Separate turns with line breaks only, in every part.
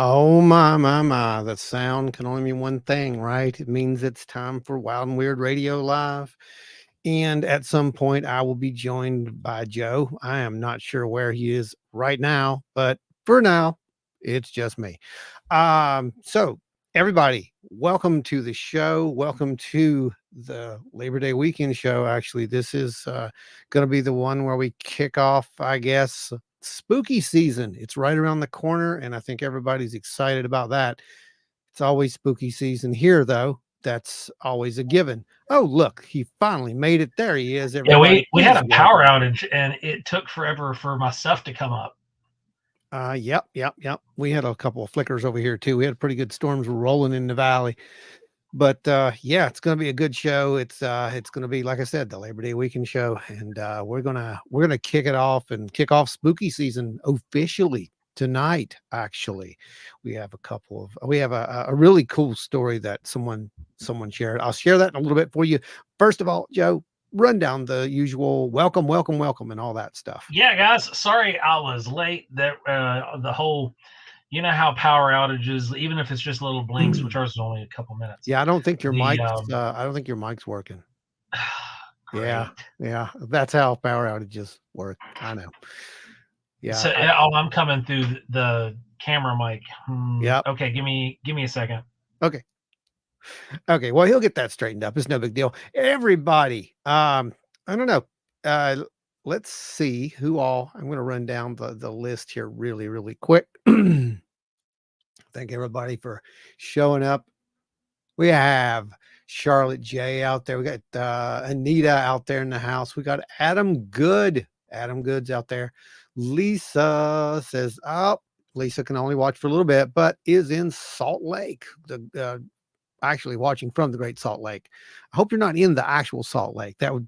Oh my. The sound can only mean one thing, right? It means it's time for Wild and Weird Radio Live. And at some point, I will be joined by Joe. I am not sure where he is right now, but for now, it's just me. So everybody, welcome to the show. Welcome to the Labor Day weekend show. Actually, this is going to be the one where we kick off, I guess, spooky season. It's right around the corner, and I think everybody's excited about that. It's always spooky season here, though. That's always a given. Oh, look, he finally made it. There he is,
Yeah,
everybody.
we had
Please
a power
welcome.
outage and it took forever for my stuff to come up.
Yep. We had a couple of flickers over here too. We had pretty good storms rolling in the valley. But yeah, it's gonna be a good show. It's gonna be, like I said, the Labor Day weekend show. And we're gonna kick off spooky season officially tonight. Actually, we have a really cool story that someone shared. I'll share that in a little bit for you. First of all, Joe, run down the usual welcome, and all that stuff.
Yeah, guys, sorry I was late. That the whole, you know how power outages, even if it's just little blinks, which ours is only a couple minutes.
Yeah,
The
I don't think your mic's working. Yeah,
great.
yeah, that's how power outages work. I know.
So
Yeah,
I'm coming through the camera mic.
yep.
Okay, give me a second.
Okay. Okay. Well, he'll get that straightened up. It's no big deal. Everybody, I don't know. Let's see who all. I'm going to run down the list here really quick. Thank everybody for showing up. We have Charlotte J out there. We got Anita out there in the house. We got Adam Good. Adam Good's out there. Lisa says, "Oh, Lisa can only watch for a little bit, but is in Salt Lake. Actually watching from the Great Salt Lake. I hope you're not in the actual Salt Lake. That would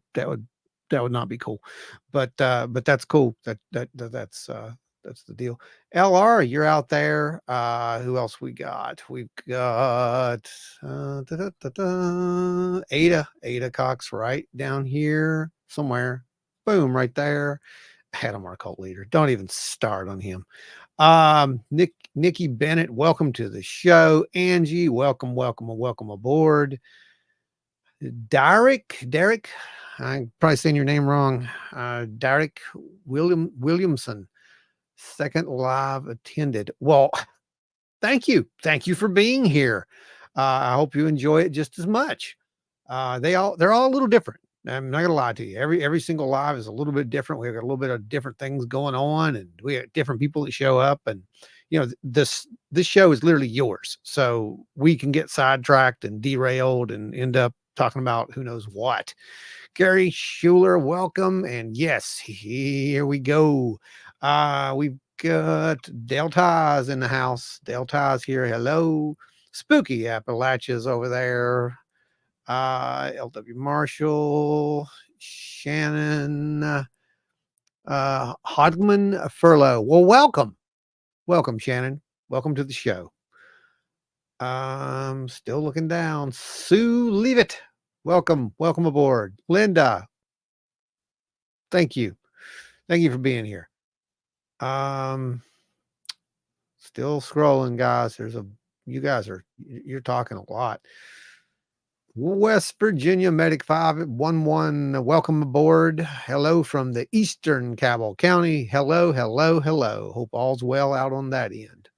not be cool. But that's cool. That's the deal. LR, you're out there. Who else we got? We've got Ada Cox right down here somewhere. Boom, right there. Adam, our cult leader. Don't even start on him. Nikki Bennett, welcome to the show. Angie, welcome aboard. Derek, I'm probably saying your name wrong. Derek Williamson, second live attended. Well, thank you for being here. I hope you enjoy it just as much. They're all a little different. I'm not gonna lie to you. Every single live is a little bit different. We've got a little bit of different things going on, and we have different people that show up. And this show is literally yours, so we can get sidetracked and derailed and end up talking about who knows what. Gary Schuler, welcome, and yes, here we go. We've got Delta's in the house. Delta's here. Hello, Spooky Appalachia's over there. LW Marshall, Shannon, Hodgman Furlough. Well, welcome, Shannon. Welcome to the show. Still looking down. Sue Leavitt, welcome aboard. Linda, thank you for being here. Still scrolling, guys. You're talking a lot. West Virginia Medic 511, welcome aboard. Hello from the Eastern Cabell County. Hello. Hope all's well out on that end.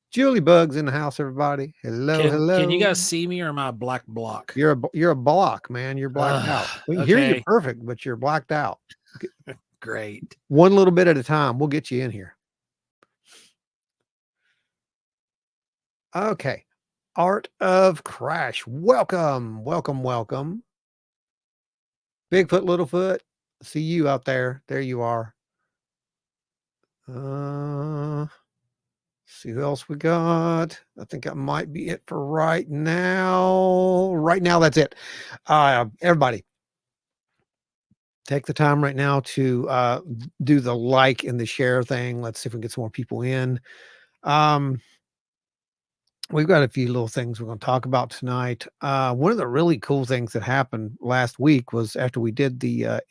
Julie Bug's in the house, everybody.
Can you
Hello.
guys see me, or am I a black block?
You're a block, man. You're blacked out. We can hear you
Okay.
perfect, but you're blacked out.
Great.
One little bit at a time. We'll get you in here. Okay. Art of Crash. Welcome. Bigfoot, Littlefoot. See you out there. There you are. See who else we got. I think that might be it for right now. That's it. Everybody, take the time right now to do the like and the share thing. Let's see if we can get some more people in. We've got a few little things we're going to talk about tonight. One of the really cool things that happened last week was after we did the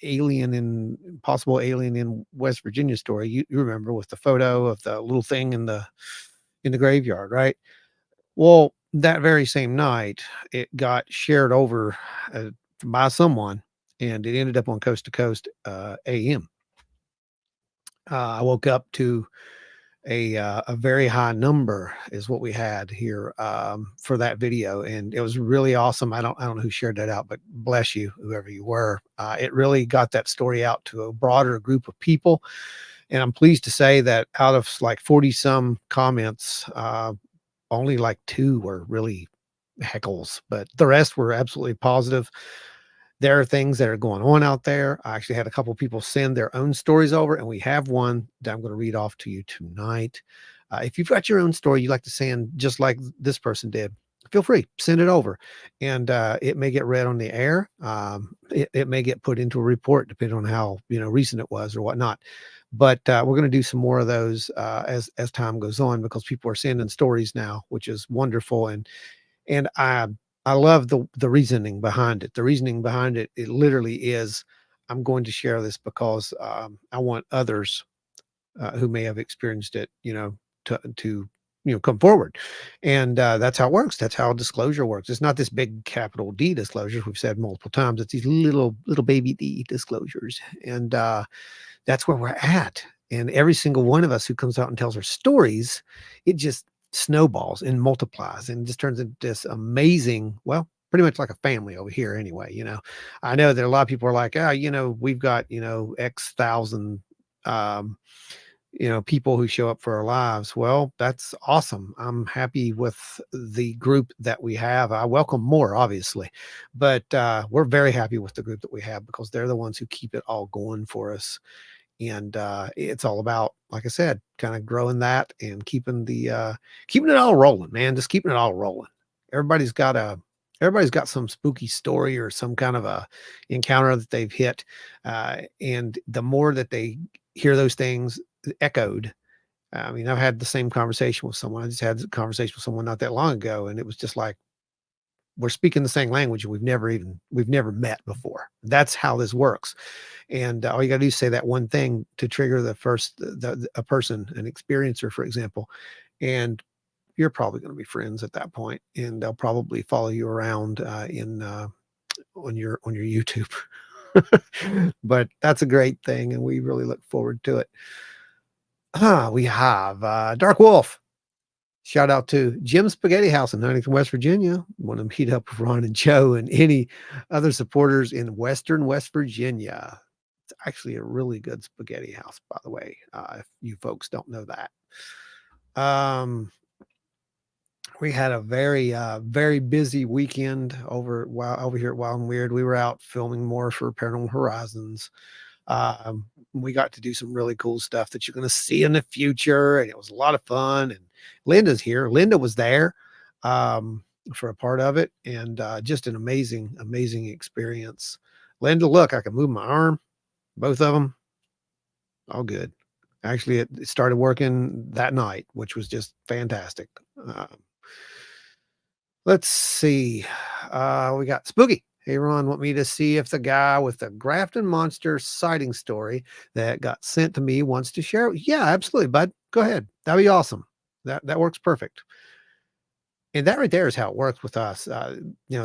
possible alien in West Virginia story. You remember, with the photo of the little thing in the in the graveyard, right? Well, that very same night, it got shared over by someone, and it ended up on Coast to Coast AM. I woke up to a very high number is what we had here for that video, and it was really awesome. I don't know who shared that out, but bless you, whoever you were. It really got that story out to a broader group of people, and I'm pleased to say that out of like 40 some comments, only like 2 were really heckles, but the rest were absolutely positive. There are things that are going on out there. I actually had a couple people send their own stories over, and we have one that I'm going to read off to you tonight. If you've got your own story you'd like to send, just like this person did, feel free, send it over, and it may get read on the air. It may get put into a report, depending on how recent it was or whatnot. But we're going to do some more of those as time goes on, because people are sending stories now, which is wonderful, and I love the reasoning behind it. The reasoning behind it, it literally is, I'm going to share this because I want others who may have experienced it, to come forward, and that's how it works. That's how disclosure works. It's not this big capital D disclosures we've said multiple times. It's these little baby D disclosures, and that's where we're at. And every single one of us who comes out and tells our stories, it just snowballs and multiplies and just turns into this amazing, well, pretty much like a family over here anyway. I know that a lot of people are like, we've got, X thousand, people who show up for our lives. Well, that's awesome. I'm happy with the group that we have. I welcome more, obviously, but we're very happy with the group that we have, because they're the ones who keep it all going for us. And it's all about, like I said, kind of growing that and keeping it all rolling, man. Just keeping it all rolling. Everybody's got some spooky story or some kind of a encounter that they've hit, and the more that they hear those things echoed. I mean, I've had the same conversation with someone. I just had a conversation with someone not that long ago, and it was just like, we're speaking the same language, and we've never met before. That's how this works. And all you got to do is say that one thing to trigger a person, an experiencer, for example, and you're probably going to be friends at that point, and they'll probably follow you around on your YouTube. But that's a great thing, and we really look forward to it. We have Dark Wolf. Shout out to Jim's Spaghetti House in Huntington, West Virginia. Want to meet up with Ron and Joe and any other supporters in Western West Virginia. It's actually a really good spaghetti house, by the way, if you folks don't know that. We had a very busy weekend over here at Wild and Weird. We were out filming more for Paranormal Horizons. We got to do some really cool stuff that you're going to see in the future, and it was a lot of fun. And Linda's here. Linda was there for a part of it, and just an amazing experience. Linda, look, I can move my arm, both of them, all good. Actually, it started working that night, which was just fantastic. Let's see. We got Spooky. Hey, Ron, want me to see if the guy with the Grafton Monster sighting story that got sent to me wants to share it? Yeah, absolutely, bud. Go ahead. That'd be awesome. That works perfect. And that right there is how it works with us.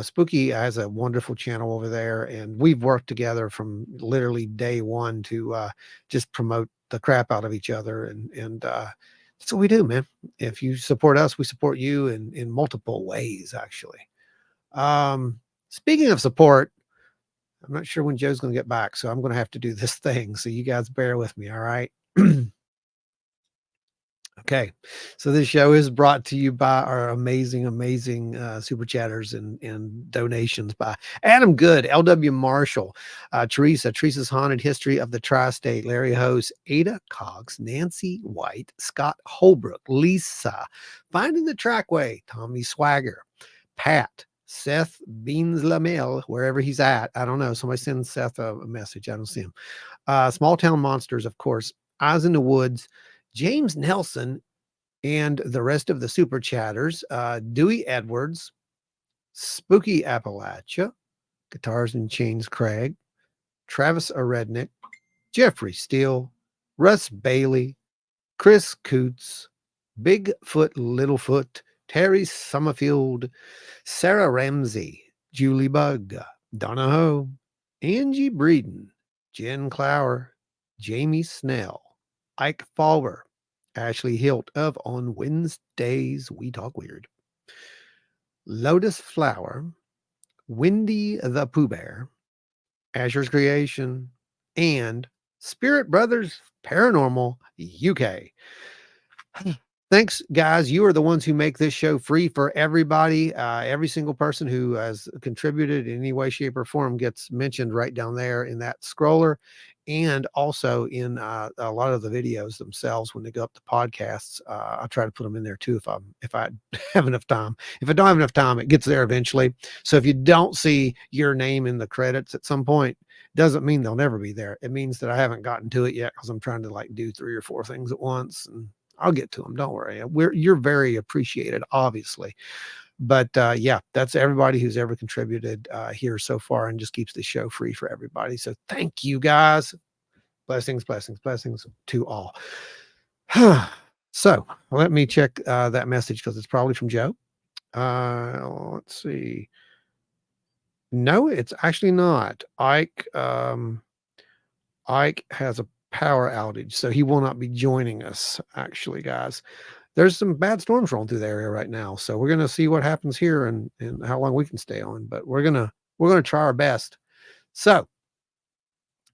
Spooky has a wonderful channel over there, and we've worked together from literally day one to just promote the crap out of each other. And that's what we do, man. If you support us, we support you in multiple ways, actually. Speaking of support, I'm not sure when Joe's going to get back, so I'm going to have to do this thing. So you guys bear with me. All right. Okay, so this show is brought to you by our amazing super chatters and donations by Adam Good, LW Marshall, Teresa's Haunted History of the Tri-State, Larry Hose, Ada Cox, Nancy White, Scott Holbrook, Lisa, Finding the Trackway, Tommy Swagger, Pat, Seth Beans Lamel, wherever he's at. I don't know. Somebody send Seth a message. I don't see him. Small Town Monsters, of course, Eyes in the Woods, James Nelson, and the rest of the super chatters, Dewey Edwards, Spooky Appalachia, Guitars and Chains Craig, Travis Rednick, Jeffrey Steele, Russ Bailey, Chris Coots, Bigfoot, Littlefoot, Terry Summerfield, Sarah Ramsey, Julie Bug, Donna Ho, Angie Breeden, Jen Clower, Jamie Snell, Ike Fowler, Ashley Hilt of On Wednesdays We Talk Weird, Lotus Flower, Wendy the Pooh Bear, Asher's Creation, and Spirit Brothers Paranormal UK. Thanks, guys. You are the ones who make this show free for everybody. Every single person who has contributed in any way, shape, or form gets mentioned right down there in that scroller, and also in a lot of the videos themselves when they go up to podcasts. I try to put them in there too if I have enough time. If I don't have enough time, it gets there eventually. So if you don't see your name in the credits at some point, doesn't mean they'll never be there. It means that I haven't gotten to it yet because I'm trying to like do 3 or 4 things at once, and I'll get to them. Don't worry. You're very appreciated, obviously. But yeah, that's everybody who's ever contributed here so far and just keeps the show free for everybody. So thank you, guys. Blessings, blessings, blessings to all. So let me check that message because it's probably from Joe. Let's see. No, it's actually not. Ike has a power outage, so he will not be joining us, actually, guys. There's some bad storms rolling through the area right now, so we're gonna see what happens here and how long we can stay on, but we're gonna try our best. So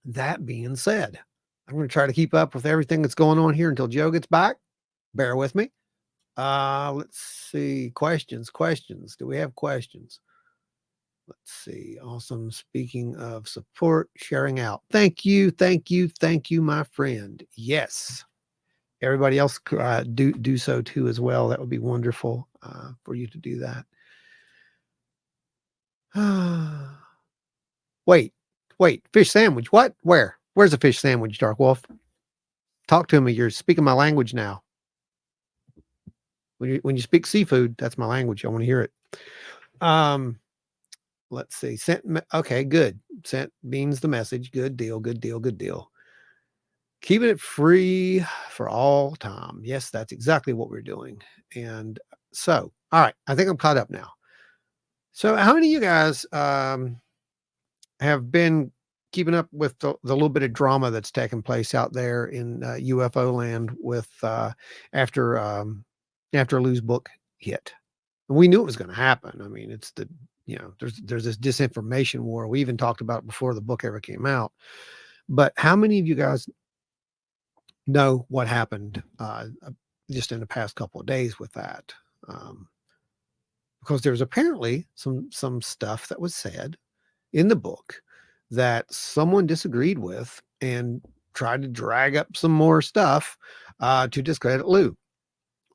that being said, I'm gonna try to keep up with everything that's going on here until Joe gets back. Bear with me. Let's see. Questions. Do we have questions? Let's see. Awesome. Speaking of support, sharing out. Thank you, my friend. Yes. Everybody else do so too as well. That would be wonderful for you to do that. Wait. Fish sandwich. What? Where's a fish sandwich, Dark Wolf? Talk to me. You're speaking my language now. When you speak seafood, that's my language. I want to hear it. Let's see. Okay, good. Sent Beans the message. Good deal. Keeping it free for all time. Yes, that's exactly what we're doing. And so, all right, I think I'm caught up now. So how many of you guys have been keeping up with the little bit of drama that's taken place out there in UFO land with after Lou's book hit? And we knew it was going to happen. I mean, it's there's this disinformation war. We even talked about it before the book ever came out. But how many of you guys know what happened just in the past couple of days with that? Because there's apparently some stuff that was said in the book that someone disagreed with and tried to drag up some more stuff to discredit Lou,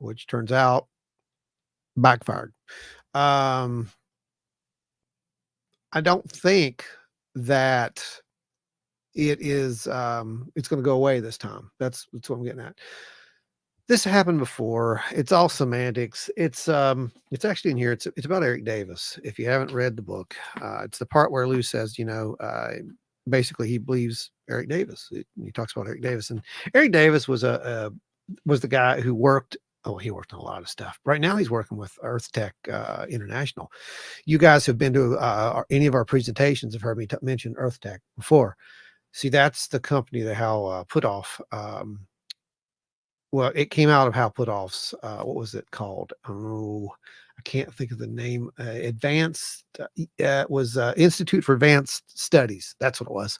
which turns out backfired. I don't think that it is it's going to go away this time. That's what I'm getting at. This happened before. It's all semantics. It's actually in here. It's about Eric Davis. If you haven't read the book, it's the part where Lou says, basically he believes Eric Davis. He talks about Eric Davis, and Eric Davis was the guy who worked. Oh, he worked on a lot of stuff. Right now, he's working with Earth Tech International. You guys have been to any of our presentations have heard me mention Earth Tech before. See, that's the company that Hal Puthoff. Well, it came out of Hal Puthoff's. What was it called? Oh, I can't think of the name. It was Institute for Advanced Studies. That's what it was.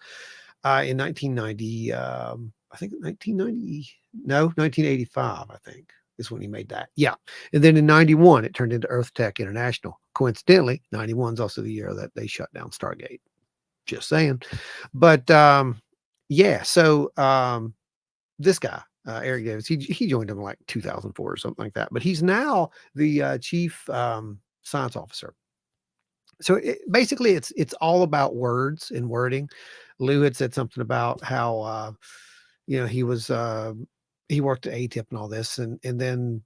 In 1990, I think 1990. No, 1985. I think is when he made that. Yeah, and then in 91, it turned into Earth Tech International. Coincidentally, 91 is also the year that they shut down Stargate. Just saying. But yeah, so this guy, Eric Davis, he joined him in like 2004 or something like that. But he's now the chief science officer. So basically, it's all about words and wording. Lou had said something about how he was he worked at ATIP and all this, and then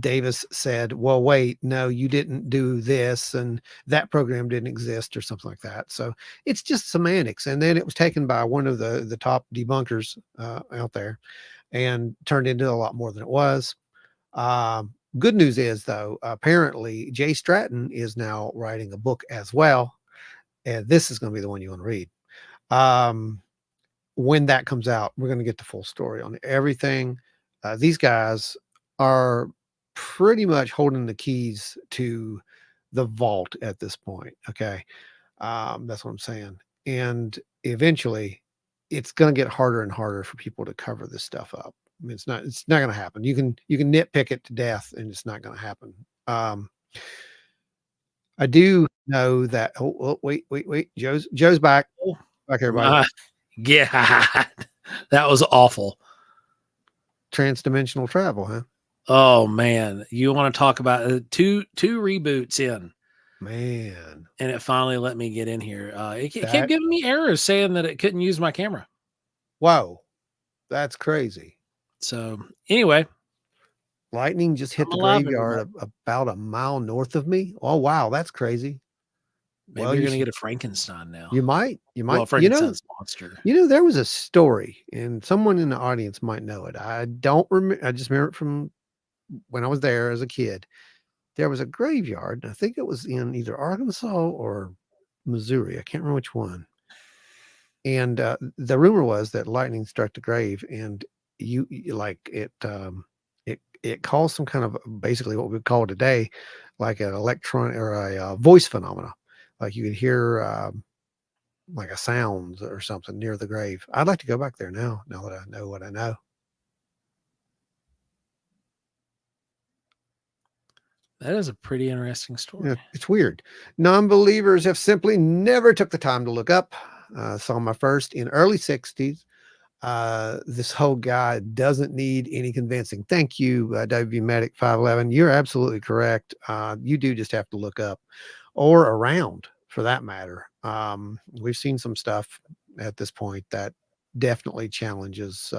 Davis said, well, wait, no, you didn't do this, and that program didn't exist or something like that. So it's just semantics. And then it was taken by one of the top debunkers out there and turned into a lot more than it was. Good news is, though, apparently Jay Stratton is now writing a book as well. And this is going to be the one you want to read. When that comes out, we're going to get the full story on everything. These guys are pretty much holding the keys to the vault at this point. Okay. That's what I'm saying. And eventually it's going to get harder and harder for people to cover this stuff up. I mean, it's not going to happen. You can nitpick it to death and it's not going to happen. I do know that. Oh, wait. Joe's back. Back, everybody.
Yeah, that was awful.
Transdimensional travel, huh?
Oh man, you want to talk about two reboots in,
man,
and it finally let me get in here. It kept giving me errors saying that it couldn't use my camera.
Wow, that's crazy.
So anyway,
lightning just hit the graveyard about a mile north of me. Oh wow, that's crazy.
Maybe you're gonna get a Frankenstein now.
You might.
Well, Frankenstein's monster.
There was a story, and someone in the audience might know it. I don't remember. I just remember it from when I was there as a kid. There was a graveyard, and I think it was in either Arkansas or Missouri. I can't remember which one. And the rumor was that lightning struck the grave, and it caused some kind of basically what we would call today like an electron or a voice phenomena. Like you could hear like a sound or something near the grave. I'd like to go back there now that I know what I know.
That is a pretty interesting story.
Yeah, it's weird. Non-believers have simply never took the time to look up. Saw my first in early 60s. This whole guy doesn't need any convincing. Thank you, WB Medic 511. You're absolutely correct. You do just have to look up or around for that matter. We've seen some stuff at this point that definitely challenges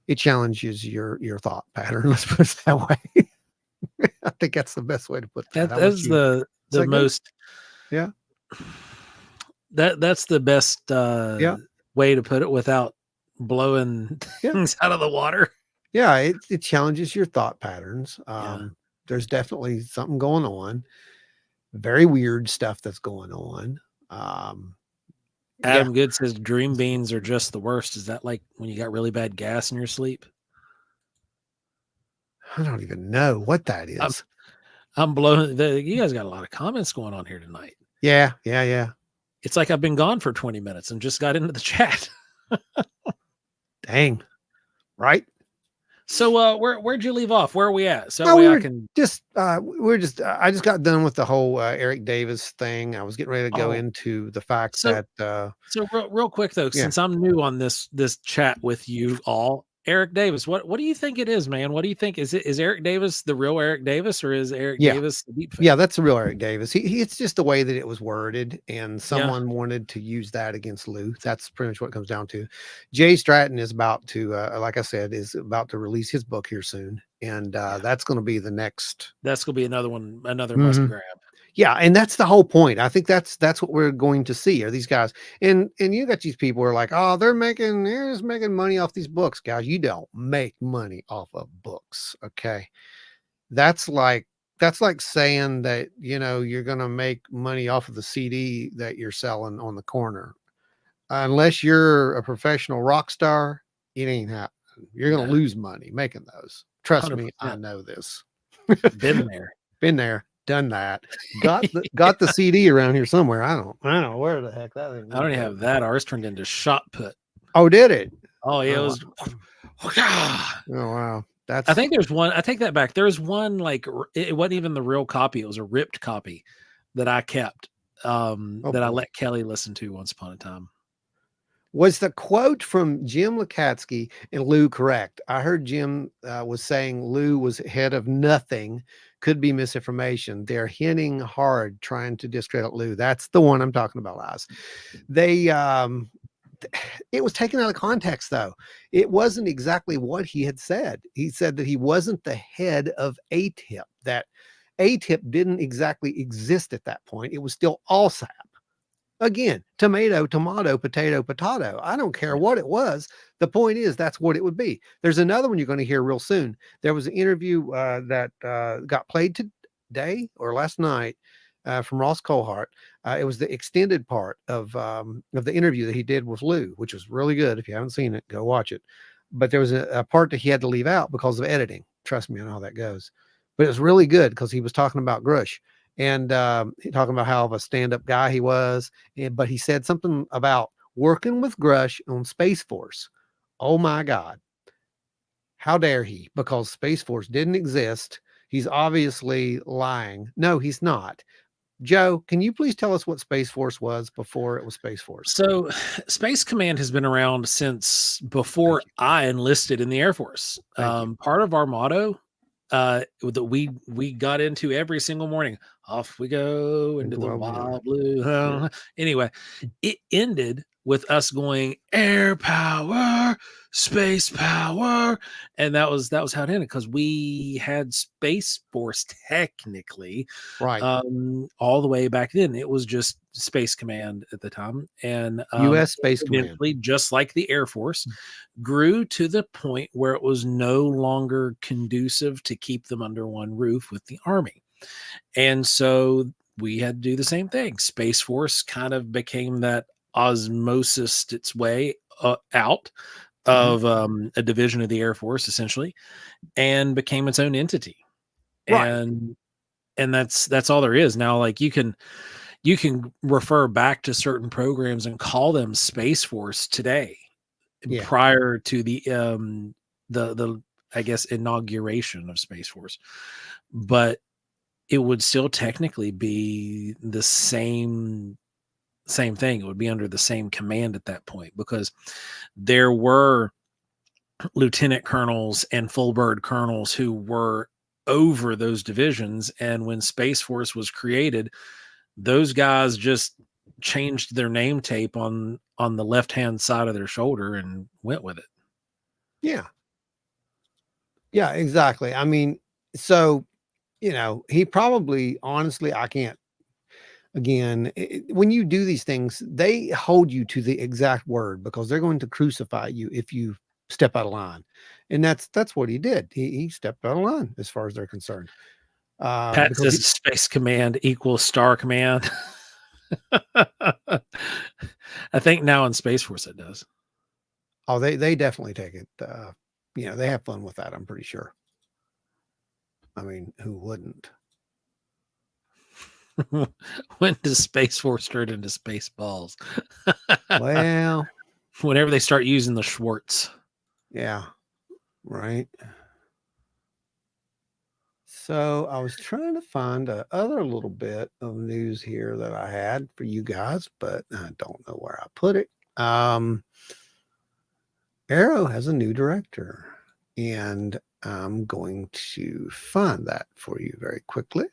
it challenges your thought pattern. Let's put it that way. I think that's the best way to put that.
That's the most.
Yeah.
That's the best way to put it without blowing things out of the water.
Yeah, it challenges your thought patterns. There's definitely something going on. Very weird stuff that's going on.
Adam Good says dream beans are just the worst. Is that like when you got really bad gas in your sleep?
I don't even know what that is.
I'm blown. You guys got a lot of comments going on here tonight.
Yeah.
It's like I've been gone for 20 minutes and just got into the chat.
Dang. Right.
So where'd you leave off? Where are we at? So
I just got done with the whole Eric Davis thing. I was getting ready to go into the fact that
so real quick though, since I'm new on this chat with you all, Eric Davis, what do you think it is, man? What do you think? Is Eric Davis the real Eric Davis, or is Eric Davis the deep fake?
Yeah, that's the real Eric Davis. It's just the way that it was worded, and someone wanted to use that against Lou. That's pretty much what it comes down to. Jay Stratton is about to, like I said, is about to release his book here soon, and that's going to be the next.
That's going to be another one, another must grab.
Yeah, and that's the whole point. I think that's what we're going to see are these guys. And you got these people who are like, oh, they're just making money off these books, guys. You don't make money off of books. Okay. That's like saying that, you're going to make money off of the CD that you're selling on the corner. Unless you're a professional rock star, it ain't happening. You're going to lose money making those. Trust 100%. Me, I know this.
Been there.
Been there. Done that. Got the CD around here somewhere. I don't know where the heck that is.
I don't even have that. Ours turned into shot put.
Oh, did it?
Oh yeah, it was.
Oh wow.
I think there's one. I take that back. There's one like it wasn't even the real copy. It was a ripped copy that I kept. That I let Kelly listen to once upon a time.
Was the quote from Jim Lukatsky and Lou correct? I heard Jim was saying Lou was head of nothing. Could be misinformation. They're hinting hard, trying to discredit Lou. That's the one I'm talking about, Liz. It was taken out of context, though. It wasn't exactly what he had said. He said that he wasn't the head of ATIP, that ATIP didn't exactly exist at that point. It was still ALSAP. Again, tomato, tomato, potato, potato. I don't care what it was. The point is that's what it would be. There's another one you're going to hear real soon. There was an interview that got played today or last night from Ross Cohart. It was the extended part of the interview that he did with Lou, which was really good. If you haven't seen it, go watch it. But there was a part that he had to leave out because of editing. Trust me, I know how that goes. But it was really good because he was talking about Grush and he talking about how of a stand-up guy he was. But he said something about working with Grush on Space Force. Oh my God. How dare he? Because Space Force didn't exist. He's obviously lying. No, he's not. Joe, can you please tell us what Space Force was before it was Space Force?
So, Space Command has been around since before I enlisted in the Air Force. Part of our motto that we got into every single morning, off we go into the wild blue.
Yeah.
Anyway, it ended with us going air power, space power, and that was how it ended, because we had Space Force technically,
right,
all the way back then. It was just Space Command at the time, and
U.S. Space
eventually,
Command,
just like the Air Force, grew to the point where it was no longer conducive to keep them under one roof with the Army, and so we had to do the same thing. Space Force kind of became that osmosis its way out of a division of the Air Force, essentially, and became its own entity.
right.
And that's all there is now. Like, you can refer back to certain programs and call them Space Force today, prior to the I guess inauguration of Space Force, but it would still technically be the same thing. It would be under the same command at that point, because there were lieutenant colonels and full bird colonels who were over those divisions, and when Space Force was created, those guys just changed their name tape on the left hand side of their shoulder and went with it.
Yeah, exactly. I mean, so he probably, honestly, I can't. Again, when you do these things, they hold you to the exact word, because they're going to crucify you if you step out of line. And that's what he did. He stepped out of line as far as they're concerned.
Pat says Space Command equals Star Command. I think now in Space Force it does.
Oh, they definitely take it. They have fun with that, I'm pretty sure. I mean, who wouldn't?
When does Space Force turn into Spaceballs?
Well,
whenever they start using the Schwartz.
Yeah, right. So I was trying to find other little bit of news here that I had for you guys, but I don't know where I put it. AARO has a new director, and I'm going to find that for you very quickly.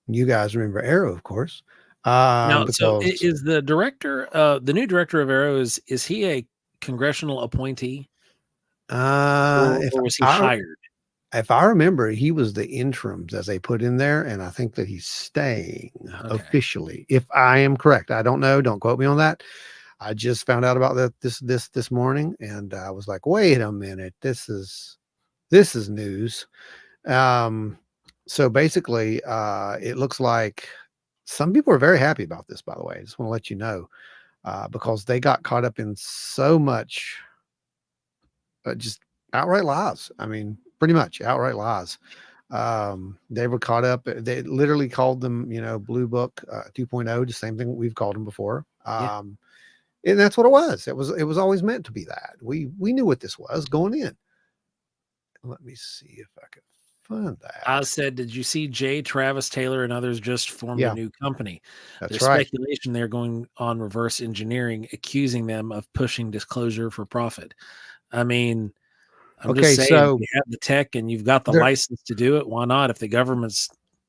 You guys remember AARO, of course.
Now, so is the director, the new director of AARO, is he a congressional appointee? Or was he hired?
If I remember, he was the interims, as they put in there, and I think that he's staying officially, if I am correct. I don't know. Don't quote me on that. I just found out about that this morning, and I was like, wait a minute, this is news. So basically, it looks like some people are very happy about this, by the way. I just want to let you know, because they got caught up in so much just outright lies. I mean, pretty much outright lies. They were caught up. They literally called them, Blue Book 2.0, the same thing we've called them before. And that's what it was. It was always meant to be that. We knew what this was going in. Let me see if I can find that.
I said, did you see Jay, Travis Taylor, and others just formed a new company?
That's right.
Speculation they're going on reverse engineering, accusing them of pushing disclosure for profit. I mean, I'm just saying,
so
if you have the tech and you've got the license to do it, why not? If the government's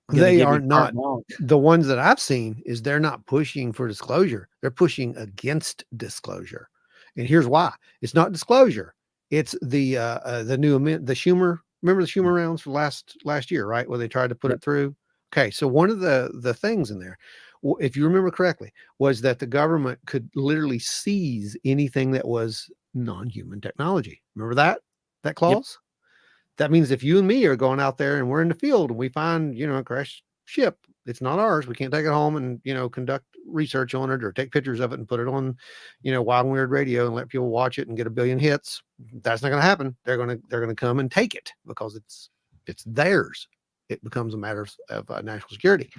they are not the ones that I've seen, is they're not pushing for disclosure. They're pushing against disclosure. And here's why. It's not disclosure. It's the new amendment, the Schumer. Remember the Schumer rounds for last year, right? Where they tried to put it through. Okay. So one of the things in there if you remember correctly, was that the government could literally seize anything that was non-human technology. Remember that clause? That means if you and me are going out there and we're in the field and we find, a crashed ship, it's not ours. We can't take it home and, conduct research on it or take pictures of it and put it on, Wild and Weird Radio and let people watch it and get a billion hits. That's not going to happen. They're going to come and take it because it's theirs. It becomes a matter of national security.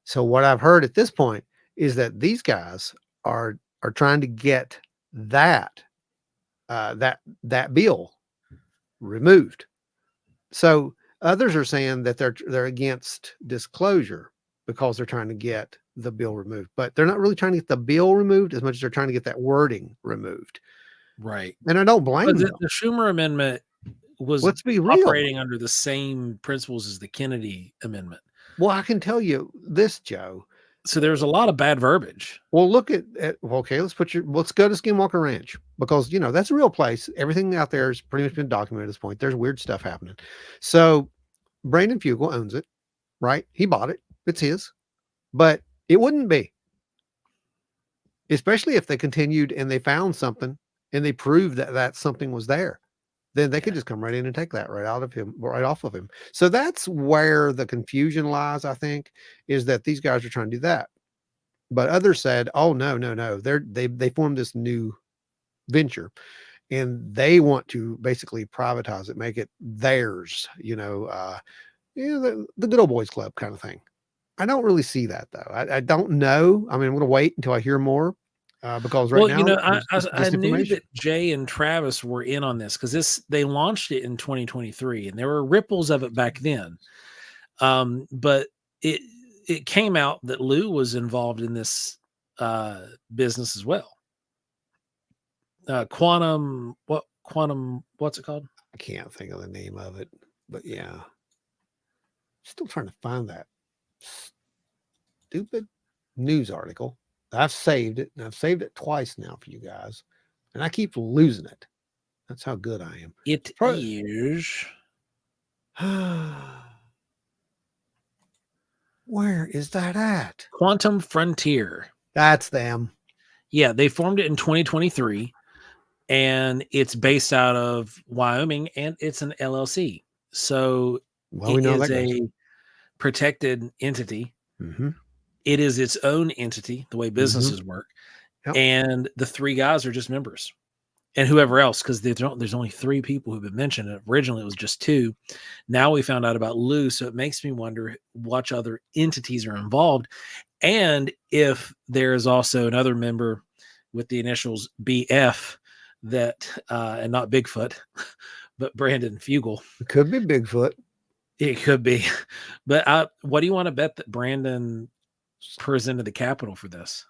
So what I've heard at this point is that these guys are trying to get that bill removed. So others are saying that they're against disclosure because they're trying to get the bill removed, but they're not really trying to get the bill removed as much as they're trying to get that wording removed.
Right.
And I don't blame them.
The Schumer amendment was
Let's be real.
operating under the same principles as the Kennedy amendment.
Well, I can tell you this, Joe.
So there's a lot of bad verbiage.
Well, look at okay, let's go to Skinwalker Ranch because that's a real place. Everything out there has pretty much been documented at this point. There's weird stuff happening. So Brandon Fugel owns it, right? He bought it. It's his. But it wouldn't be. Especially if they continued and they found something and they proved that something was there. Then they could just come right in and take that right off of him. So that's where the confusion lies, I think, is that these guys are trying to do that. But others said, oh, no. They formed this new venture and they want to basically privatize it, make it theirs, the good old boys club kind of thing. I don't really see that though. I don't know. I mean, I'm going to wait until I hear more. Because now,
I knew that Jay and Travis were in on this because they launched it in 2023, and there were ripples of it back then. But it came out that Lou was involved in this business as well. Quantum, what's it called?
I can't think of the name of it, but yeah, still trying to find that stupid news article. I've saved it, and I've saved it twice now for you guys, and I keep losing it. That's how good I am.
It is.
Where is that at?
Quantum Frontier.
That's them.
Yeah, they formed it in 2023, and it's based out of Wyoming, and it's an LLC. So it is a protected entity.
Mm-hmm.
It is its own entity, the way businesses work. Yep. And the three guys are just members. And whoever else, because there's only three people who've been mentioned. Originally, it was just two. Now we found out about Lou, so it makes me wonder what other entities are involved. And if there is also another member with the initials BF that, and not Bigfoot, but Brandon Fugel.
It could be Bigfoot.
It could be. But what do you want to bet that Brandon presented the Capitol for this?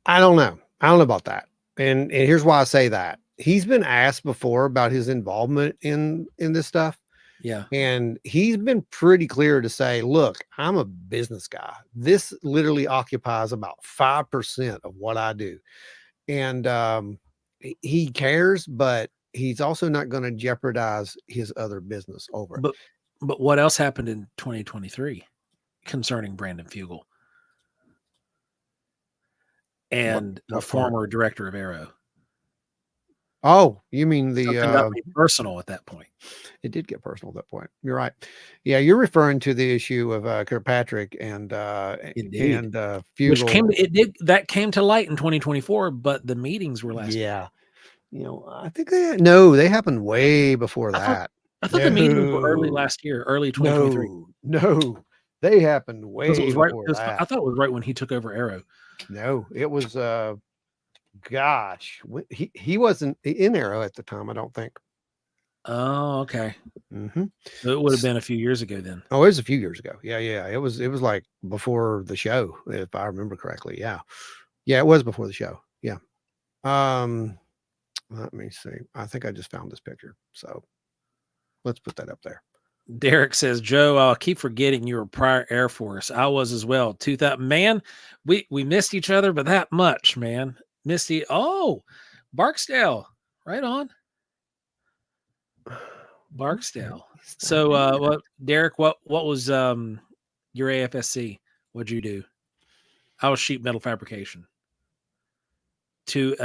I don't know about that. And here's why I say that. He's been asked before about his involvement in this stuff.
Yeah.
And he's been pretty clear to say, look, I'm a business guy. This literally occupies about 5% of what I do. And he cares, but he's also not going to jeopardize his other business over it.
But what else happened in 2023 concerning Brandon Fugel? And the former director of AARO.
Oh, you mean
personal at that point?
It did get personal at that point. You're right. Yeah, you're referring to the issue of Kirkpatrick and Fugel,
which came to light in 2024, but the meetings were last.
Yeah, I think they happened way before that.
I thought the meetings were early last year, early 2023.
No, they happened way before that.
I thought it was right when he took over AARO.
No, it was he wasn't in AARO at the time, I don't think.
Oh, okay.
Mm-hmm.
So it would have been a few years ago then.
Oh, it was a few years ago. Yeah. It was like before the show, if I remember correctly. Yeah, it was before the show. Yeah. Let me see. I think I just found this picture, so let's put that up there.
Derek says, Joe, I'll keep forgetting you were prior Air Force. I was as well. 2000, man, we missed each other, but that much, man. Barksdale. Right on. Barksdale. So Derek, what was your AFSC? What'd you do? Sheet metal fabrication. To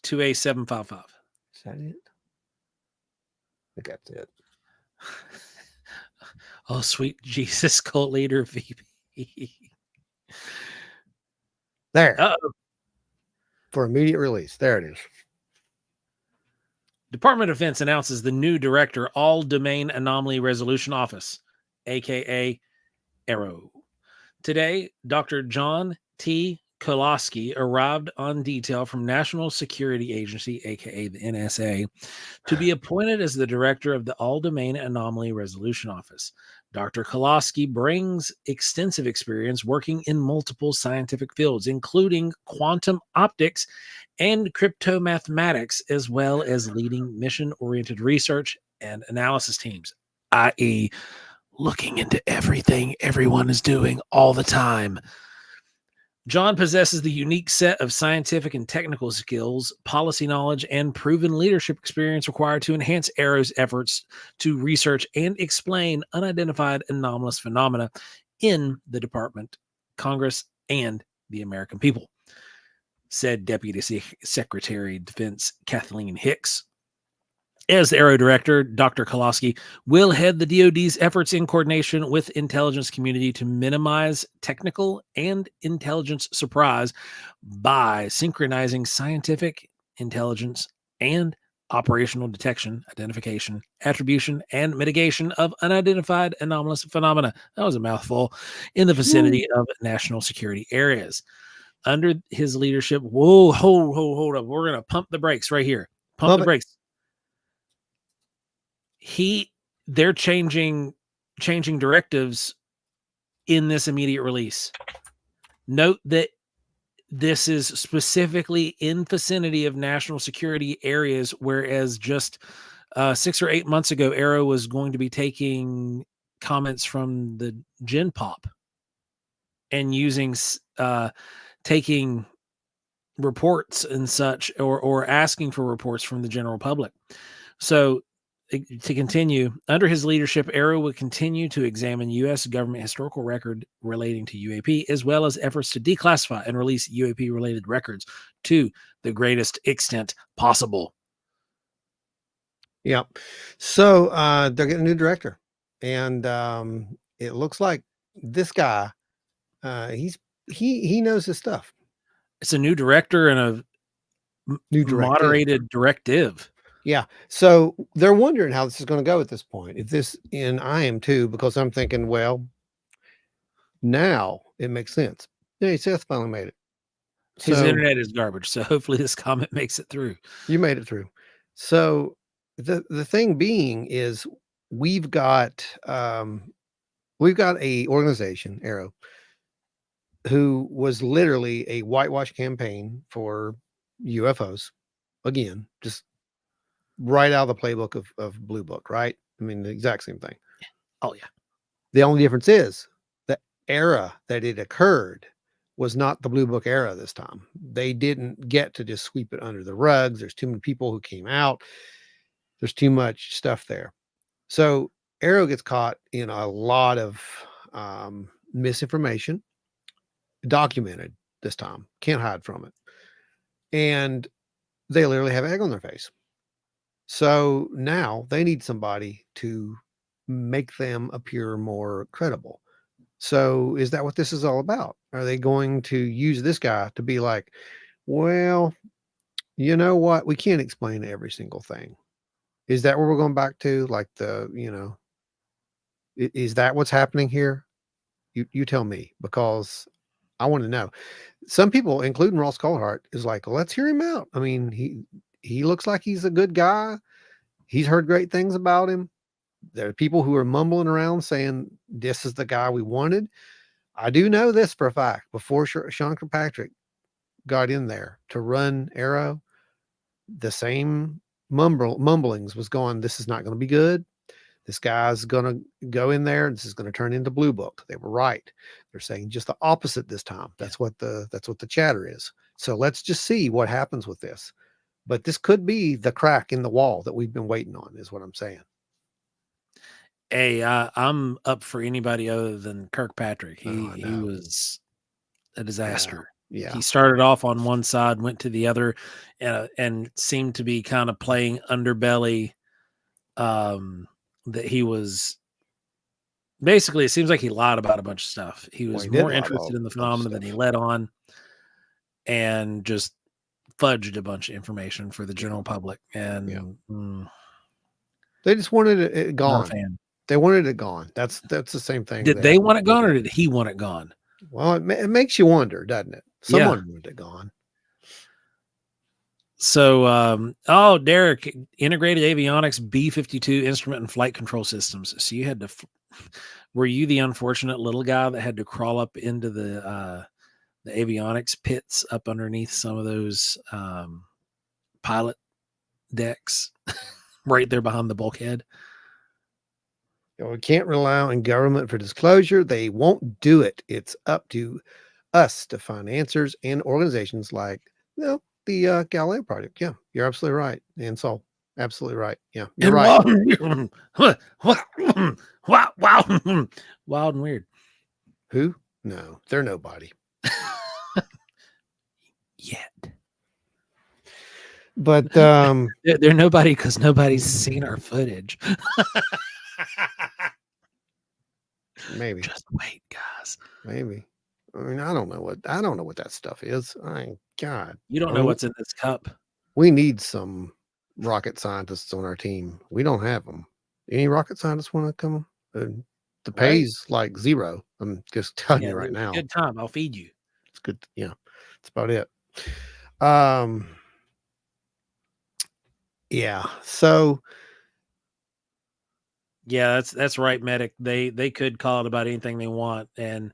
2A755.
Is that it? I think that's it.
Oh, sweet Jesus, cult leader VP.
There.
Uh-oh.
For immediate release. There it is.
Department of Defense announces the new director, All Domain Anomaly Resolution Office, aka AARO. Today, Dr. John T. Koloski arrived on detail from National Security Agency, aka the NSA, to be appointed as the director of the All Domain Anomaly Resolution Office. Dr. Koloski brings extensive experience working in multiple scientific fields, including quantum optics and cryptomathematics, as well as leading mission-oriented research and analysis teams, i.e., looking into everything everyone is doing all the time. John possesses the unique set of scientific and technical skills, policy knowledge, and proven leadership experience required to enhance AARO's efforts to research and explain unidentified anomalous phenomena in the department, Congress, and the American people, said Deputy Secretary of Defense Kathleen Hicks. As the AARO director, Dr. Koloski will head the DoD's efforts in coordination with intelligence community to minimize technical and intelligence surprise by synchronizing scientific intelligence and operational detection, identification, attribution, and mitigation of unidentified anomalous phenomena. That was a mouthful. In the vicinity of national security areas. Under his leadership, hold up. We're going to pump the brakes right here. Pump the brakes. They're changing directives in this immediate release. Note that this is specifically in vicinity of national security areas, whereas just 6 or 8 months ago, AARO was going to be taking comments from the Gen Pop and using taking reports and such, or asking for reports from the general public. So to continue, under his leadership, AARO will continue to examine U.S. government historical record relating to UAP, as well as efforts to declassify and release UAP-related records to the greatest extent possible.
Yeah. So they're getting a new director, and it looks like this guy, he knows his stuff.
It's a new director and a new moderated directive.
Yeah. So they're wondering how this is going to go at this point. If this, and I am too, because I'm thinking, well, now it makes sense. Yeah, Seth finally made it.
His internet is garbage, so hopefully this comment makes it through.
You made it through. So the thing being is we've got a organization, AARO, who was literally a whitewash campaign for UFOs. Again, just right out of the playbook of Blue Book, right? I mean, the exact same thing.
Oh, yeah.
The only difference is the era that it occurred was not the Blue Book era this time. They didn't get to just sweep it under the rugs. There's too many people who came out. There's too much stuff there. So AARO gets caught in a lot of misinformation, documented this time. Can't hide from it. And they literally have egg on their face. So now they need somebody to make them appear more credible. So is that what this is all about? Are they going to use this guy to be like, well, you know what? We can't explain every single thing. Is that what we're going back to? Like is that what's happening here? You tell me, because I want to know. Some people, including Ross Coulthart, is like, well, let's hear him out. I mean, he looks like he's a good guy. He's heard great things about him. There are people who are mumbling around saying this is the guy we wanted. I do know this for a fact. Before Sean Kirkpatrick got in there to run AARO, the same mumblings was going, this is not going to be good. This guy's going to go in there. This is going to turn into Blue Book. They were right. They're saying just the opposite this time. That's what the chatter is. So let's just see what happens with this. But this could be the crack in the wall that we've been waiting on, is what I'm saying.
Hey, I'm up for anybody other than Kirkpatrick. He was a disaster.
Yeah.
He started off on one side, went to the other, and seemed to be kind of playing underbelly. That he was basically, it seems like he lied about a bunch of stuff. He was
he did
more
lie about
interested in the
a bunch of
phenomena than he
stuff.
let on, and just fudged a bunch of information for the general public. And
they just wanted it
not a
gone.
fan.
They wanted it gone. That's the same thing.
Did they want it gone, or did he want it gone?
Well, it makes you wonder, doesn't it? Someone wanted it gone.
So, Derek, integrated avionics, B-52 instrument and flight control systems. So you had to, were you the unfortunate little guy that had to crawl up into the avionics pits up underneath some of those pilot decks right there behind the bulkhead?
We can't rely on government for disclosure. They won't do it. It's up to us to find answers, and organizations like the Galileo Project. Yeah, you're absolutely right. And so, absolutely right. Yeah, you're right.
Wow. Wild and weird.
Who? No, they're nobody.
Yet.
But
they're nobody because nobody's seen our footage.
Maybe.
Just wait, guys.
Maybe. I mean, I don't know what that stuff is. God.
You don't know what's in this cup.
We need some rocket scientists on our team. We don't have them. Any rocket scientists want to come? The pay's like zero. I'm just telling you right now.
Good time. I'll feed you.
It's good. Yeah, that's about it. Yeah. So.
Yeah, that's right, Medic. They could call it about anything they want, and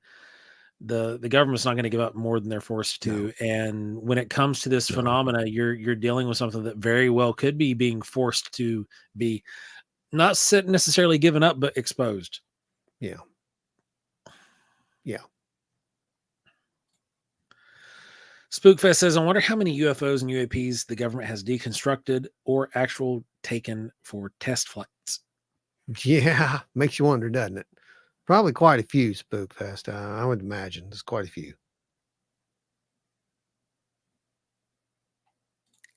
the government's not going to give up more than they're forced to. No. And when it comes to this phenomena, you're dealing with something that very well could be being forced to be not necessarily given up, but exposed.
Yeah. Yeah.
Spookfest says, I wonder how many UFOs and UAPs the government has deconstructed or actual taken for test flights.
Yeah, makes you wonder, doesn't it? Probably quite a few, Spookfest. I would imagine there's quite a few.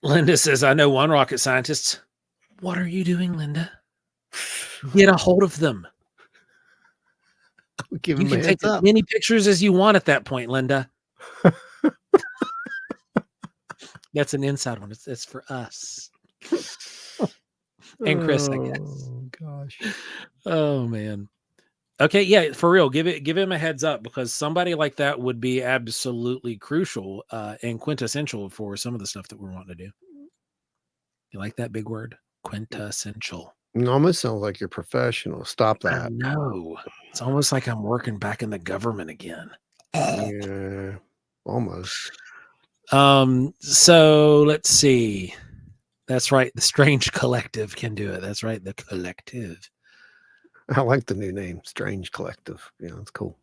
Linda says, I know one rocket scientist. What are you doing, Linda? Get a hold of them. You can take as many pictures as you want at that point, Linda. That's an inside one. It's for us. And Chris, I guess.
Oh gosh.
Oh man. Okay, yeah, for real. Give him a heads up, because somebody like that would be absolutely crucial and quintessential for some of the stuff that we're wanting to do. You like that big word? Quintessential.
It almost sounds like you're professional. Stop that.
No. It's almost like I'm working back in the government again.
Yeah, almost.
So let's see. That's right. The Strange Collective can do it. That's right. The Collective.
I like the new name, Strange Collective. Yeah, that's cool.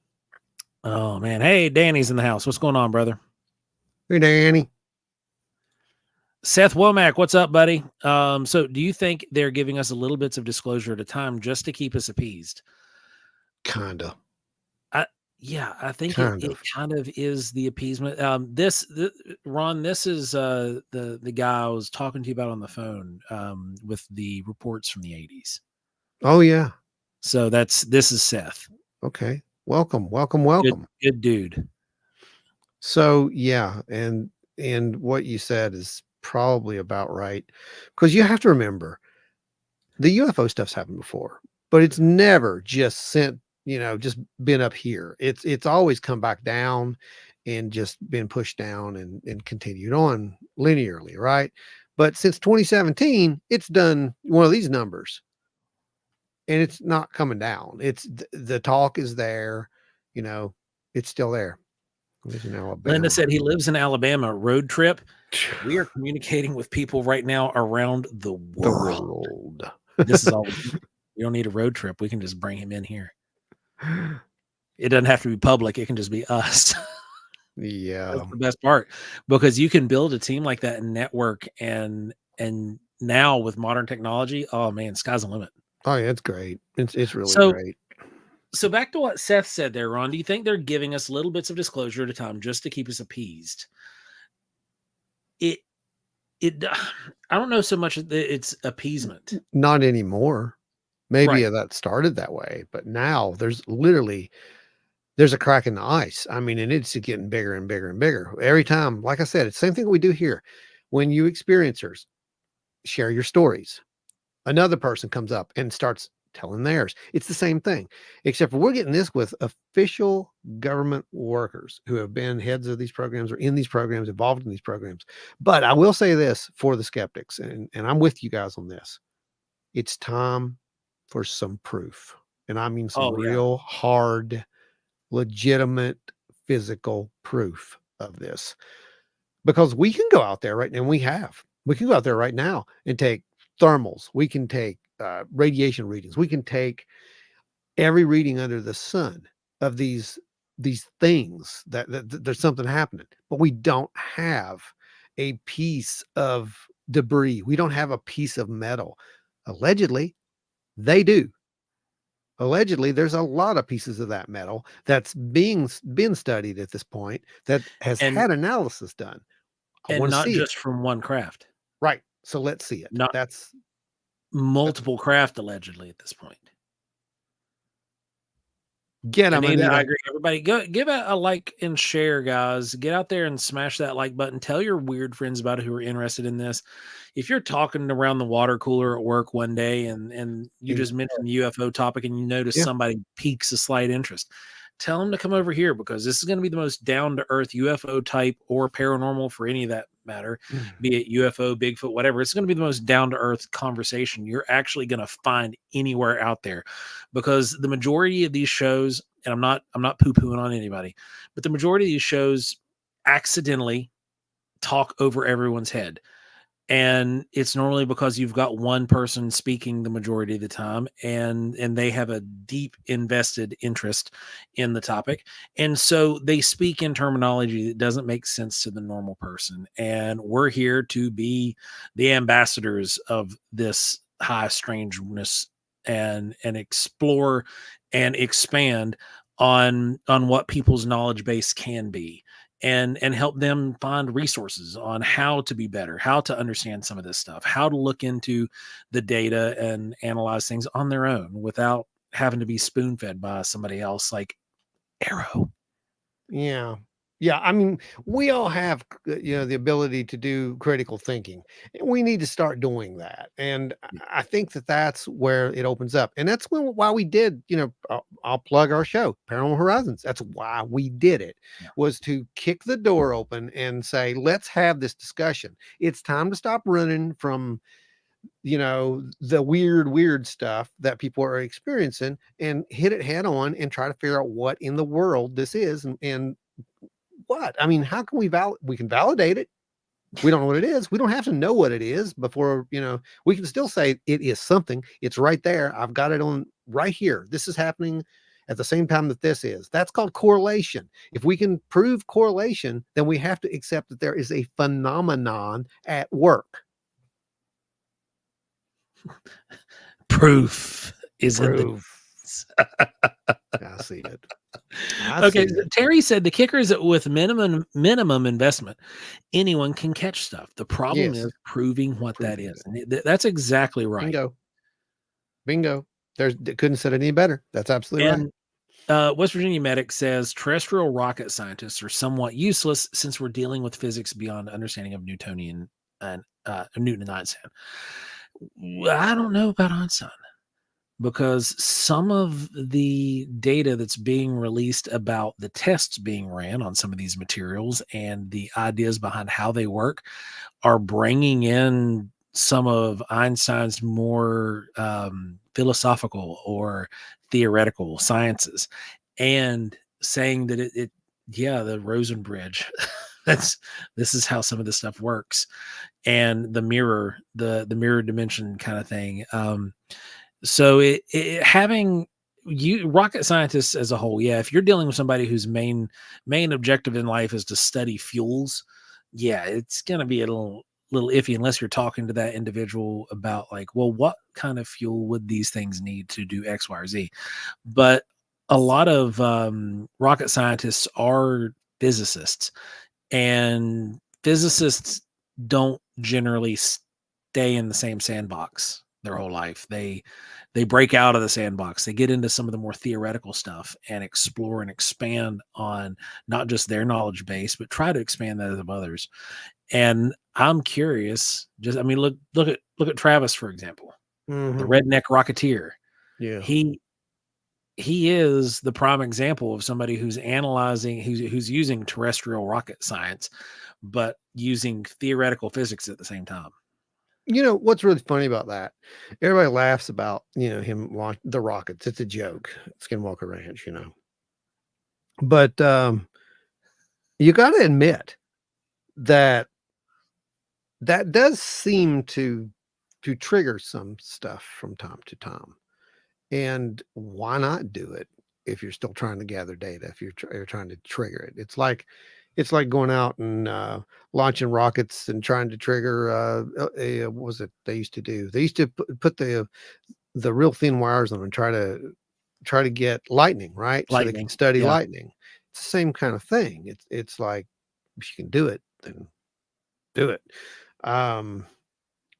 Oh man. Hey, Danny's in the house. What's going on, brother?
Hey, Danny.
Seth Womack, what's up, buddy? So do you think they're giving us a little bits of disclosure at a time just to keep us appeased?
Kinda.
Yeah, I think it kind of is the appeasement. Ron, this is the guy I was talking to you about on the phone with the reports from the 80s.
Oh yeah.
So this is Seth.
Okay. Welcome.
Good dude.
So yeah, and what you said is probably about right, because you have to remember the UFO stuff's happened before, but it's never just just been up here. It's always come back down and just been pushed down and continued on linearly, right? But since 2017, it's done one of these numbers, and it's not coming down. It's the talk is there, it's still there.
Linda said he lives in Alabama. Road trip. We are communicating with people right now around the world. This is all. We don't need a road trip. We can just bring him in here. It doesn't have to be public. It can just be us.
Yeah.
That's the best part, because you can build a team like that and network, and now with modern technology, oh man, sky's the limit.
Oh yeah, it's great. It's really great.
So back to what Seth said there, Ron. Do you think they're giving us little bits of disclosure at a time just to keep us appeased? I don't know so much that it's appeasement.
Not anymore. Maybe
Right.
that started that way, but now there's a crack in the ice. I mean, and it's getting bigger and bigger and bigger every time. Like I said, it's the same thing we do here. When you experiencers share your stories, another person comes up and starts telling theirs. It's the same thing, except for we're getting this with official government workers who have been heads of these programs or in these programs, involved in these programs. But I will say this for the skeptics, and I'm with you guys on this. It's time for some proof. And I mean some
Oh, yeah.
real hard, legitimate physical proof of this. Because we can go out there right now, and we can go out there right now and take thermals. We can take radiation readings. We can take every reading under the sun of these things that there's something happening, but we don't have a piece of debris. We don't have a piece of metal. Allegedly, they do. Allegedly, there's a lot of pieces of that metal that's been studied at this point that has had analysis done. I want to
not
see
just
it.
from one craft.
Right. So let's see it.
Not
That's
multiple craft allegedly at this point.
Get them,
Anita,
Anita.
I agree. Everybody, go give it a like and share, guys. Get out there and smash that like button. Tell your weird friends about it who are interested in this. If you're talking around the water cooler at work one day and you just mentioned the UFO topic and you notice somebody piques a slight interest, tell them to come over here because this is going to be the most down to earth UFO type or paranormal for any of that matter, be it UFO, Bigfoot, whatever. It's going to be the most down to earth conversation you're actually going to find anywhere out there, because the majority of these shows, and I'm not poo-pooing on anybody, but the majority of these shows accidentally talk over everyone's head. And it's normally because you've got one person speaking the majority of the time and they have a deep invested interest in the topic. And so they speak in terminology that doesn't make sense to the normal person. And we're here to be the ambassadors of this high strangeness and explore and expand on what people's knowledge base can be. And help them find resources on how to be better, how to understand some of this stuff, how to look into the data and analyze things on their own without having to be spoon-fed by somebody else like AARO.
Yeah. Yeah. I mean, we all have, the ability to do critical thinking. We need to start doing that. And I think that that's where it opens up. And that's why we did, I'll plug our show, Paranormal Horizons. That's why we did it, was to kick the door open and say, let's have this discussion. It's time to stop running from, the weird stuff that people are experiencing and hit it head on and try to figure out what in the world this is and what? I mean, how can we can validate it. We don't know what it is. We don't have to know what it is before, we can still say it is something. It's right there. I've got it on right here. This is happening at the same time that this is. That's called correlation. If we can prove correlation, then we have to accept that there is a phenomenon at work.
Proof is
Proof. I see it.
Okay, Terry said the kicker is that with minimum investment, anyone can catch stuff. The problem is proving what that is. And that's exactly right.
Bingo. Couldn't said it any better. That's absolutely right.
West Virginia Medic says terrestrial rocket scientists are somewhat useless since we're dealing with physics beyond understanding of Newtonian and Newton and Einstein. I don't know about Einstein, because some of the data that's being released about the tests being ran on some of these materials and the ideas behind how they work are bringing in some of Einstein's more philosophical or theoretical sciences and saying that the Rosen bridge, this is how some of this stuff works, and the mirror dimension kind of thing. So having rocket scientists as a whole, if you're dealing with somebody whose main objective in life is to study fuels, it's going to be a little iffy unless you're talking to that individual about like, well, what kind of fuel would these things need to do X, Y, or Z? But a lot of rocket scientists are physicists, and physicists don't generally stay in the same sandbox their whole life. They break out of the sandbox. They get into some of the more theoretical stuff and explore and expand on not just their knowledge base, but try to expand that of others. And I'm curious, I mean, look at Travis, for example, the redneck rocketeer.
Yeah.
He is the prime example of somebody who's analyzing, who's using terrestrial rocket science, but using theoretical physics at the same time.
You know, what's really funny about that? Everybody laughs about, him launch the rockets. It's a joke. Skinwalker Ranch, But you got to admit that does seem to trigger some stuff from time to time. And why not do it if you're still trying to gather data, if you're trying to trigger it? It's like going out and launching rockets and trying to trigger what was it they used to do? They used to put the real thin wires on and try to get lightning, right? So they can study lightning. It's the same kind of thing. It's like, if you can do it, then do it.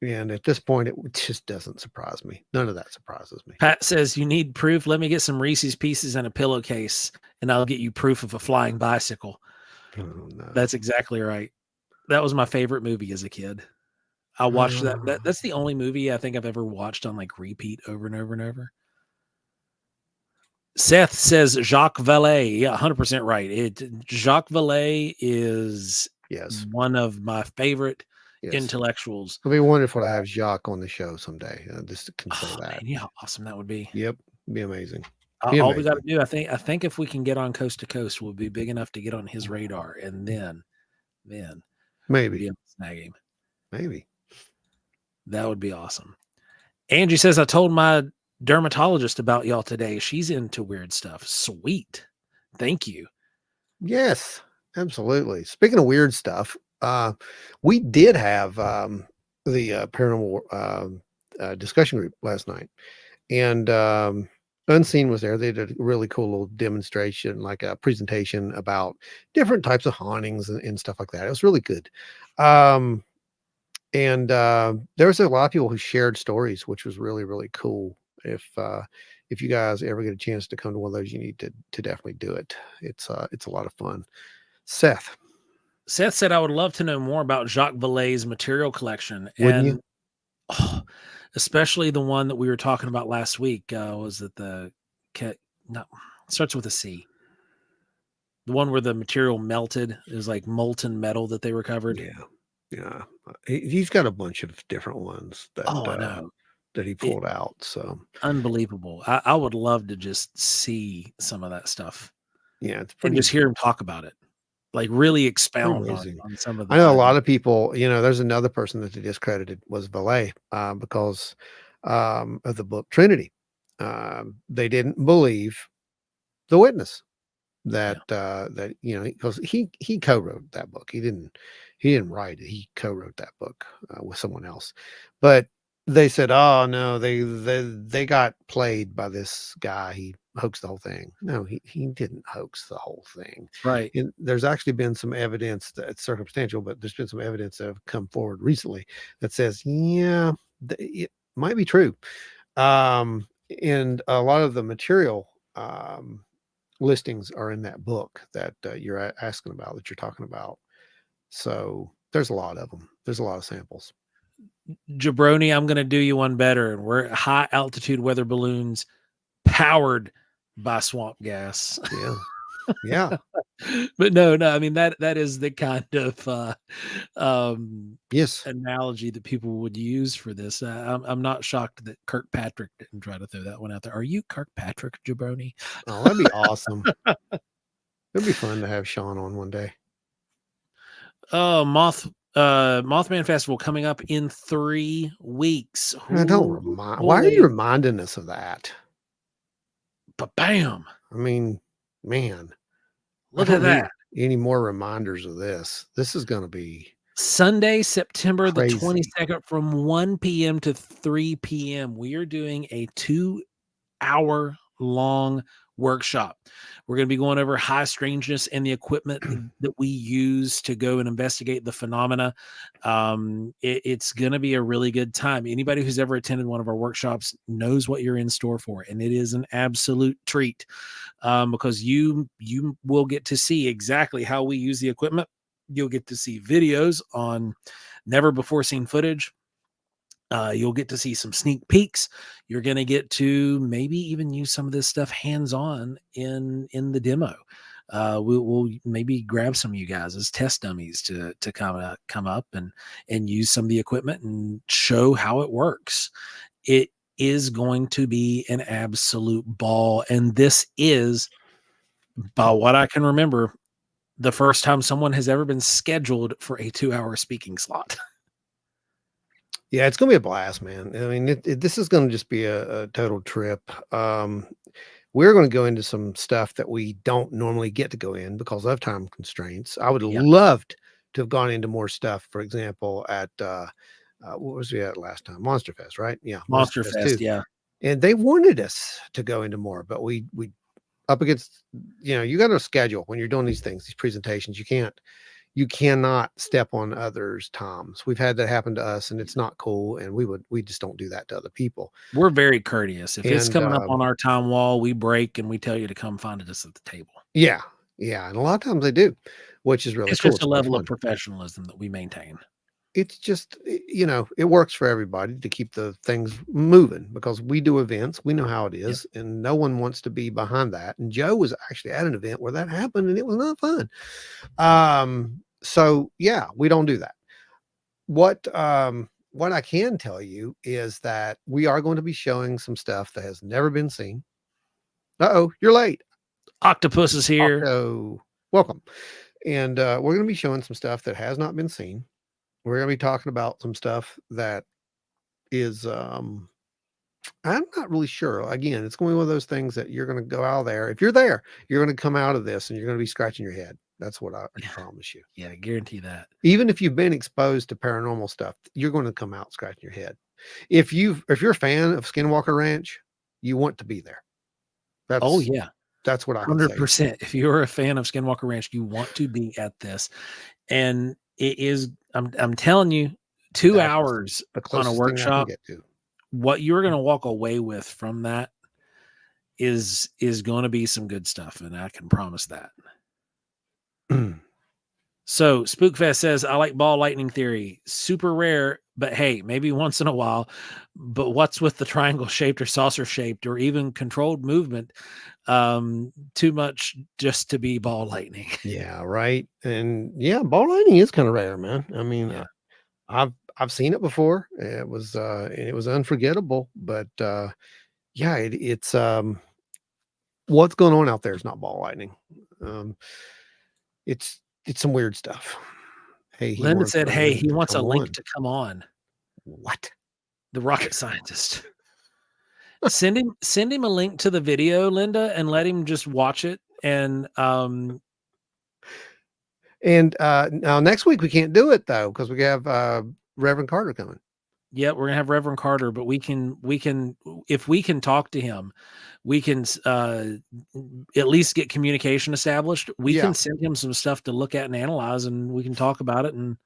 And at this point, it just doesn't surprise me. None of that surprises me.
Pat says, you need proof. Let me get some Reese's Pieces and a pillowcase, and I'll get you proof of a flying bicycle.
Oh, no.
That's exactly right. That was my favorite movie as a kid. I watched that. That's the only movie I think I've ever watched on like repeat over and over and over. Seth says Jacques Vallée. Yeah, 100% right. Jacques Vallée is one of my favorite intellectuals.
It'll be wonderful to have Jacques on the show someday. Just to consider that.
Man, yeah, how awesome that would be.
Yep, it'd be amazing.
All we got to do, I think, if we can get on Coast to Coast, we'll be big enough to get on his radar, and then
maybe
be able to snag him.
Maybe
that would be awesome. Angie says, I told my dermatologist about y'all today. She's into weird stuff. Sweet. Thank you.
Yes, absolutely. Speaking of weird stuff, we did have the paranormal discussion group last night, and Unseen was there. They did a really cool little demonstration, like a presentation about different types of hauntings and stuff like that. It was really good. And there was a lot of people who shared stories, which was really, really cool. If you guys ever get a chance to come to one of those, you need to definitely do it. It's a lot of fun. Seth
said, I would love to know more about Jacques Vallée's material collection.
Wouldn't you?
Especially the one that we were talking about last week. Was it starts with a C. The one where the material melted is like molten metal that they recovered.
Yeah. He's got a bunch of different ones that
I know.
That he pulled out. So
unbelievable. I would love to just see some of that stuff.
Yeah, it's
pretty, and just hear him talk about it. Like really expound on some of the.
I know a lot of people, there's another person that they discredited was Vallée because of the book Trinity. They didn't believe the witness that because he co-wrote that book. He didn't write it. He co-wrote that book with someone else. But they said, oh no, they got played by this guy. He hoaxed the whole thing. No, he didn't hoax the whole thing.
Right.
And there's actually been some evidence that's circumstantial, but there's been some evidence that have come forward recently that says, it might be true. And a lot of the material listings are in that book that you're asking about, that you're talking about. So there's a lot of them. There's a lot of samples.
Jabroni, I'm going to do you one better. And we're high altitude weather balloons powered by swamp gas.
Yeah.
But no, I mean, that is the kind of analogy that people would use for this. I'm not shocked that Kirkpatrick didn't try to throw that one out there. Are you Kirkpatrick, Jabroni?
Oh, that'd be awesome. It'd be fun to have Sean on one day.
Mothman Festival coming up in 3 weeks.
Why are you reminding us of that?
Bam!
I mean, man,
look at that.
Any more reminders of this? This is going to be
Sunday, September
crazy.
The 22nd from 1 p.m. to 3 p.m. We are doing a 2-hour long workshop. We're going to be going over high strangeness and the equipment that we use to go and investigate the phenomena. It's going to be a really good time. Anybody who's ever attended one of our workshops knows what you're in store for, and it is an absolute treat, because you will get to see exactly how we use the equipment. You'll get to see videos on never before seen footage. You'll get to see some sneak peeks. You're going to get to maybe even use some of this stuff hands-on in the demo. We'll maybe grab some of you guys as test dummies to come up and use some of the equipment and show how it works. It is going to be an absolute ball. And this is, by what I can remember, the first time someone has ever been scheduled for a 2-hour speaking slot.
Yeah, it's going to be a blast, man. I mean, this is going to just be a total trip. We're going to go into some stuff that we don't normally get to go in because of time constraints. I would love to have gone into more stuff. For example, at what was we at last time? Monster Fest, right? Yeah,
Monster Fest,
too.
yeah.
And they wanted us to go into more, but we up against, you got to schedule when you're doing these things, these presentations. You cannot step on others' times. We've had that happen to us, and it's not cool. And we just don't do that to other people.
We're very courteous. If it's coming up on our time wall, we break and we tell you to come find us at the table.
Yeah. Yeah. And a lot of times they do, which is really
it's
cool.
Just a level of professionalism that we maintain.
It's just, it works for everybody to keep the things moving because we do events. We know how it is, and no one wants to be behind that. And Joe was actually at an event where that happened, and it was not fun. So yeah, we don't do that. What I can tell you is that we are going to be showing some stuff that has never been seen. Uh-oh, you're late.
Octopus is here.
Octo, welcome. And we're going to be showing some stuff that has not been seen. We're going to be talking about some stuff that is, I'm not really sure. Again, it's going to be one of those things that you're going to go out there. If you're there, you're going to come out of this and you're going to be scratching your head. That's what I promise you.
Yeah, I guarantee that.
Even if you've been exposed to paranormal stuff, you're going to come out scratching your head. If you're a fan of Skinwalker Ranch, you want to be there. That's what I
100%. If you're a fan of Skinwalker Ranch, you want to be at this. And it is, I'm telling you, 2 hours on a workshop, what you're going to walk away with from that is going to be some good stuff. And I can promise that. So Spookfest says, I like ball lightning theory. Super rare, but hey, maybe once in a while. But what's with the triangle shaped or saucer shaped or even controlled movement? Too much just to be ball lightning.
Yeah, right. And yeah, ball lightning is kind of rare, man. I mean, I've seen it before. It was unforgettable, but yeah, it's what's going on out there is not ball lightning. It's some weird stuff. Hey,
Linda said, hey, he wants a link to come on.
What?
The rocket scientist. Send him a link to the video, Linda, and let him just watch it. And now
next week we can't do it though, because we have Reverend Carter coming.
Yeah, we're gonna have Reverend Carter, but we can if we can talk to him, we can at least get communication established. We can send him some stuff to look at and analyze, and we can talk about it and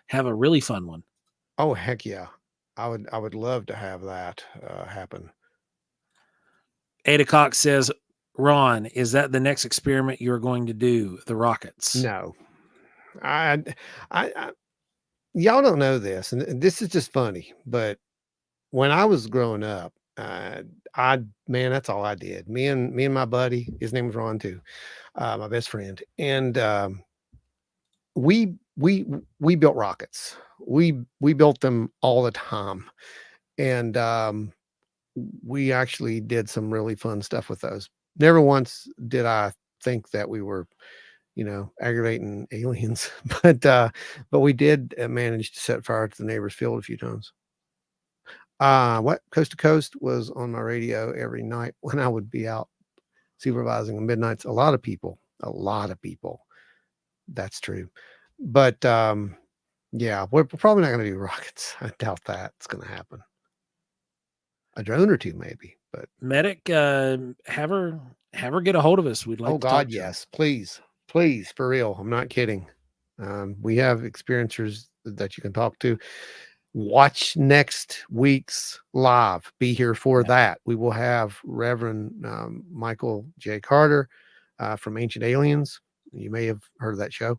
have a really fun one.
Oh heck yeah, I would love to have that happen.
Ada Cox says, Ron, is that the next experiment you're going to do? The rockets?
No, I y'all don't know this, and this is just funny, but when I was growing up, man, that's all I did. Me and my buddy, his name was Ron too, my best friend, and we built rockets. We built them all the time, and we actually did some really fun stuff with those. Never once did I think that we were, aggravating aliens, but we did manage to set fire to the neighbor's field a few times. What Coast to Coast was on my radio every night when I would be out supervising on midnights. A lot of people. That's true. But yeah, we're probably not going to do rockets. I doubt that it's going to happen. a drone or two, maybe. But
Medic, have her get a hold of us. We'd like
oh
to talk
God,
to her.
yes, please, please, for real. I'm not kidding. We have experiencers that you can talk to. Watch next week's live. Be here for that. We will have Reverend Michael J. Carter from Ancient Aliens. You may have heard of that show.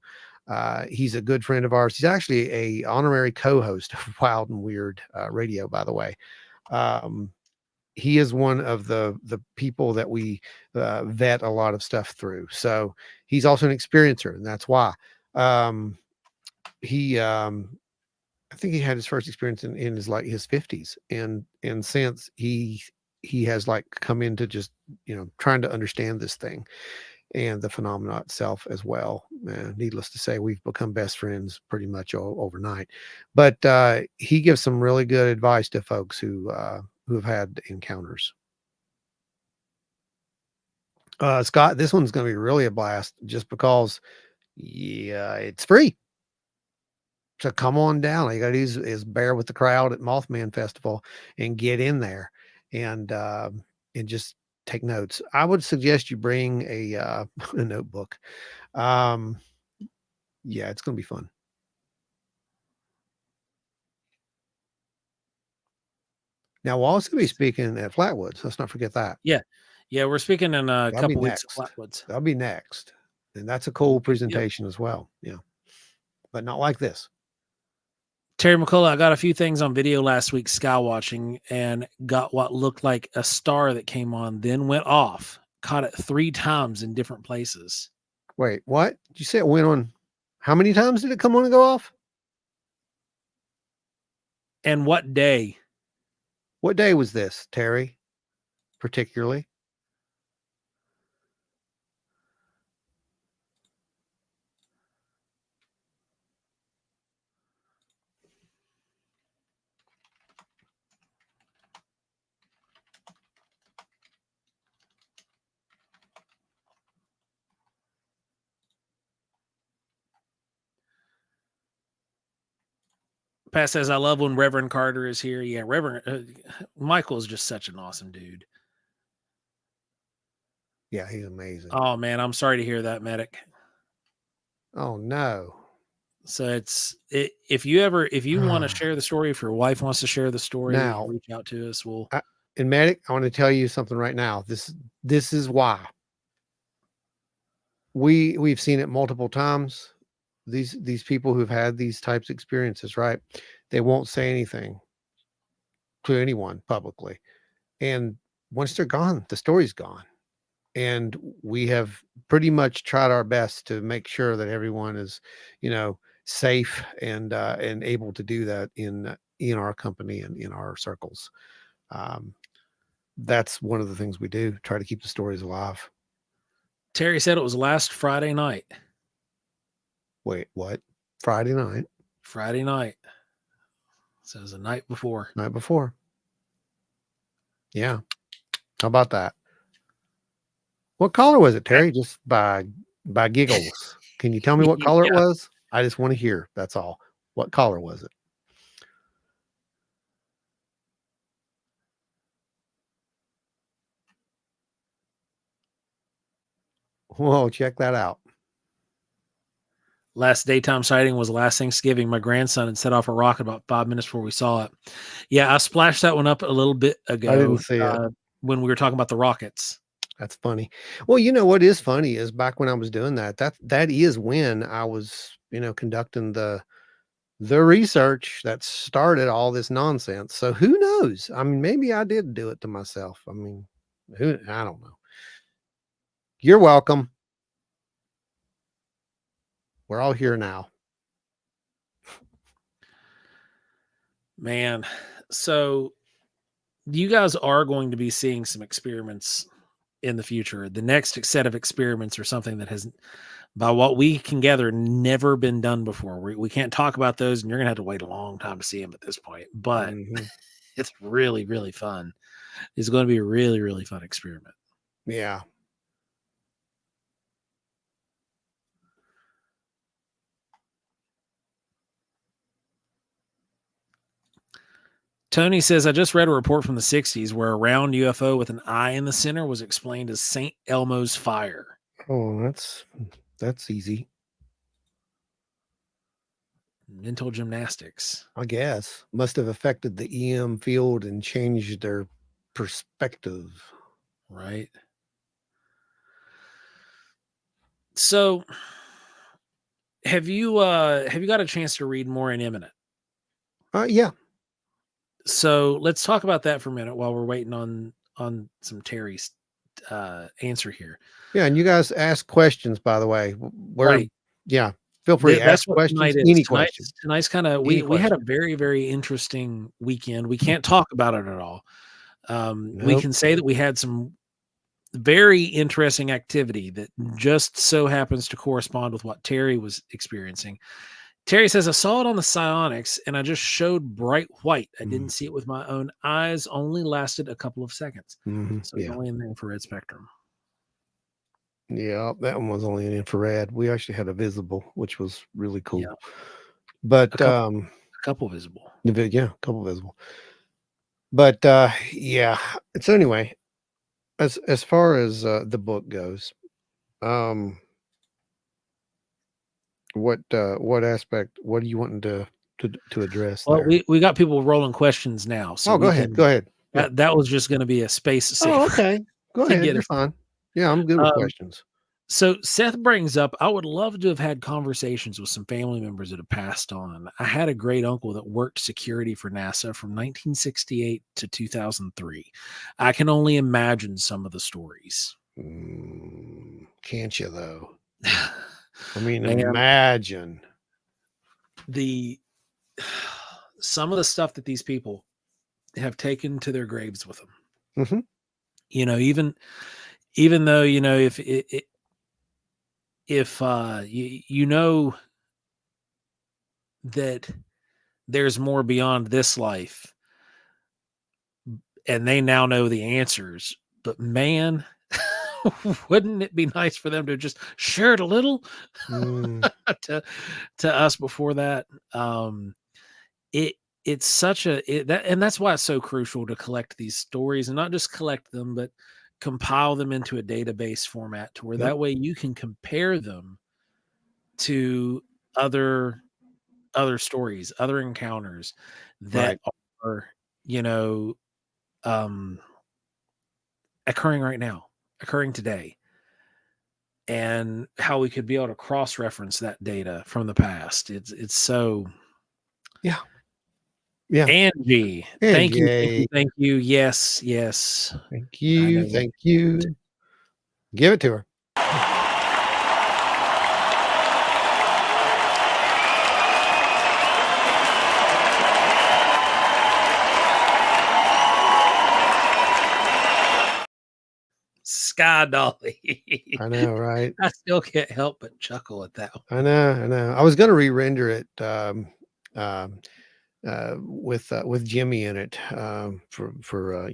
He's a good friend of ours. He's actually a honorary co-host of Wild and Weird Radio, by the way. He is one of the people that we vet a lot of stuff through. So he's also an experiencer, and that's why. He I think he had his first experience in his like his 50s, and since he has like come into just trying to understand this thing and the phenomena itself as well. Needless to say, we've become best friends pretty much overnight. But he gives some really good advice to folks who have had encounters. Scott, this one's going to be really a blast just because, it's free. So come on down. All you got to do is bear with the crowd at Mothman Festival and get in there and just take notes. I would suggest you bring a a notebook. Yeah, it's going to be fun. Now, we're also going to be speaking at Flatwoods. Let's not forget that.
Yeah, we're speaking in a couple weeks at Flatwoods.
That'll be next, and that's a cool presentation as well. Yeah, but not like this.
Terry McCullough, I got a few things on video last week sky watching and got what looked like a star that came on, then went off. Caught it 3 times in different places.
Wait, what? Did you say it went on? How many times did it come on and go off?
And what day?
What day was this, Terry, particularly?
Pat says, I love when Reverend Carter is here. Yeah, Reverend Michael is just such an awesome dude.
Yeah, he's amazing.
Oh, man, I'm sorry to hear that, Medic.
Oh, no.
So if you want to share the story, if your wife wants to share the story,
now,
reach out to us.
And Medic, I want to tell you something right now. This is why we've seen it multiple times. These people who've had these types of experiences, right? They won't say anything to anyone publicly, and once they're gone, the story's gone. And we have pretty much tried our best to make sure that everyone is, safe and able to do that in our company and in our circles. That's one of the things we do, try to keep the stories alive.
Terry said it was last Friday night.
Wait, what? Friday night?
Friday night. So it was the night before.
Night before. Yeah. How about that? What color was it, Terry? Just by giggles. Can you tell me what color it was? I just want to hear. That's all. What color was it? Whoa, check that out.
Last daytime sighting was last Thanksgiving. My grandson had set off a rocket about 5 minutes before we saw it. Yeah, I splashed that one up a little bit ago.
I didn't see it.
When we were talking about the rockets.
That's funny. Well, what is funny is back when I was doing that is when I was, conducting the research that started all this nonsense. So who knows? I mean, maybe I did do it to myself. I mean, I don't know. You're welcome. We're all here now.
Man, so you guys are going to be seeing some experiments in the future. The next set of experiments are something that has, by what we can gather, never been done before. We can't talk about those, and you're going to have to wait a long time to see them at this point. But it's really, really fun. It's going to be a really, really fun experiment.
Yeah.
Tony says, I just read a report from the 60s where a round UFO with an eye in the center was explained as St. Elmo's fire.
Oh, that's easy.
Mental gymnastics.
I guess. Must have affected the EM field and changed their perspective.
Right. So have you got a chance to read more in Imminent?
Yeah.
So let's talk about that for a minute while we're waiting on some Terry's answer here.
Yeah, and you guys ask questions, by the way.
Right.
Yeah. Feel free to
That's
ask
what
questions.
tonight is.
Any question.
Tonight's kind of we had a very, very interesting weekend. We can't talk about it at all. We can say that we had some very interesting activity that just so happens to correspond with what Terry was experiencing. Terry says, I saw it on the psionics and I just showed bright white. I didn't see it with my own eyes, only lasted a couple of seconds. So it's only in the infrared spectrum.
Yeah, that one was only an infrared. We actually had a visible, which was really cool.
Yeah.
But
a couple visible.
Yeah, a couple visible. But yeah. So anyway, as far as the book goes, what aspect, what are you wanting to address
Well,
there?
we got people rolling questions now. So
go ahead. Yeah.
That was just going to be a space saver.
Oh, okay. Go ahead. You're fine. Yeah, I'm good with questions.
So Seth brings up, I would love to have had conversations with some family members that have passed on. I had a great uncle that worked security for NASA from 1968 to 2003. I can only imagine some of the stories.
Can't you though? I mean,
Man,
imagine
some of the stuff that these people have taken to their graves with them.
Mm-hmm.
You know, even though, you know, if you know that there's more beyond this life and they now know the answers, but man, wouldn't it be nice for them to just share it a little to us before that? It's such and that's why it's so crucial to collect these stories and not just collect them, but compile them into a database format to where that way you can compare them to other stories, other encounters that are, you know, occurring right now, occurring today, and how we could be able to cross-reference that data from the past. It's so
yeah.
Angie, thank you. Yes.
Thank you. Give it to her.
Sky Dolly.
I know, right?
I still can't help but chuckle at that one.
I know. I was going to re-render it with Jimmy in it for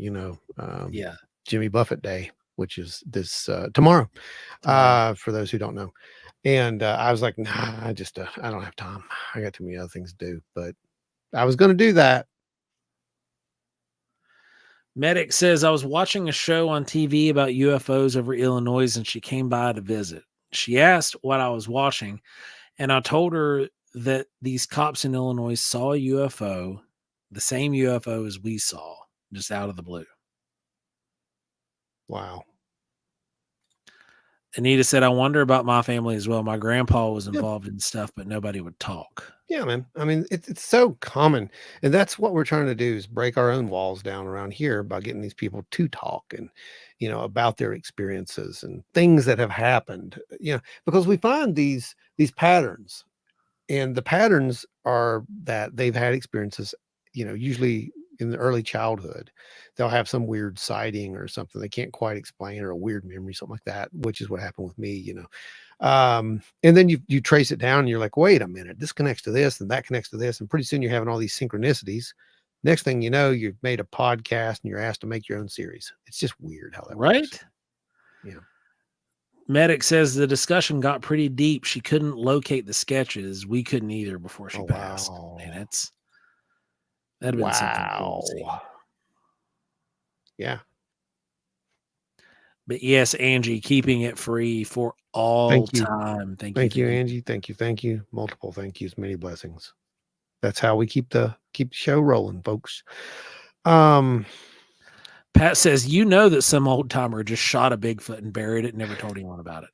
Jimmy Buffett Day, which is this tomorrow. For those who don't know. And I was like, nah, I don't have time. I got too many other things to do, but I was going to do that.
Medic says, I was watching a show on TV about UFOs over Illinois and she came by to visit. She asked what I was watching and I told her that these cops in Illinois saw a UFO, the same UFO as we saw, just out of the blue.
Wow.
Anita said, I wonder about my family as well. My grandpa was involved in stuff, but nobody would talk.
Yeah, man. I mean, it's so common. And that's what we're trying to do is break our own walls down around here by getting these people to talk and, you know, about their experiences and things that have happened, you know, because we find these patterns, and the patterns are that they've had experiences, you know, usually in the early childhood. They'll have some weird sighting or something they can't quite explain, or a weird memory, something like that, which is what happened with me, you know. And then you trace it down and you're like, wait a minute, this connects to this and that connects to this. And pretty soon you're having all these synchronicities. Next thing you know, you've made a podcast and you're asked to make your own series. It's just weird how that works. Yeah.
Medic says the discussion got pretty deep. She couldn't locate the sketches. We couldn't either before she passed.
Wow.
And That'd have been something cool
Wow.
to see.
Yeah.
But yes, Angie, keeping it free for all
Thank you.
time.
Thank you, Angie. Thank you. Thank you. Multiple thank yous, many blessings. That's how we keep the show rolling, folks.
Pat says, you know that some old timer just shot a Bigfoot and buried it and never told anyone about it.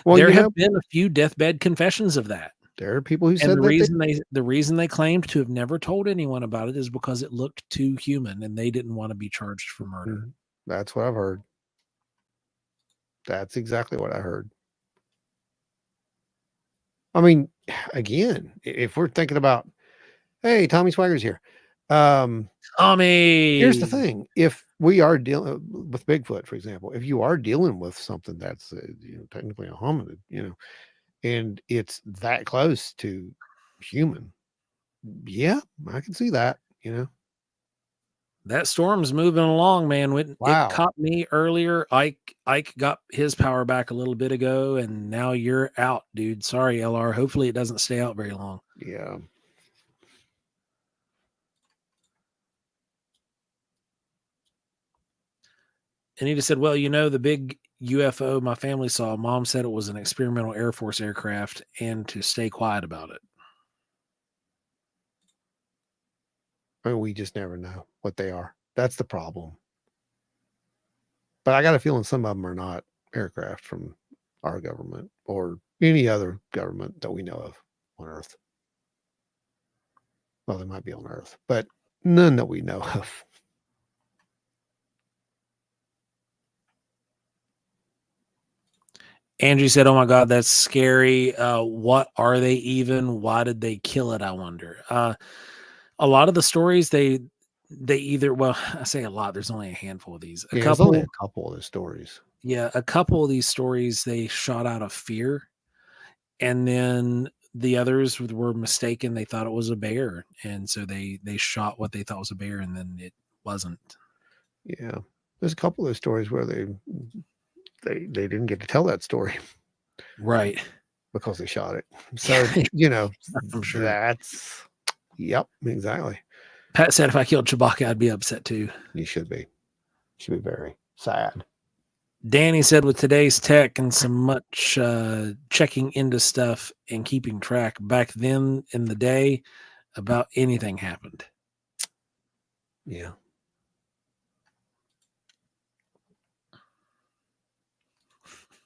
Well,
there have been a few deathbed confessions of that.
There are people who
And
said
the reason they claimed to have never told anyone about it is because it looked too human and they didn't want to be charged for murder.
That's what I've heard. That's exactly what I heard. I mean, again, if we're thinking about, hey, Tommy Swagger's here.
Tommy,
here's the thing: if we are dealing with Bigfoot, for example, if you are dealing with something that's technically a hominid, and it's that close to human, yeah, I can see that.
That storm's moving along, man. It caught me earlier. Ike got his power back a little bit ago, and now you're out, dude. Sorry, LR. Hopefully it doesn't stay out very long.
Yeah.
And he just said, well, the big UFO my family saw, Mom said it was an experimental Air Force aircraft and to stay quiet about it.
I mean, we just never know what they are. That's the problem. But I got a feeling some of them are not aircraft from our government or any other government that we know of on Earth. Well, they might be on Earth, but none that we know of.
Angie said, oh my God, that's scary. What are they even? Why did they kill it? I wonder. A lot of the stories they either, well, I say a lot, there's only a handful of these.
There's only a couple of the stories.
Yeah, a couple of these stories they shot out of fear. And then the others were mistaken. They thought it was a bear. And so they shot what they thought was a bear, and then it wasn't.
Yeah. There's a couple of stories where they didn't get to tell that story.
Right.
Because they shot it. So,
I'm sure.
That's, yep, exactly.
Pat said if I killed Chewbacca, I'd be upset too.
You should be. Should be very sad.
Danny said with today's tech and some much checking into stuff and keeping track, back then in the day, about anything happened.
Yeah.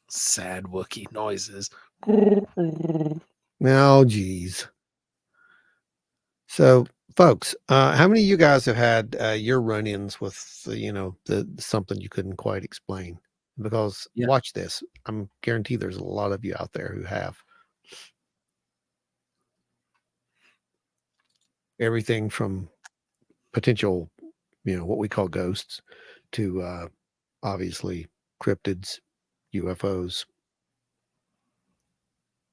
Sad Wookiee noises.
Oh, geez. So, folks, how many of you guys have had your run-ins with the something you couldn't quite explain? Because watch this, I'm guaranteed there's a lot of you out there who have. Everything from potential, what we call ghosts, to obviously cryptids, UFOs,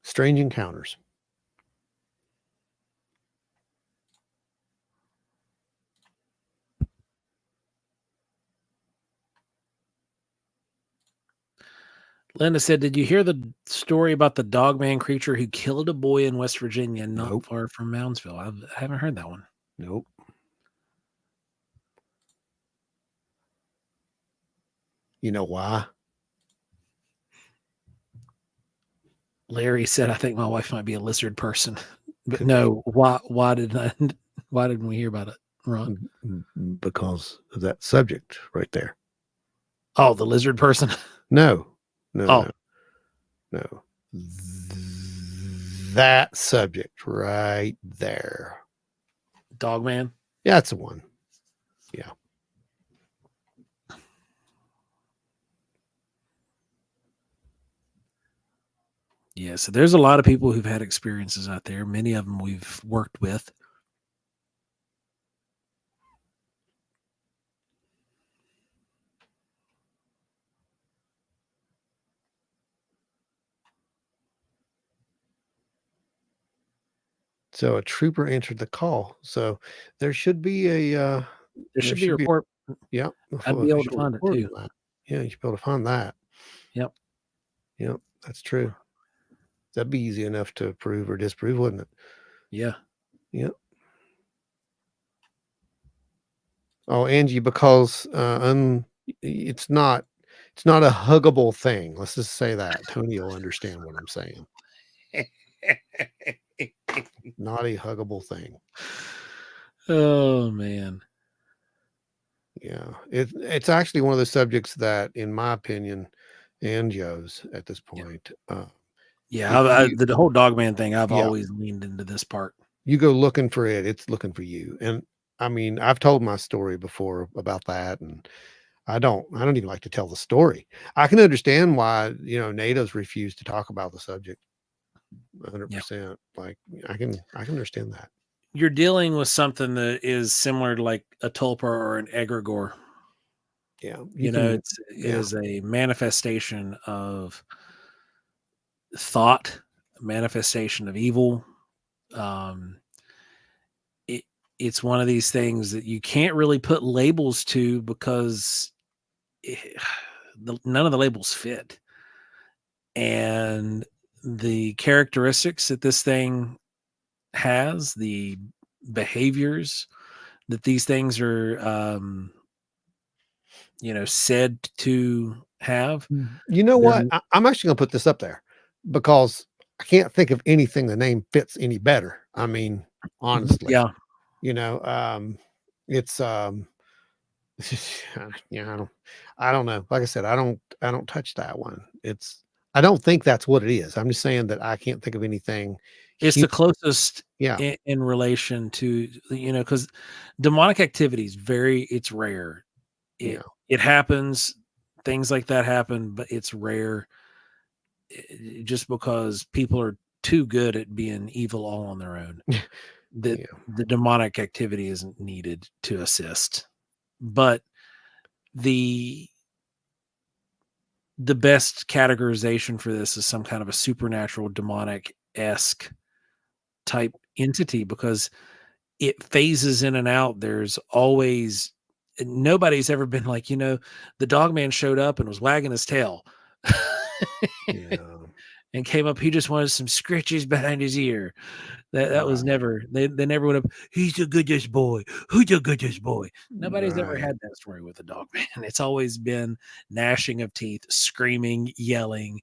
strange encounters.
Linda said, did you hear the story about the dogman creature who killed a boy in West Virginia, not far from Moundsville? I haven't heard that one.
Nope. You know why?
Larry said, I think my wife might be a lizard person. But no, why didn't we hear about it, Ron?
Because of that subject right there.
Oh, the lizard person?
No. That subject right there.
Dogman?
Yeah, that's the one. Yeah.
Yeah, so there's a lot of people who've had experiences out there. Many of them we've worked with.
So a trooper answered the call. So there should be a
there should be a report.
Yeah.
I'd be able to find it too.
Yeah, you should be able to find that.
Yep.
Yep, that's true. That'd be easy enough to prove or disprove, wouldn't it?
Yeah.
Yep. Oh, Angie, because it's not a huggable thing. Let's just say that. Tony will understand what I'm saying. Not a huggable thing.
Oh man.
Yeah, it's actually one of those subjects that, in my opinion, and Joe's at this point,
Yeah, the whole Dogman thing, I've
yeah,
always leaned into this part.
you go looking for it, it's looking for you. And I mean, I've told my story before about that, and I don't even like to tell the story. I can understand why, natives refuse to talk about the subject
Yeah.
100%. Like I can understand that.
You're dealing with something that is similar to like a tulpa or an egregore.
Yeah,
It is a manifestation of thought, a manifestation of evil. It's one of these things that you can't really put labels to because none of the labels fit. And the characteristics that this thing has, the behaviors that these things are, said to have.
You know what? I'm actually gonna put this up there because I can't think of anything the name fits any better. I mean, honestly,
Yeah,
it's yeah, I don't know. Like I said, I don't touch that one. I don't think that's what it is. I'm just saying that I can't think of anything.
it's the closest
Yeah,
in relation to, because demonic activity is it's rare.
yeah,
It happens, things like that happen, but it's rare just because people are too good at being evil all on their own. That
yeah.
the demonic activity isn't needed to assist. But the best categorization for this is some kind of a supernatural demonic-esque type entity, because it phases in and out. There's always nobody's ever been like, the dog man showed up and was wagging his tail.
Yeah.
And came up, he just wanted some scritches behind his ear. That was
Right.
never, they never would have, he's the goodest boy. Who's the goodest boy? Nobody's ever
Right.
had that story with a dog man. It's always been gnashing of teeth, screaming, yelling,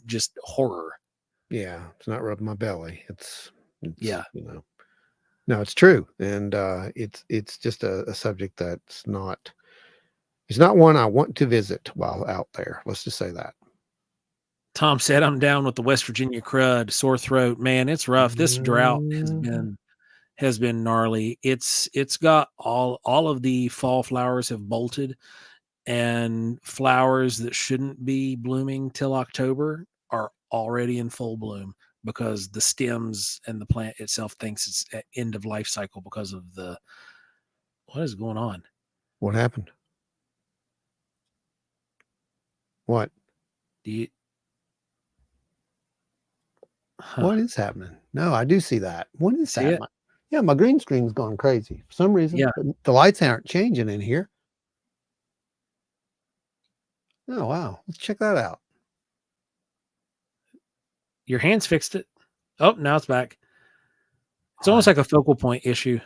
just horror.
Yeah, it's not rubbing my belly.
Yeah.
No, it's true. And it's just a subject it's not one I want to visit while out there. Let's just say that.
Tom said, I'm down with the West Virginia crud, sore throat. Man, it's rough. This drought has been gnarly. It's got all of the fall flowers have bolted, and flowers that shouldn't be blooming till October are already in full bloom because the stems and the plant itself thinks it's at end of life cycle because of what is going on?
What happened? What? What is happening? No, I do see that. What is
See
that?
it?
Yeah, my green screen's going crazy for some reason.
Yeah.
But the lights aren't changing in here. Oh wow, let's check that out.
Your hands fixed it. Oh, now it's back. It's almost like a focal point issue.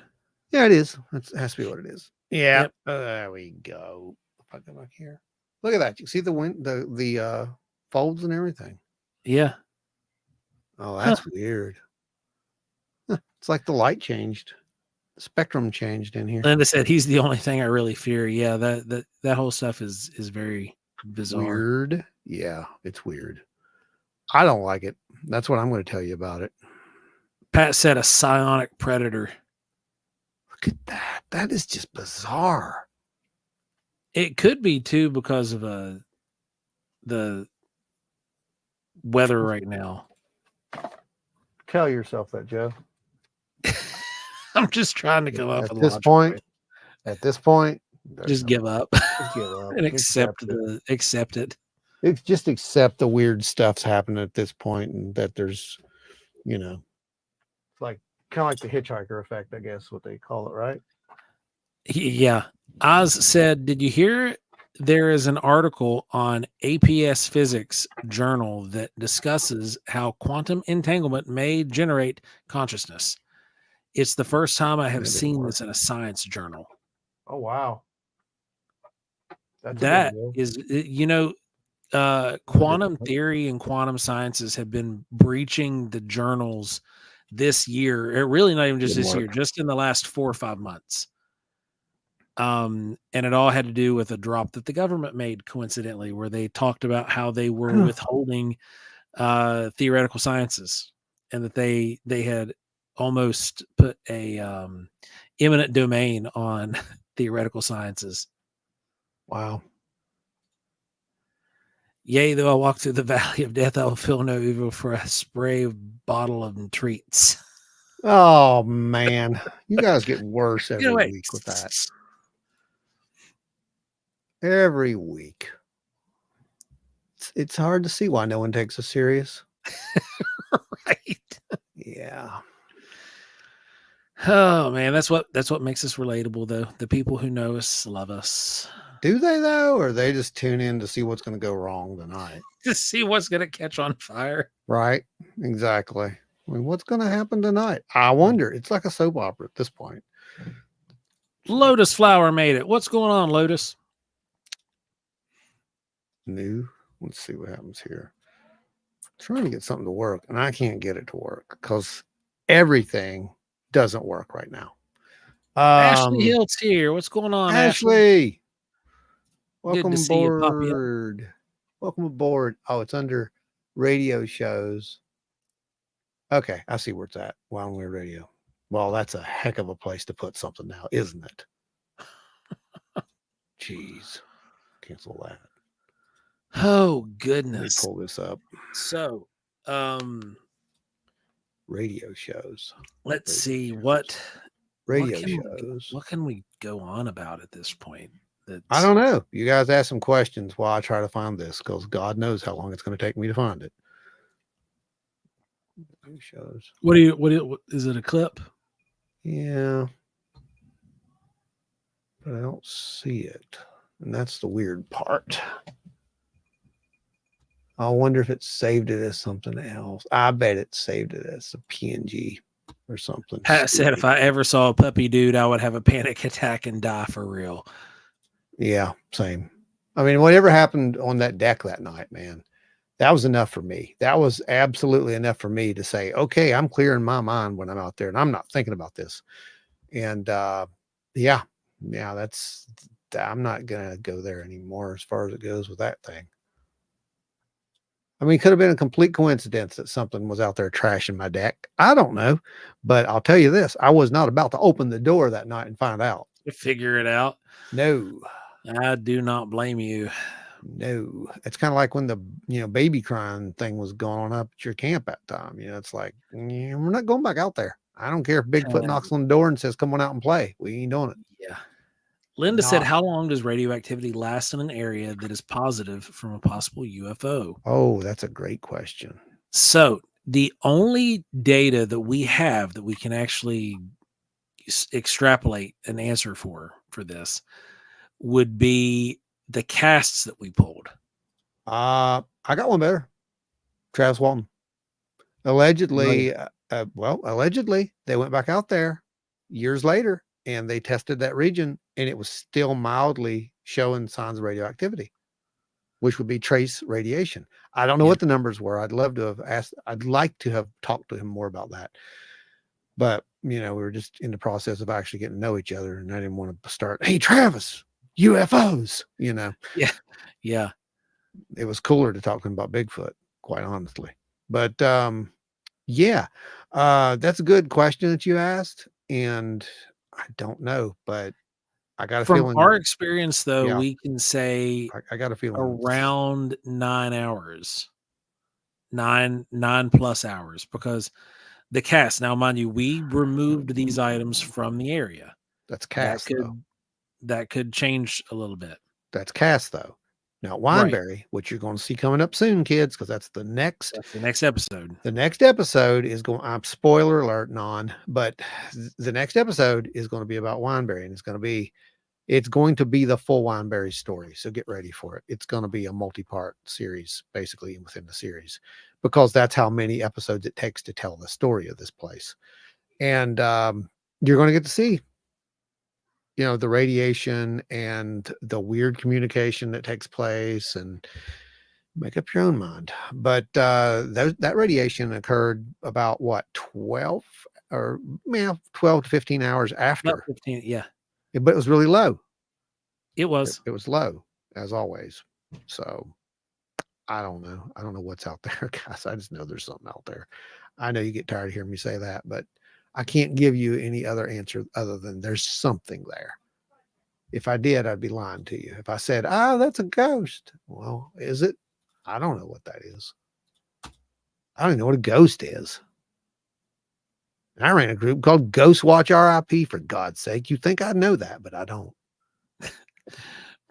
Yeah, it is. It has to be what it is. Yeah.
Yep.
There we go. If I go back here, look at that. You see the folds and everything.
Yeah.
Oh, that's weird. It's like the light changed. The spectrum changed in here.
Linda said he's the only thing I really fear. Yeah, that whole stuff is very bizarre.
Weird. Yeah, it's weird. I don't like it. That's what I'm going to tell you about it.
Pat said a psionic predator.
Look at that. That is just bizarre.
It could be too because of the weather right now.
Tell yourself that, Joe.
I'm just trying to come up
at
with
this point. At this point,
just give up.
Just give up
and accept it.
It's just accept the weird stuff's happening at this point, and that there's, it's like kind of like the hitchhiker effect, I guess, what they call it, right?
Yeah. Oz said, did you hear there is an article on APS Physics Journal that discusses how quantum entanglement may generate consciousness? It's the first time I have seen this in a science journal.
Oh, wow. That's a big
That
deal.
is, quantum theory and quantum sciences have been breaching the journals this year. It really not even just
Good
this year,
work.
just in the last 4 or 5 months. And it all had to do with a drop that the government made, coincidentally, where they talked about how they were withholding theoretical sciences, and that they had almost put a eminent domain on theoretical sciences.
Wow.
Yea, though I walk through the valley of death, I will feel no evil, for a spray bottle of treats.
Oh, man. You guys get worse every
Anyway,
week with that. Every week. It's hard to see why no one takes us serious.
right?
Yeah.
Oh man, that's what makes us relatable, though. The people who know us love us.
Do they, though? Or they just tune in to see what's going to go wrong tonight?
To see what's going to catch on fire.
Right. Exactly. I mean, what's going to happen tonight? I wonder. It's like a soap opera at this point.
Lotus Flower made it. What's going on, Lotus?
New. Let's see what happens here. Trying to get something to work, and I can't get it to work because everything doesn't work right now.
Ashley Hill's here. What's going on,
Ashley?
Good
Welcome
to see you, Poppy.
aboard. Welcome aboard. Oh, it's under radio shows. Okay, I see where it's at. Wild Weird Radio. Well, that's a heck of a place to put something now, isn't it? Jeez. Cancel that.
Oh
Let me
goodness.
pull this up.
So,
Radio shows.
let's
Radio
see
shows.
what can we go on about at this point?
I don't know. You guys ask some questions while I try to find this, because God knows how long it's going to take me to find it. Radio shows.
What is it, a clip?
Yeah. But I don't see it. And that's the weird part. I wonder if it saved it as something else. I bet it saved it as a PNG or something.
Pat said if I ever saw a puppy dude, I would have a panic attack and die for real.
Yeah, same. I mean, whatever happened on that deck that night, man, that was enough for me. That was absolutely enough for me to say, okay, I'm clearing my mind when I'm out there and I'm not thinking about this. And yeah, I'm not going to go there anymore as far as it goes with that thing. I mean, it could have been a complete coincidence that something was out there trashing my deck. I don't know, but I'll tell you this, I was not about to open the door that night and find out.
To figure it out.
No.
I do not blame you.
No. It's kind of like when the, baby crying thing was going on up at your camp at time. It's like, we're not going back out there. I don't care if Bigfoot knocks on the door and says, come on out and play. We ain't doing it.
Yeah. Linda said, how long does radioactivity last in an area that is positive from a possible UFO?
Oh, that's a great question.
So the only data that we have that we can actually extrapolate an answer for this would be the casts that we pulled.
I got one better. Travis Walton. Allegedly, allegedly they went back out there years later and they tested that region and it was still mildly showing signs of radioactivity, which would be trace radiation. I don't know what the numbers were. I'd love to have asked. I'd like to have talked to him more about that. But, we were just in the process of actually getting to know each other and I didn't want to start, hey, Travis, UFOs, Yeah.
Yeah.
It was cooler to talk to him about Bigfoot, quite honestly. But, that's a good question that you asked. And I don't know, but I got a feeling.
From our experience, though, we can say
I got a feeling
around 9 hours, 9+ hours, because the cast. Now, mind you, we removed these items from the area.
That's cast,
that could change a little bit.
That's cast, though. Now, Wineberry, which you're going to see coming up soon, kids, because that's the next
episode. The next episode
is going. I'm spoiler alert, but the next episode is going to be about Wineberry, and it's going to be the full Wineberry story. So get ready for it. It's going to be a multi-part series, basically within the series, because that's how many episodes it takes to tell the story of this place. And you're going to get to see you know, the radiation and the weird communication that takes place, and make up your own mind. But that radiation occurred about what, 12 or 12 to 15 hours
About
after,
15, yeah,
but it was really low.
it was.
It was low as always. So I don't know. I don't know what's out there, guys. I just know there's something out there. I know you get tired of hearing me say that, but I can't give you any other answer other than there's something there. If I did, I'd be lying to you. If I said, "Oh, that's a ghost," well, is it? I don't know what that is. I don't even know what a ghost is. And I ran a group called Ghost Watch RIP, for God's sake. You think I know that, but I don't.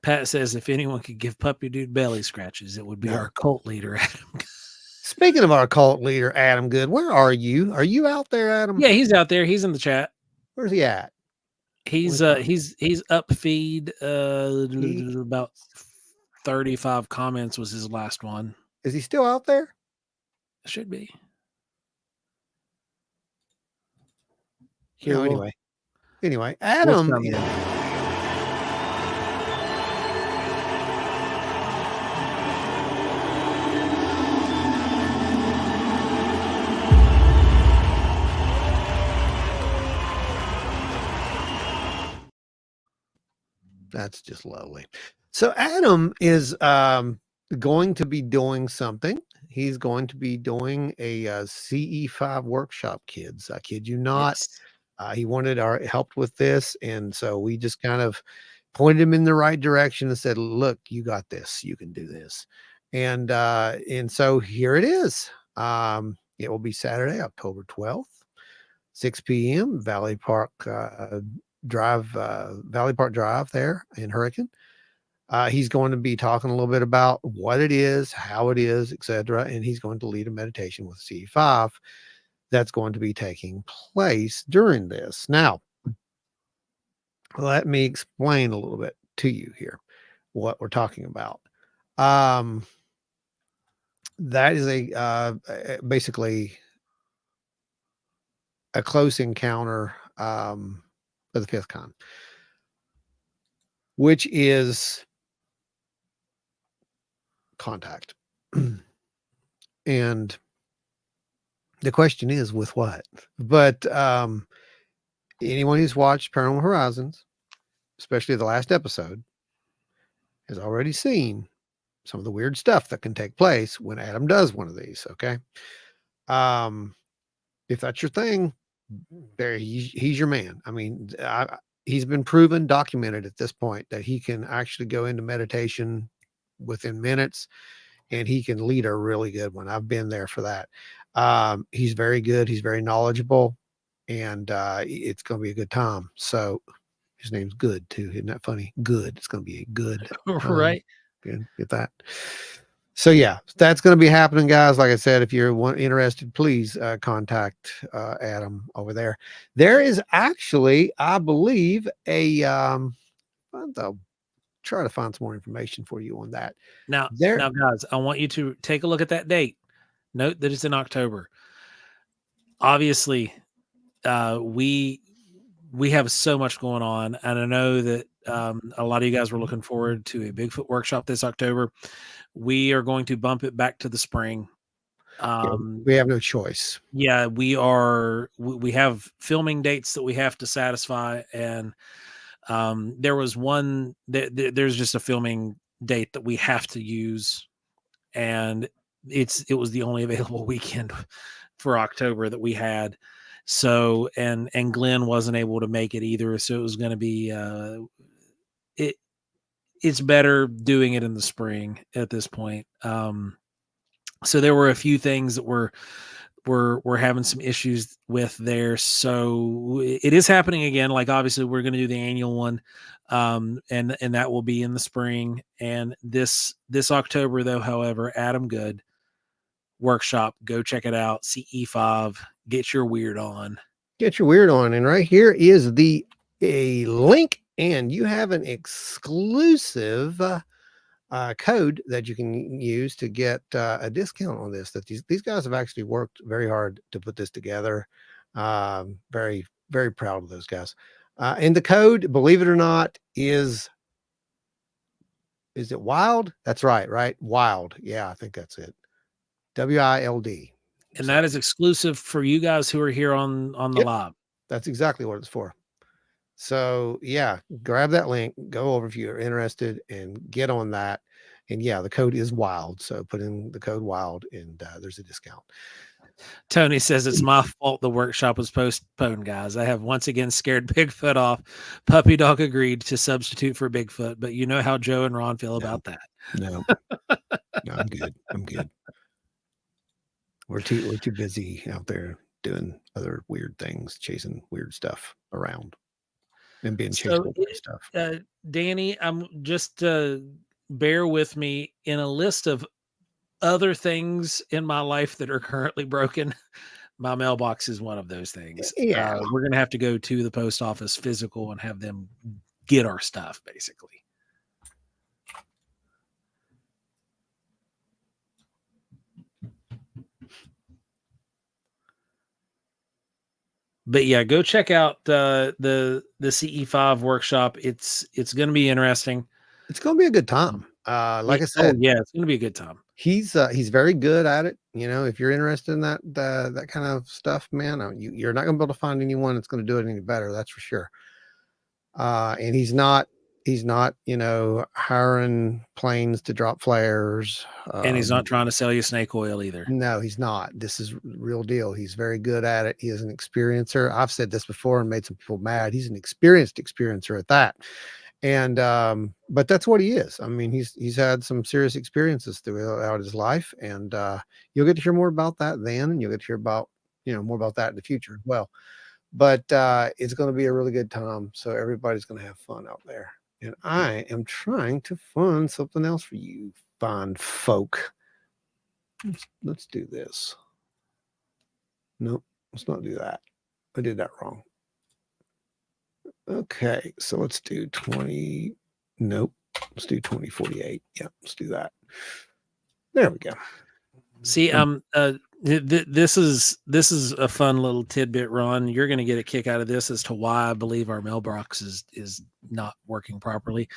Pat says if anyone could give Puppy Dude belly scratches, it would be our cult leader, Adam.
Speaking of our cult leader, Adam Good, where are you? Are you out there, Adam?
Yeah, he's out there. He's in the chat.
Where's he at?
He's up feed. About 35 comments was his last one.
Is he still out there?
Should be.
Here, no, anyway, Adam. That's just lovely. So Adam is going to be doing something. He's going to be doing a CE5 workshop, kids. I kid you not.
Yes.
He wanted our help with this, and so we just kind of pointed him in the right direction and said, "Look, you got this. You can do this." And so here it is. It will be Saturday, October 12th, 6 p.m. Valley Park Drive there in Hurricane. He's going to be talking a little bit about what it is, how it is, etc. And he's going to lead a meditation with C5 that's going to be taking place during this. Now, let me explain a little bit to you here what we're talking about. That is basically a close encounter of the fifth kind, which is contact. And the question is, with what? But anyone who's watched Paranormal Horizons, especially the last episode, has already seen some of the weird stuff that can take place when Adam does one of these. Okay. If that's your thing, there he's your man. I mean, he's been proven, documented at this point, that he can actually go into meditation within minutes, and he can lead a really good one. I've been there for that. He's very good. He's very knowledgeable, and it's going to be a good time. So his name's Good too. Isn't that funny? Good. It's going to be a good time.
Right.
Get that. So yeah, that's going to be happening, guys. Like I said, if you're interested, please contact Adam over there. There is actually, I believe, I'll try to find some more information for you on that.
Now, guys, I want you to take a look at that date. Note that it's in October. Obviously, we have so much going on, and I know that a lot of you guys were looking forward to a Bigfoot workshop this October. We are going to bump it back to the spring.
We have no choice.
Yeah, we have filming dates that we have to satisfy, and there was one there's just a filming date that we have to use, and it was the only available weekend for October that we had. So, and Glenn wasn't able to make it either. So it was going to be, it's better doing it in the spring at this point. So there were a few things that we're having some issues with there. So it is happening again. Like, obviously we're going to do the annual one. And that will be in the spring. And this October though, however, Adam Good workshop, go check it out. CE5, get your weird on.
Get your weird on. And right here is a link, and you have an exclusive code that you can use to get a discount on this. That these guys have actually worked very hard to put this together. Very, very proud of those guys. And the code, believe it or not, is it wild? That's right, right? Wild. Yeah, I think that's it. WILD.
And that is exclusive for you guys who are here on the live.
That's exactly what it's for. So yeah, grab that link, go over if you're interested, and get on that. And yeah, the code is wild. So put in the code wild, and there's a discount.
Tony says it's my fault the workshop was postponed, guys. I have once again scared Bigfoot off. Puppy dog agreed to substitute for Bigfoot, but you know how Joe and Ron feel about that.
No, no, I'm good. I'm good. We're too busy out there doing other weird things, chasing weird stuff around, and being chased by stuff.
Danny, I'm just bear with me. In a list of other things in my life that are currently broken, my mailbox is one of those things.
Yeah.
We're gonna have to go to the post office physical and have them get our stuff, basically. But yeah, go check out the CE5 workshop. It's going to be interesting.
It's going to be a good time. Like I said,
yeah, it's going to be a good time.
He's very good at it. You know, if you're interested in that kind of stuff, man, you're not going to be able to find anyone that's going to do it any better. That's for sure. And he's not, you know, hiring planes to drop flares.
And he's not trying to sell you snake oil either.
No, he's not. This is real deal. He's very good at it. He is an experiencer. I've said this before and made some people mad. He's an experienced experiencer at that. And but that's what he is. I mean, he's had some serious experiences throughout his life, and you'll get to hear more about that then, and you'll get to hear about, you know, more about that in the future as well. But it's going to be a really good time, so everybody's going to have fun out there. And I am trying to find something else for you fine folk. Let's do this. Nope, let's not do that. I did that wrong. Okay, so let's do 20. Nope, let's do 2048. Yeah, let's do that. There we go.
See, this is a fun little tidbit, Ron. You're going to get a kick out of this as to why I believe our mailbox is not working properly.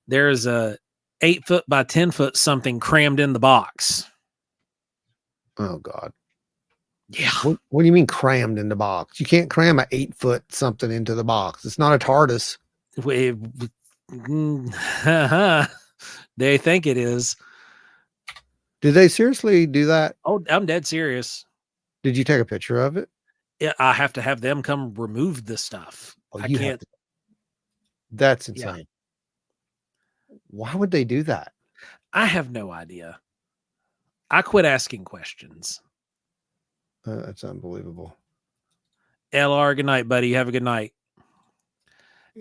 There's a 8 foot by 10 foot something crammed in the box.
Oh God.
Yeah.
What do you mean crammed in the box? You can't cram a 8 foot something into the box. It's not a TARDIS.
They think it is.
Did they seriously do that?
Oh, I'm dead serious.
Did you take a picture of it?
Yeah, I have to have them come remove the stuff.
Oh,
I can't.
That's insane. Yeah. Why would they do that?
I have no idea. I quit asking questions.
That's unbelievable.
LR, good night, buddy. Have a good night.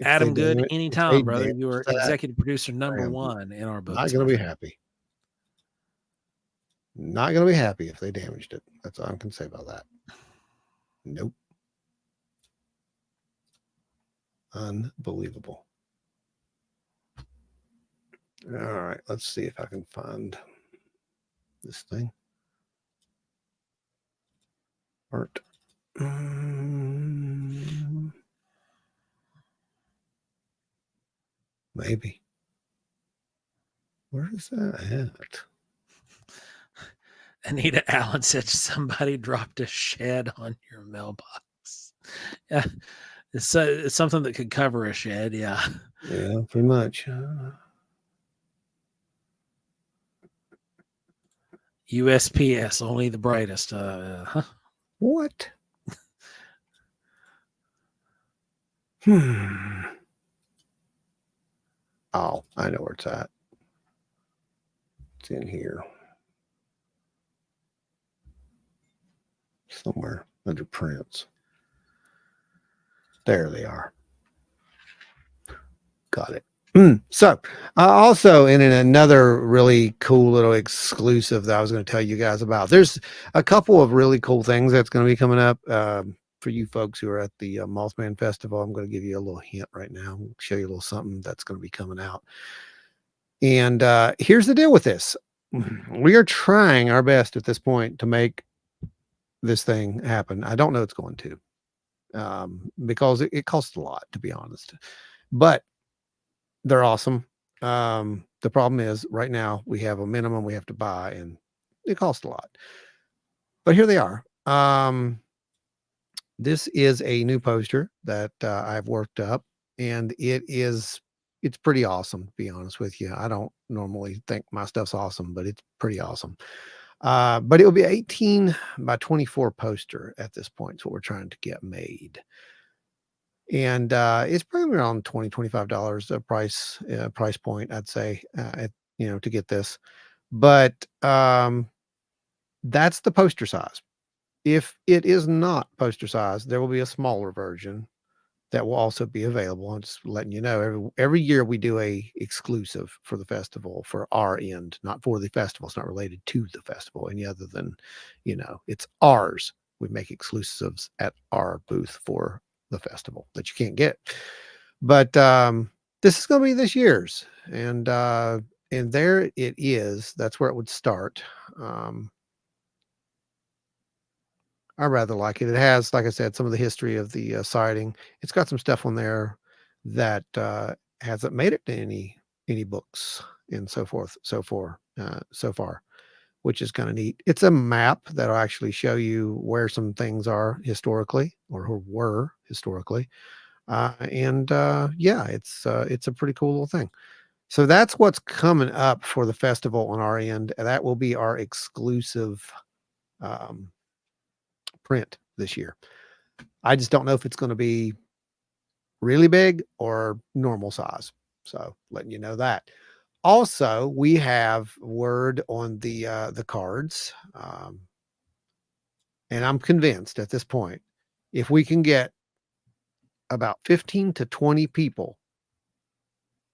Adam, good anytime, brother. You are executive producer #1 in our book.
Not going to be happy. Not going to be happy if they damaged it. That's all I can say about that. Nope. Unbelievable. All right, let's see if I can find this thing. Art. Maybe. Where is that at?
Anita Allen said somebody dropped a shed on your mailbox. Yeah, it's something that could cover a shed. Yeah.
Yeah, pretty much.
USPS, only the brightest. Huh?
What? Oh, I know where it's at. It's in here. Somewhere under prints. There they are. Got it. So also in another really cool little exclusive that I was going to tell you guys about, there's a couple of really cool things that's going to be coming up for you folks who are at the Mothman Festival. I'm going to give you a little hint right now, show you a little something that's going to be coming out. And here's the deal with this. We are trying our best at this point to make this thing happen. I don't know it's going to. because it costs a lot, to be honest. But they're awesome. The problem is right now we have a minimum we have to buy, and it costs a lot. But here they are. This is a new poster that I've worked up, and it's pretty awesome, to be honest with you. I don't normally think my stuff's awesome, but it's pretty awesome. But it will be 18 by 24 poster at this point. It's what we're trying to get made. And it's probably around $20-$25 a price point, I'd say, to get this. But that's the poster size. If it is not poster size, there will be a smaller version that will also be available. I'm just letting you know, every year we do a exclusive for the festival for our end, not for the festival. It's not related to the festival any other than, it's ours. We make exclusives at our booth for the festival that you can't get. But this is going to be this year's, and there it is. That's where it would start. I rather like it. It has, like I said, some of the history of the sighting. It's got some stuff on there that hasn't made it to any books and so forth, so far, which is kind of neat. It's a map that'll actually show you where some things are historically or were historically, yeah, it's a pretty cool little thing. So that's what's coming up for the festival on our end. That will be our exclusive print this year. I just don't know if it's going to be really big or normal size. So letting you know that. Also, we have word on the cards, and I'm convinced at this point, if we can get about 15 to 20 people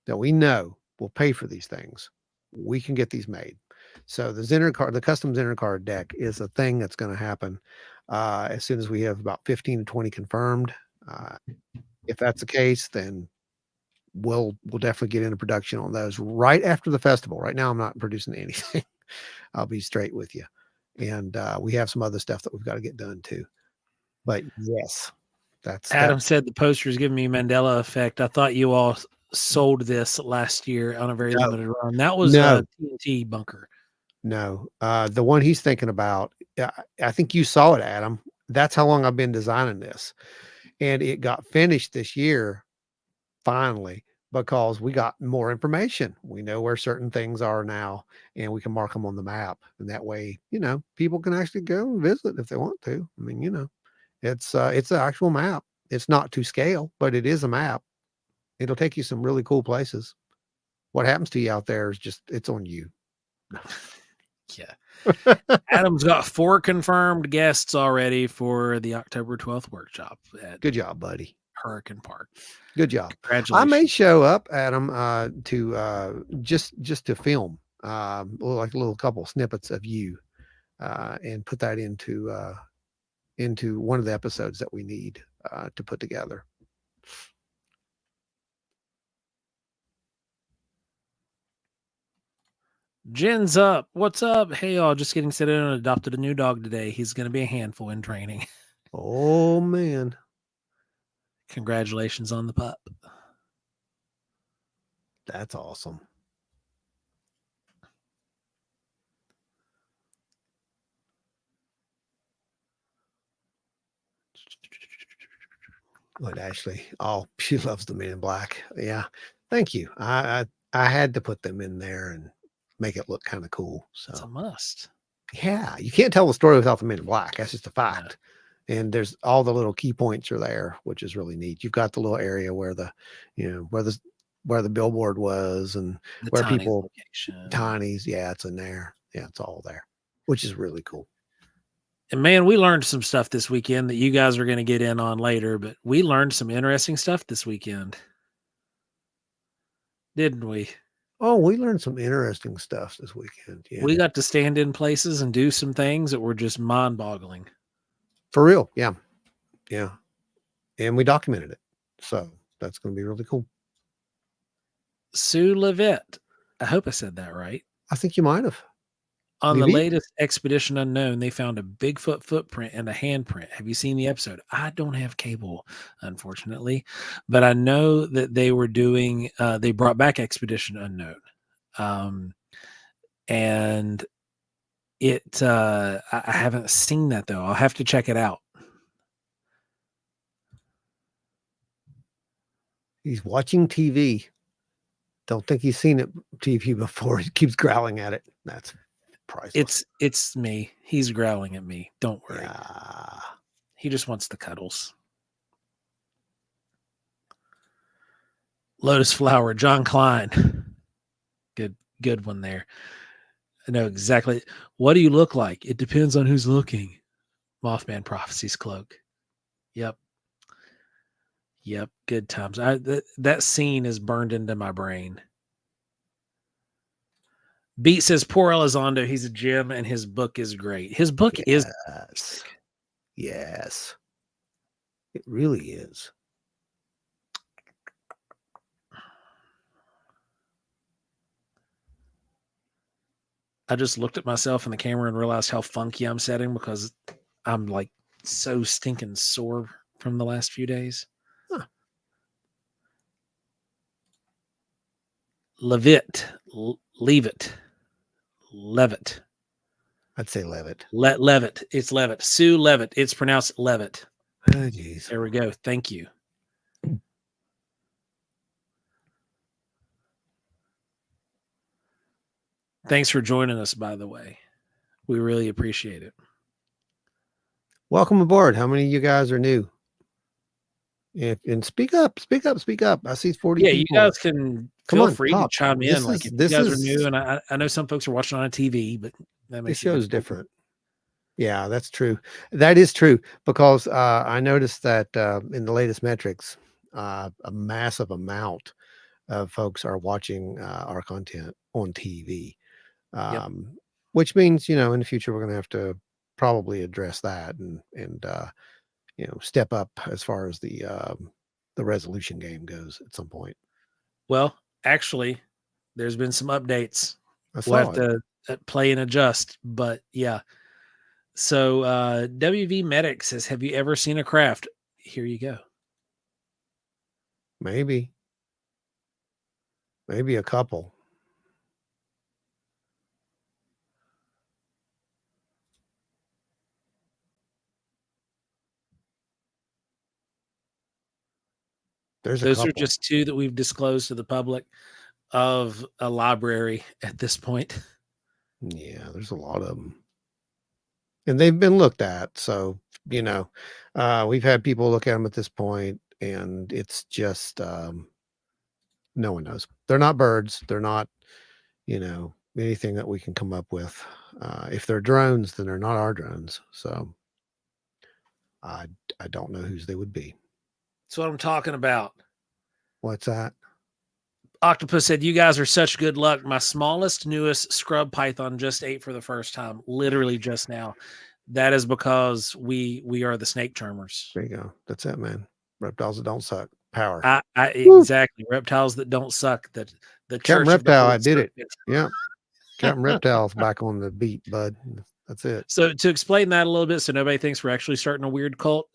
that we know will pay for these things, we can get these made. So the custom Zinner card deck is a thing that's going to happen as soon as we have about 15 to 20 confirmed. If that's the case, then we'll definitely get into production on those right after the festival. Right now, I'm not producing anything. I'll be straight with you. And we have some other stuff that we've got to get done too. But yes,
Adam said the poster is giving me Mandela effect. I thought you all sold this last year on a very limited run. That was a TNT bunker.
No, the one he's thinking about, I think you saw it, Adam. That's how long I've been designing this. And it got finished this year, finally, because we got more information. We know where certain things are now, and we can mark them on the map. And that way, people can actually go and visit if they want to. I mean, it's an actual map. It's not to scale, but it is a map. It'll take you some really cool places. What happens to you out there is it's on you.
Yeah. Adam's got 4 confirmed guests already for the October 12th workshop.
Good job, buddy.
Hurricane Park.
Good job.
Congratulations.
I may show up, Adam, to just to film like a little couple snippets of you and put that into one of the episodes that we need to put together.
Jen's up. What's up? Hey, y'all. Just getting set in and adopted a new dog today. He's going to be a handful in training.
Oh, man.
Congratulations on the pup.
That's awesome. Look, Ashley. Oh, she loves the Men in Black. Yeah. Thank you. I had to put them in there and make it look kind of cool. So
it's a must.
Yeah. You can't tell the story without the Men in Black. That's just a fact. No. And there's all the little key points are there, which is really neat. You've got the little area where where the billboard was and
the
where
Tiny's
people
location.
Tiny's. Yeah, it's in there. Yeah, it's all there, which is really cool.
And man, we learned some stuff this weekend that you guys are going to get in on later, but we learned some interesting stuff this weekend. Didn't we?
Oh, we learned some interesting stuff this weekend. Yeah.
We got to stand in places and do some things that were just mind-boggling.
For real. Yeah. Yeah. And we documented it. So that's going to be really cool.
Sue Levitt. I hope I said that right.
I think you might have.
On the
Maybe?
latest Expedition Unknown, they found a Bigfoot footprint and a handprint. Have you seen the episode? I don't have cable, unfortunately, but I know that they were doing. They brought back Expedition Unknown, and it. I haven't seen that though. I'll have to check it out.
He's watching TV. Don't think he's seen it TV before. He keeps growling at it. That's priceless.
It's me. He's growling at me. Don't worry.
Yeah.
He just wants the cuddles. Lotus Flower, John Klein. Good one there. I know exactly. What do you look like? It depends on who's looking. Mothman Prophecies Cloak. Yep. Good times. That scene is burned into my brain. Beat says, poor Elizondo, he's a gem and his book is great. His book is.
Yes. It really is.
I just looked at myself in the camera and realized how funky I'm setting because I'm like so stinking sore from the last few days.
Huh.
Levitt. Levitt.
I'd say Levitt.
Levitt. It's Levitt. Sue Levitt. It's pronounced Levitt.
Oh, jeez.
There we go. Thank you. Thanks for joining us, by the way. We really appreciate it.
Welcome aboard. How many of you guys are new? And speak up. I see 40 people.
You guys can feel free to chime in. If you guys are new, and I know some folks are watching on TV, but that makes
the show's different. Yeah, that's true. That is true because I noticed that in the latest metrics, a massive amount of folks are watching our content on TV, which means, in the future, we're going to have to probably address that and step up as far as the resolution game goes at some point.
Well, actually, there's been some updates.
We'll have
to play and adjust, but yeah. So WV Medic says, have you ever seen a craft? Here you go.
Maybe a couple.
Those are just two that we've disclosed to the public of a library at this point.
Yeah, there's a lot of them. And they've been looked at. So, we've had people look at them at this point, and it's just no one knows. They're not birds. They're not, anything that we can come up with. If they're drones, then they're not our drones. So I don't know whose they would be.
That's what I'm talking about.
What's that?
Octopus said, you guys are such good luck. My smallest, newest scrub python just ate for the first time, literally just now. That is because we are the snake charmers.
There you go. That's it, man. Reptiles that don't suck. Power.
Exactly. Reptiles that don't suck. That the
Captain
Church
Reptile, I did it. Yeah. Captain Reptile's back on the beat, bud. That's it.
So to explain that a little bit, so nobody thinks we're actually starting a weird cult,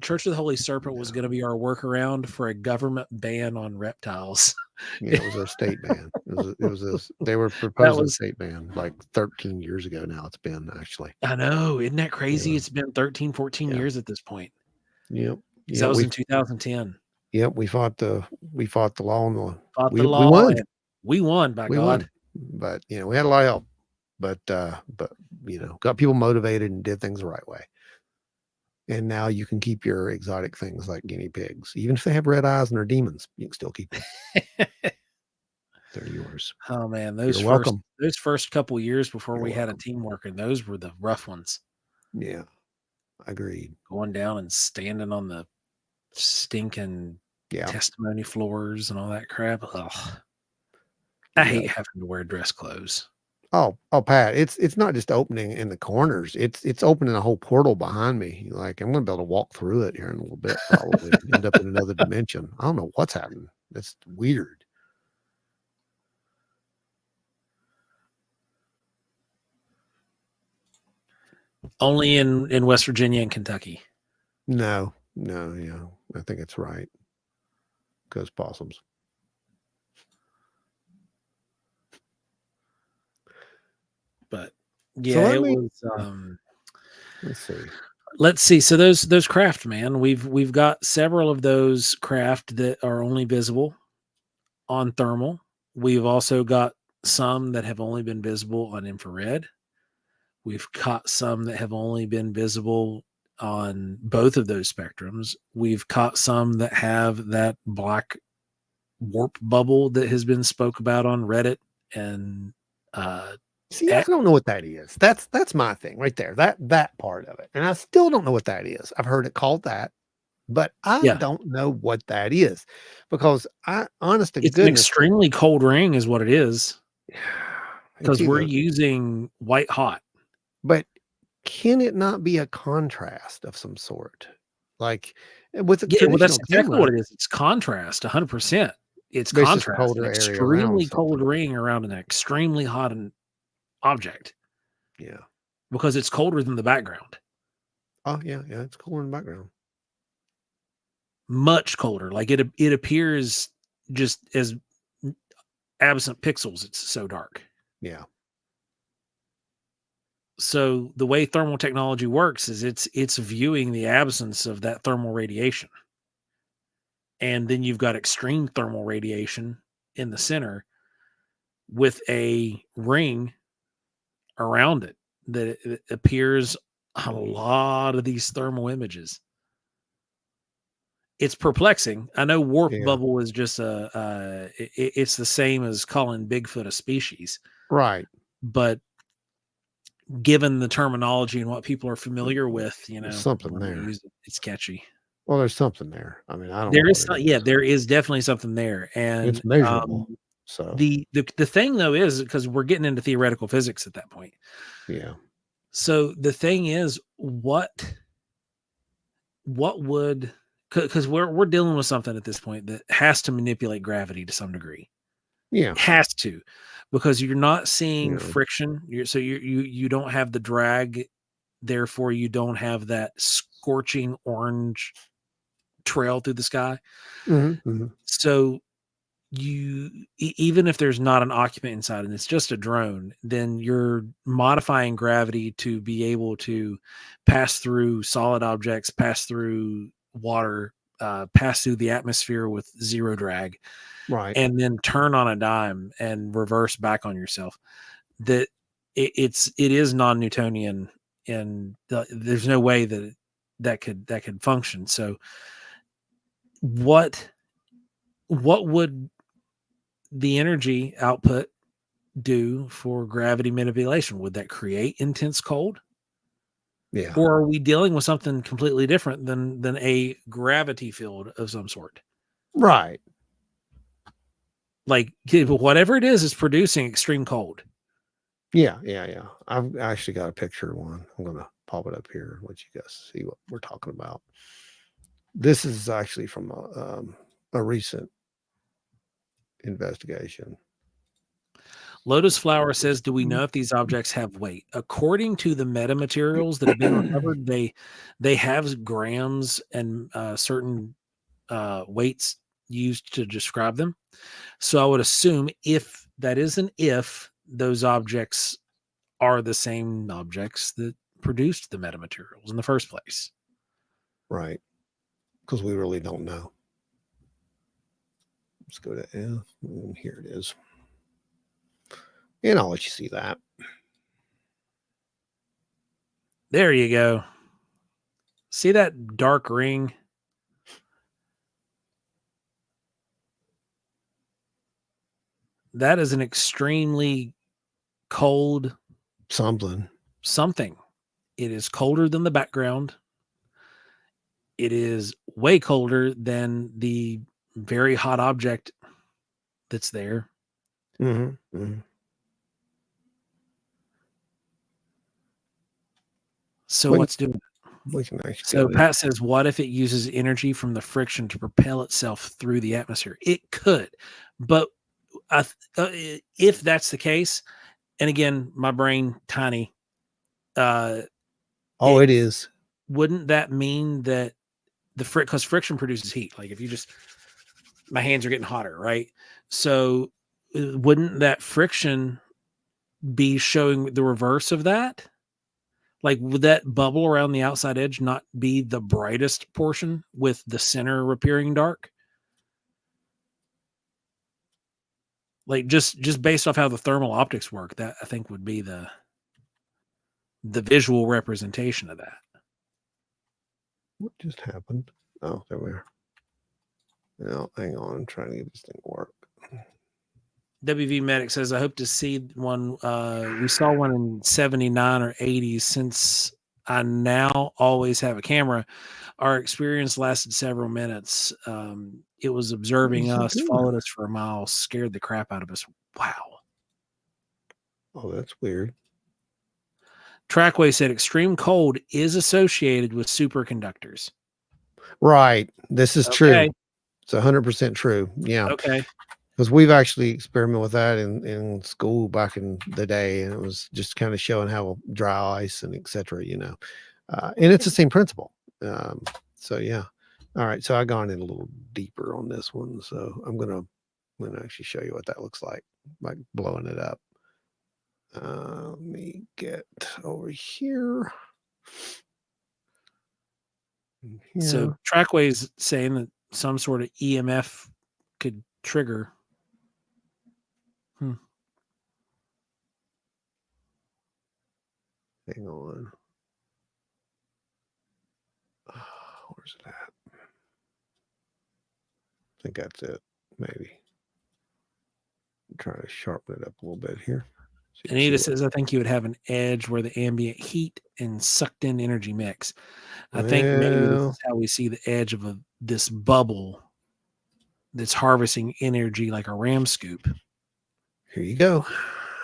Church of the Holy Serpent was going to be our workaround for a government ban on reptiles.
Yeah, it was our state ban. They were proposing a state ban like 13 years ago now. It's been actually.
I know. Isn't that crazy? Yeah. It's been 13, 14 years at this point.
Yep.
That was in 2010.
Yep. We fought the law and
we won. We won, by
God.
Won.
But we had a lot of help. But got people motivated and did things the right way. And now you can keep your exotic things like guinea pigs. Even if they have red eyes and they're demons, you can still keep them. They're yours.
Oh man, those first couple years before we had a team working, those were the rough ones.
Yeah. Agreed.
Going down and standing on the stinking testimony floors and all that crap. Ugh. I hate having to wear dress clothes.
Oh, Pat, it's not just opening in the corners. It's opening a whole portal behind me. Like I'm going to be able to walk through it here in a little bit, probably end up in another dimension. I don't know what's happening. It's weird.
Only in West Virginia and Kentucky.
No, I think it's right. Because possums.
But yeah,
So
it was.
Let's see.
Let's see. So those craft, man, we've got several of those craft that are only visible on thermal. We've also got some that have only been visible on infrared. We've caught some that have only been visible on both of those spectrums. We've caught some that have that black warp bubble that has been spoke about on Reddit and
see, I don't know what that is. That's my thing right there. That part of it. And I still don't know what that is. I've heard it called that, but I
yeah,
don't know what that is because honest to
it's an
goodness,
extremely cold ring is what it is
it's
because we're
either,
using white hot.
but can it not be a contrast of some sort? Like with a
Yeah, well, that's
traditional
exactly
camera,
what it is. It's contrast, 100%. It's
there's just
contrast, an
colder area around
extremely cold
something.
ring around an extremely hot object
Yeah.
because it's colder than the background.
Oh yeah, it's cool in the background.
Much colder. Like it appears just as absent pixels. It's so dark.
Yeah.
So the way thermal technology works is it's viewing the absence of that thermal radiation. And then you've got extreme thermal radiation in the center with a ring around it that it appears on a lot of these thermal images. It's perplexing. I know warp
Yeah.
bubble is just it's the same as calling Bigfoot a species,
Right.
but given the terminology and what people are familiar with,
There's something
when they
there.
use it, it's catchy.
Well, there's something there. I mean, I don't
There
know
is,
what it
yeah,
is.
there is definitely something there, and
It's measurable. So
the thing though is because we're getting into theoretical physics at that point.
yeah.
So the thing is, what would because we're dealing with something at this point that has to manipulate gravity to some degree.
Yeah.
Has to, because you're not seeing
Yeah.
friction. You don't have the drag, therefore you don't have that scorching orange trail through the sky.
Mm-hmm.
So even if there's not an occupant inside and it's just a drone, then you're modifying gravity to be able to pass through solid objects, pass through water, pass through the atmosphere with zero drag,
Right.
and then turn on a dime and reverse back on yourself. That it is non-Newtonian, and there's no way that could function. So what would the energy output do for gravity manipulation? Would that create intense cold?
Yeah.
Or are we dealing with something completely different than a gravity field of some sort?
Right.
Like whatever it is producing extreme cold.
Yeah. I've actually got a picture of one. I'm gonna pop it up here, let you guys see what we're talking about. This is actually from a recent investigation.
Lotus Flower says, do we know if these objects have weight? According to the metamaterials that have been recovered, they have grams and certain weights used to describe them. So I would assume if those objects are the same objects that produced the metamaterials in the first place.
Right. Because we really don't know. Let's go to F. And here it is. And I'll let you see that.
There you go. See that dark ring? That is an extremely cold something. It is colder than the background. It is way colder than the very hot object that's there.
Mm-hmm. Mm-hmm.
So what's doing it?
We can actually
So Pat says, what if it uses energy from the friction to propel itself through the atmosphere? It could, but if that's the case, and again, my brain tiny,
Oh, it is.
Wouldn't that mean that because friction produces heat? Like if you just, my hands are getting hotter, right? So wouldn't that friction be showing the reverse of that? Like, would that bubble around the outside edge not be the brightest portion with the center appearing dark? Like just based off how the thermal optics work, that I think would be the visual representation of that.
What just happened? Oh, there we are. Now, hang on. I'm trying to get this thing to work.
WV Medic says, I hope to see one. We saw one in 79 or 80. Since I now always have a camera, our experience lasted several minutes. It was observing us, followed us for a mile, scared the crap out of us. Wow.
Oh, that's weird.
Trackway said extreme cold is associated with superconductors.
Right. This is true. It's 100% true. Yeah.
Okay.
Because we've actually experimented with that in school back in the day, and it was just kind of showing how dry ice and etc. And it's the same principle. So yeah. All right. So I've gone in a little deeper on this one. So I'm gonna actually show you what that looks like blowing it up. Let me get over here.
So Trackway's saying that some sort of EMF could trigger.
Hang on. Where's it at? I think that's it. Maybe. I'm trying to sharpen it up a little bit here.
Anita says, I think you would have an edge where the ambient heat and sucked in energy mix. I think maybe this is how we see the edge of this bubble that's harvesting energy like a ram scoop.
Here you go.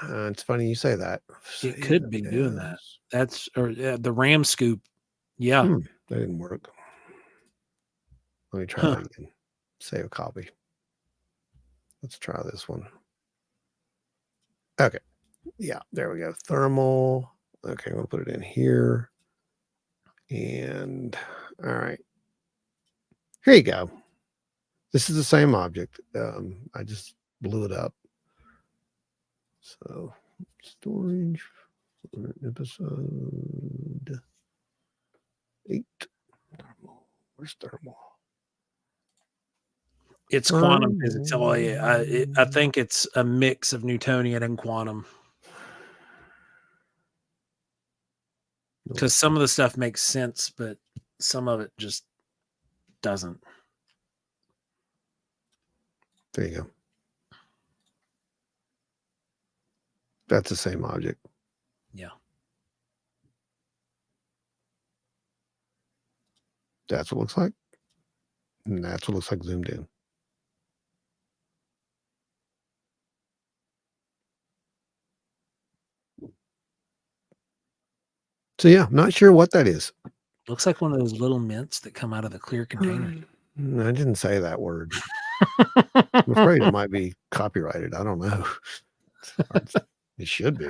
It's funny you say that.
It could be doing that. That's the ram scoop. Yeah.
That didn't work. Let me try that again. Save a copy. Let's try this one. Okay. Yeah, there we go. Thermal. Okay, we'll put it in here. And all right. Here you go. This is the same object. I just blew it up. So storage for episode 8. Thermal. Where's thermal?
It's quantum physics. Oh, yeah. I think it's a mix of Newtonian and quantum. Because some of the stuff makes sense, but some of it just doesn't.
There you go. That's the same object.
Yeah.
That's what it looks like. And that's what it looks like zoomed in. So yeah, I'm not sure what that is.
Looks like one of those little mints that come out of the clear container.
I didn't say that word. I'm afraid it might be copyrighted. I don't know. It should be.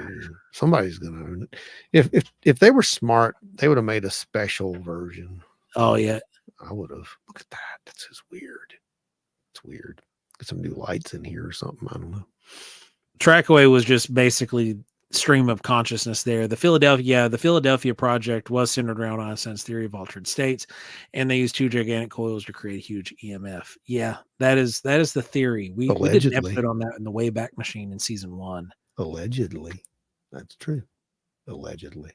Somebody's gonna own it. If they were smart, they would have made a special version.
Oh yeah.
I would have. Look at that. That's just weird. It's weird. Get some new lights in here or something. I don't know.
Trackaway was just basically stream of consciousness there. The Philadelphia project was centered around Einstein's theory of altered states, and they used 2 gigantic coils to create a huge EMF. Yeah, that is the theory. We did an episode on that in the Wayback Machine in season 1.
Allegedly. That's true. Allegedly.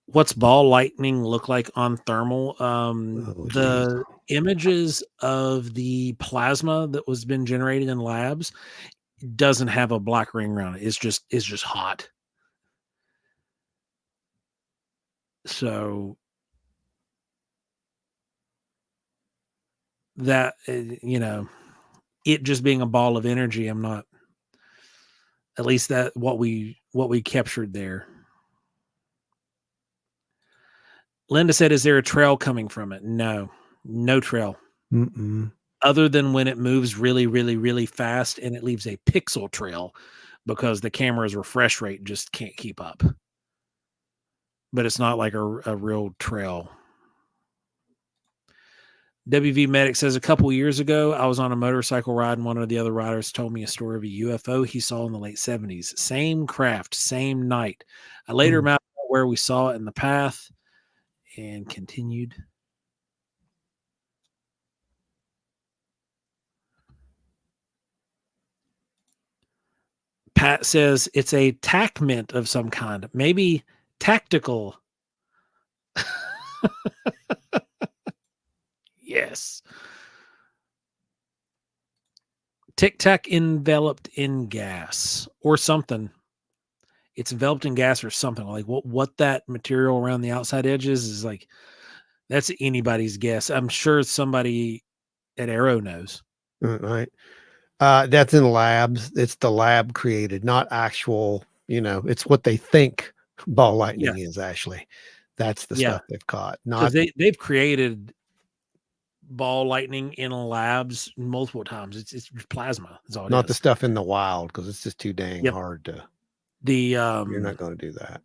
What's ball lightning look like on thermal? The images of the plasma that was been generated in labs doesn't have a black ring around it. It's just hot. So that, it just being a ball of energy, I'm not, at least that what we captured there. Linda said, is there a trail coming from it? No trail. Other than when it moves really, really, really fast and it leaves a pixel trail. because the camera's refresh rate just can't keep up. But it's not like a real trail. WV Medic says, a couple years ago, I was on a motorcycle ride and one of the other riders told me a story of a UFO he saw in the late 70s. Same craft, same night. I later mapped out where we saw it in the path and continued. Pat says it's a tackment of some kind, maybe tactical. Yes. Tic Tac enveloped in gas or something. It's enveloped in gas or something. Like what that material around the outside edges is like, that's anybody's guess. I'm sure somebody at AARO knows.
Right. That's in labs. It's the lab created, not actual, it's what they think ball lightning is actually. That's the stuff they've caught. Not
they've created ball lightning in labs multiple times. It's plasma. Is all it
not
is.
the stuff in the wild, because it's just too dang hard to. You're not going to do that.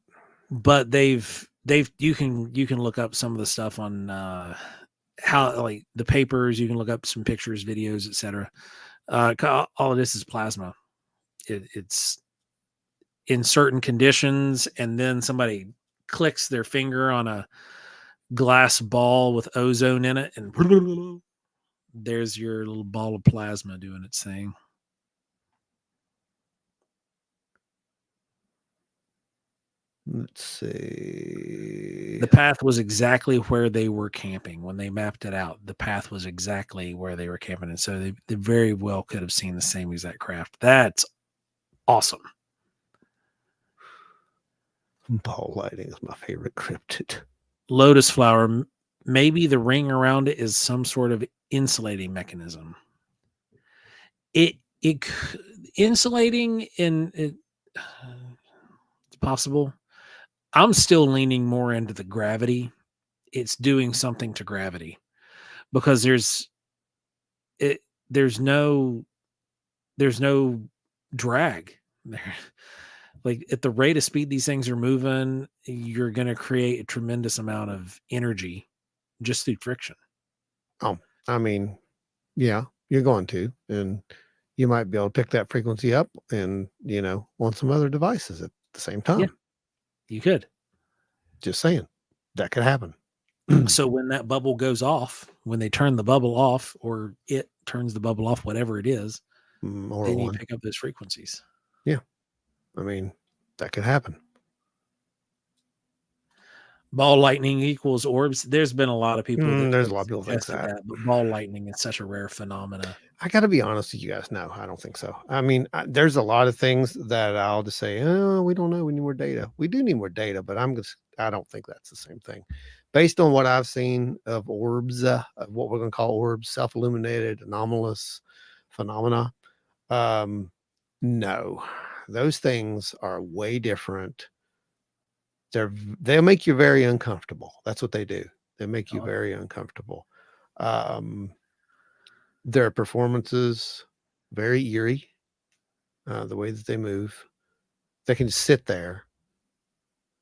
But you can look up some of the stuff on how, like, the papers. You can look up some pictures, videos, etc. All of this is plasma. It's in certain conditions, and then somebody clicks their finger on a glass ball with ozone in it, and there's your little ball of plasma doing its thing.
Let's see.
The path was exactly where they were camping when they mapped it out. The path was exactly where they were camping, and so they very well could have seen the same exact craft. That's awesome.
Ball lightning is my favorite cryptid.
Lotus flower, maybe the ring around it is some sort of insulating mechanism. It insulating in it, it's possible. I'm still leaning more into the gravity. It's doing something to gravity, because there's no drag there. Like, at the rate of speed these things are moving, you're going to create a tremendous amount of energy just through friction.
Oh, I mean, yeah, you're going to, and you might be able to pick that frequency up and, on some other devices at the same time.
Yeah, you could.
Just saying, that could happen.
So when that bubble goes off, when they turn the bubble off, or it turns the bubble off, whatever it is, then you pick up those frequencies.
Yeah. I mean, that could happen.
Ball lightning equals orbs. There's been a lot of people.
There's a lot of people think that.
But ball lightning is such a rare phenomena.
I got to be honest with you guys. No, I don't think so. I mean, there's a lot of things that I'll just say, oh, we don't know. We need more data. We do need more data, but I don't think that's the same thing. Based on what I've seen of orbs, of what we're going to call orbs, self-illuminated, anomalous phenomena. No, those things are way different. They'll make you very uncomfortable. That's what they do. They make you very uncomfortable. Their performances, very eerie. The way that they move, they can just sit there,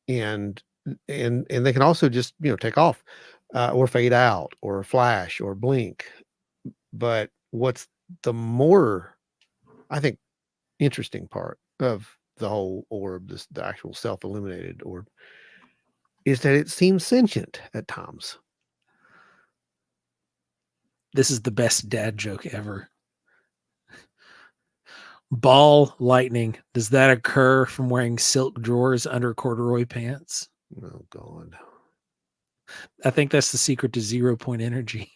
and they can also just take off, or fade out, or flash, or blink. But what's the more, I think, interesting part of the whole orb, the actual self-illuminated orb, is that it seems sentient at times.
This is the best dad joke ever. Ball lightning. Does that occur from wearing silk drawers under corduroy pants?
Oh God.
I think that's the secret to 0 point energy.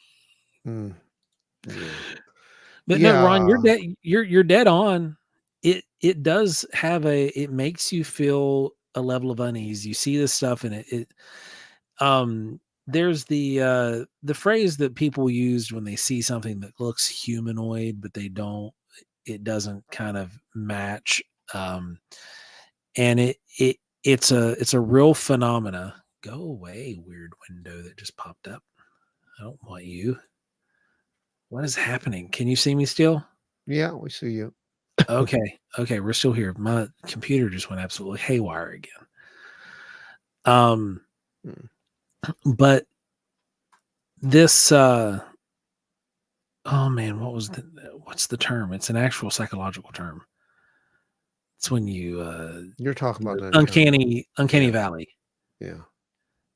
Yeah.
But no, Ron, you're dead on. It does have it makes you feel a level of unease. You see this stuff, and there's the phrase that people use when they see something that looks humanoid, but it doesn't kind of match. And it's a real phenomena. Go away, weird window that just popped up. I don't want you. What is happening? Can you see me still?
Yeah, we see you.
Okay. Okay. We're still here. My computer just went absolutely haywire again. But this, oh man, what's the term? It's an actual psychological term. It's when
You're talking about the
uncanny
Yeah.
valley.
Yeah.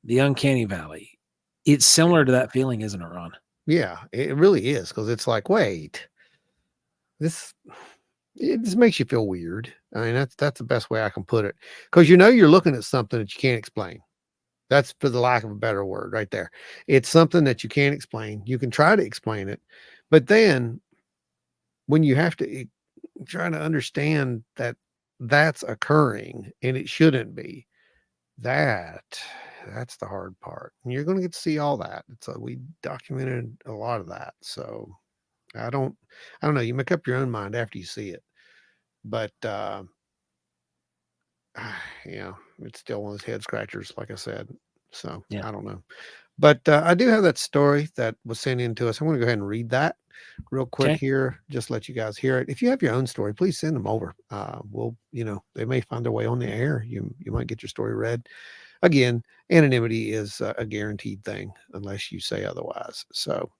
The uncanny valley. It's similar to that feeling, isn't it, Ron?
Yeah, it really is, because it's like, wait, it just makes you feel weird. I mean, that's the best way I can put it, because you're looking at something that you can't explain. That's, for the lack of a better word, right there. It's something that you can't explain. You can try to explain it, but then when you have to try to understand that that's occurring and it shouldn't be, that's the hard part. And you're going to get to see all that. We documented a lot of that. So I don't know. You make up your own mind after you see it, but yeah, it's still one of those head scratchers, like I said. So
Yeah.
I don't know, but I do have that story that was sent in to us. I'm going to go ahead and read that real quick here, just let you guys hear it. If you have your own story, please send them over. They may find their way on the air. You might get your story read. Again, anonymity is a guaranteed thing unless you say otherwise. So,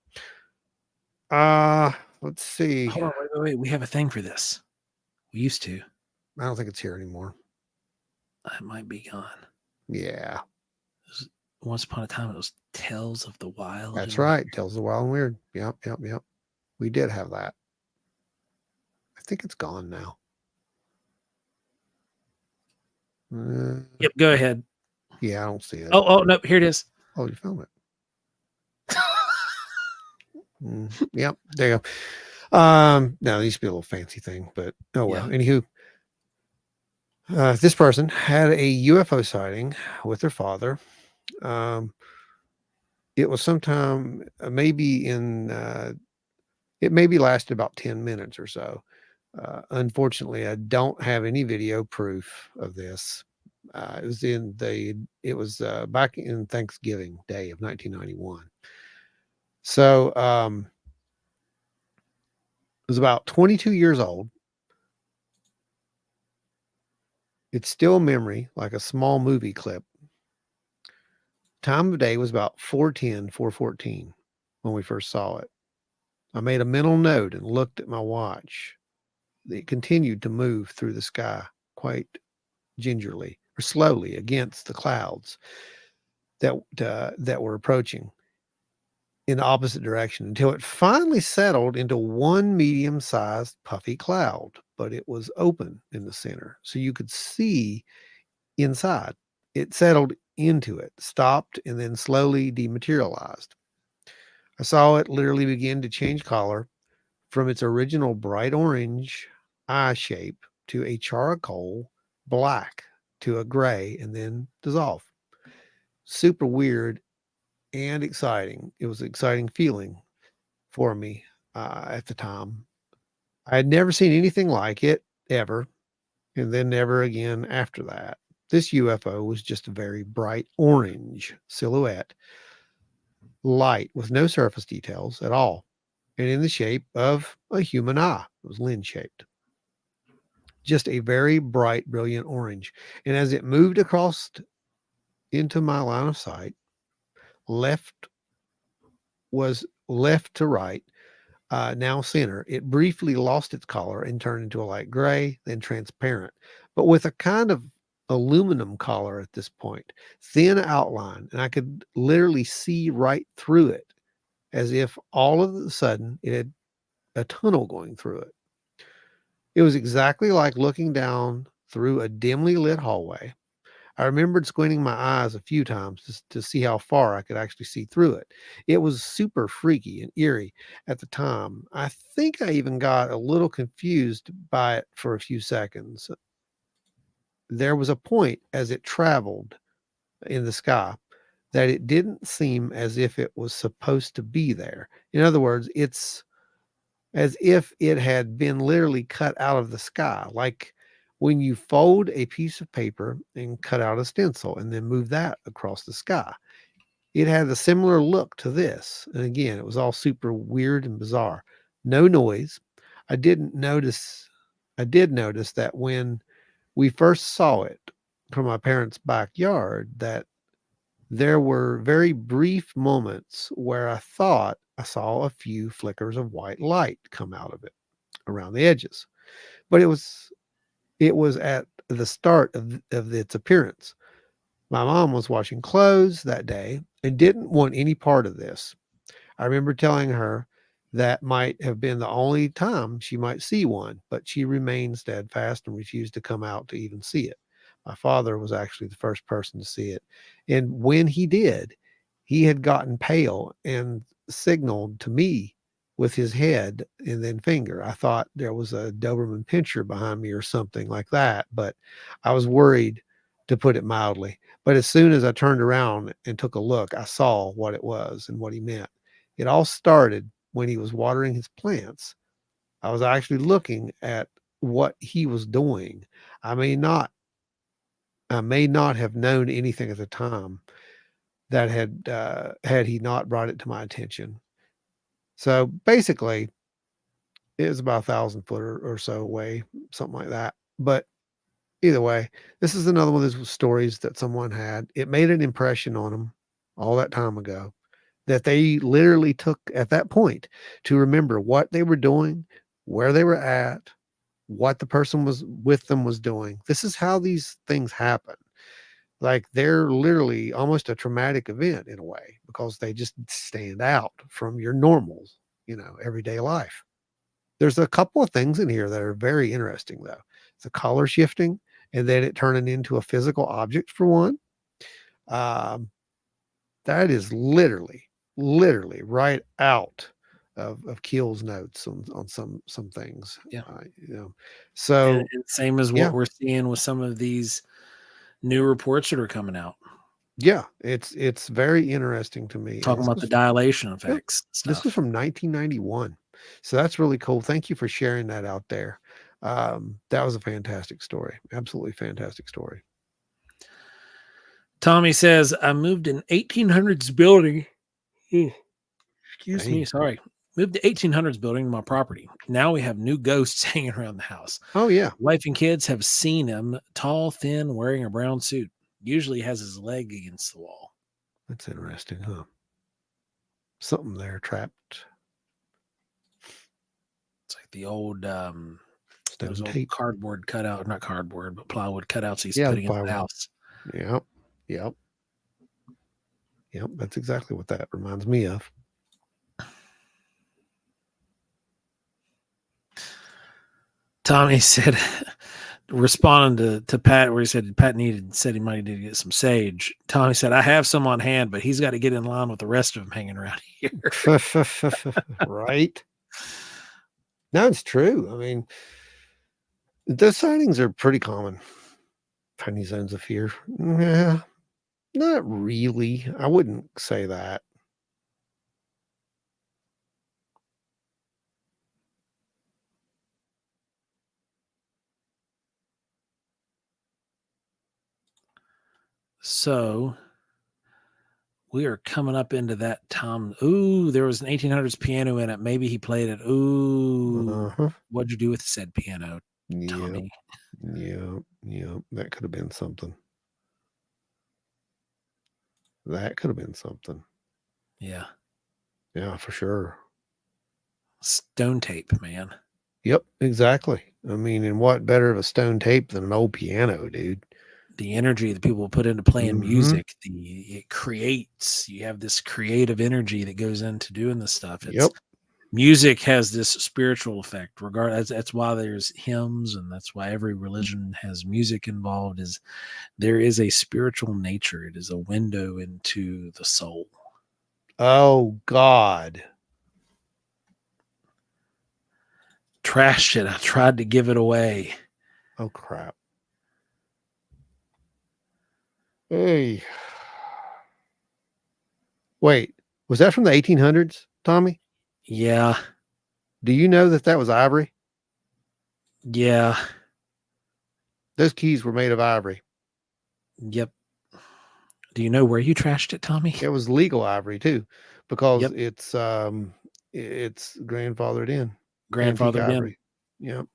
let's see.
Hold on, wait. We have a thing for this. We used to.
I don't think it's here anymore.
It might be gone.
Yeah.
Once upon a time, it was Tales of the Wild.
That's right. Tales of the Wild and Weird. Yep. We did have that. I think it's gone now.
Yep. Go ahead.
Yeah, I don't see it.
Oh, no. Here it is.
Oh, you found it. Yep. There you go. No, it used to be a little fancy thing, but oh well.
Yeah.
Anywho, this person had a UFO sighting with their father. It was sometime maybe it maybe lasted about 10 minutes or so. Unfortunately, I don't have any video proof of this. It was back in Thanksgiving Day of 1991. So it was about 22 years old. It's still a memory, like a small movie clip. Time of day was about 4:14 when we first saw it. I made a mental note and looked at my watch. It continued to move through the sky quite gingerly or slowly against the clouds that were approaching in the opposite direction until it finally settled into one medium-sized puffy cloud, but it was open in the center, so you could see inside. It settled into it, stopped, and then slowly dematerialized. I saw it literally begin to change color from its original bright orange eye shape to a charcoal black to a gray and then dissolve. Super weird and exciting. It was an exciting feeling for me at the time. I had never seen anything like it ever, and then never again after that. This UFO was just a very bright orange silhouette, light with no surface details at all, and in the shape of a human eye. It was lens shaped. Just a very bright, brilliant orange. And as it moved across into my line of sight, left to right, now center, it briefly lost its color and turned into a light gray, then transparent, but with a kind of aluminum color at this point, thin outline, and I could literally see right through it, as if all of a sudden it had a tunnel going through it. It was exactly like looking down through a dimly lit hallway. I remembered squinting my eyes a few times to see how far I could actually see through it. It was super freaky and eerie at the time. I think I even got a little confused by it for a few seconds. There was a point as it traveled in the sky that it didn't seem as if it was supposed to be there. In other words, it's as if it had been literally cut out of the sky, like when you fold a piece of paper and cut out a stencil and then move that across the sky. It had a similar look to this. And again, it was all super weird and bizarre. No noise. I didn't notice I did notice that when we first saw it from my parents' backyard, that there were very brief moments where I thought I saw a few flickers of white light come out of it around the edges. But it was at the start of its appearance. My mom was washing clothes that day and didn't want any part of this. I remember telling her that might have been the only time she might see one, but she remained steadfast and refused to come out to even see it. My father was actually the first person to see it. And when he did, he had gotten pale and signaled to me with his head and then finger. I thought there was a Doberman pinscher behind me or something like that, but I was worried, to put it mildly. But as soon as I turned around and took a look, I saw what it was and what he meant. It all started when he was watering his plants. I was actually looking at what he was doing. I may not I may not have known anything at the time that had he not brought it to my attention. So basically, it was about 1,000 foot or so away, something like that. But either way, this is another one of those stories that someone had. It made an impression on them all that time ago, that they literally took at that point to remember what they were doing, where they were at, what the person was with them was doing. This is how these things happen. Like they're literally almost a traumatic event in a way because they just stand out from your normals, everyday life. There's a couple of things in here that are very interesting though. The color shifting and then it turning into a physical object for one. Um, that is literally right out of Keel's notes on some things.
Yeah.
So
And same as what
yeah.
we're seeing with some of these new reports that are coming out,
Yeah, it's very interesting to me. And
talking about the dilation effects
this was
stuff.
from 1991. So that's really cool. Thank you for sharing that out there. That was a fantastic story. Absolutely fantastic story.
Tommy says, I moved in 1800s building. Excuse
Dang.
me. Sorry. Moved to 1800s building to my property. Now we have new ghosts hanging around the house.
Oh yeah.
Wife and kids have seen him, tall, thin, wearing a brown suit. Usually has his leg against the wall.
That's interesting, huh? Something there trapped.
It's like the old those old
tape.
cardboard cutout, not cardboard, but plywood cutouts he's
Yeah,
putting in the
plywood.
house.
Yep. That's exactly what that reminds me of.
Tommy said, responding to Pat, where he said Pat said he might need to get some sage. Tommy said, I have some on hand, but he's got to get in line with the rest of them hanging around here.
Right. No, it's true. I mean, those sightings are pretty common. Tiny zones of fear. Yeah, not really. I wouldn't say that.
So we are coming up into that time. Ooh, there was an 1800s piano in it. Maybe he played it. Ooh, what'd you do with said piano, Tommy?
Yeah. That could have been something.
Yeah.
Yeah, for sure.
Stone tape, man.
Yep, exactly. I mean, and what better of a stone tape than an old piano, dude?
The energy that people put into playing music, it creates, you have this creative energy that goes into doing this stuff. Music has this spiritual effect, regardless. That's why there's hymns, and that's why every religion has music involved. Is there is a spiritual nature. It is a window into the soul.
Oh God.
Trashed it. I tried to give it away.
Oh crap. Hey. Wait, was that from the 1800s, Tommy?
Yeah.
Do you know that was ivory?
Yeah.
Those keys were made of ivory.
Yep. Do you know where you trashed it, Tommy?
It was legal ivory too, because it's grandfathered in.
Grandfathered in.
Ivory. Yep.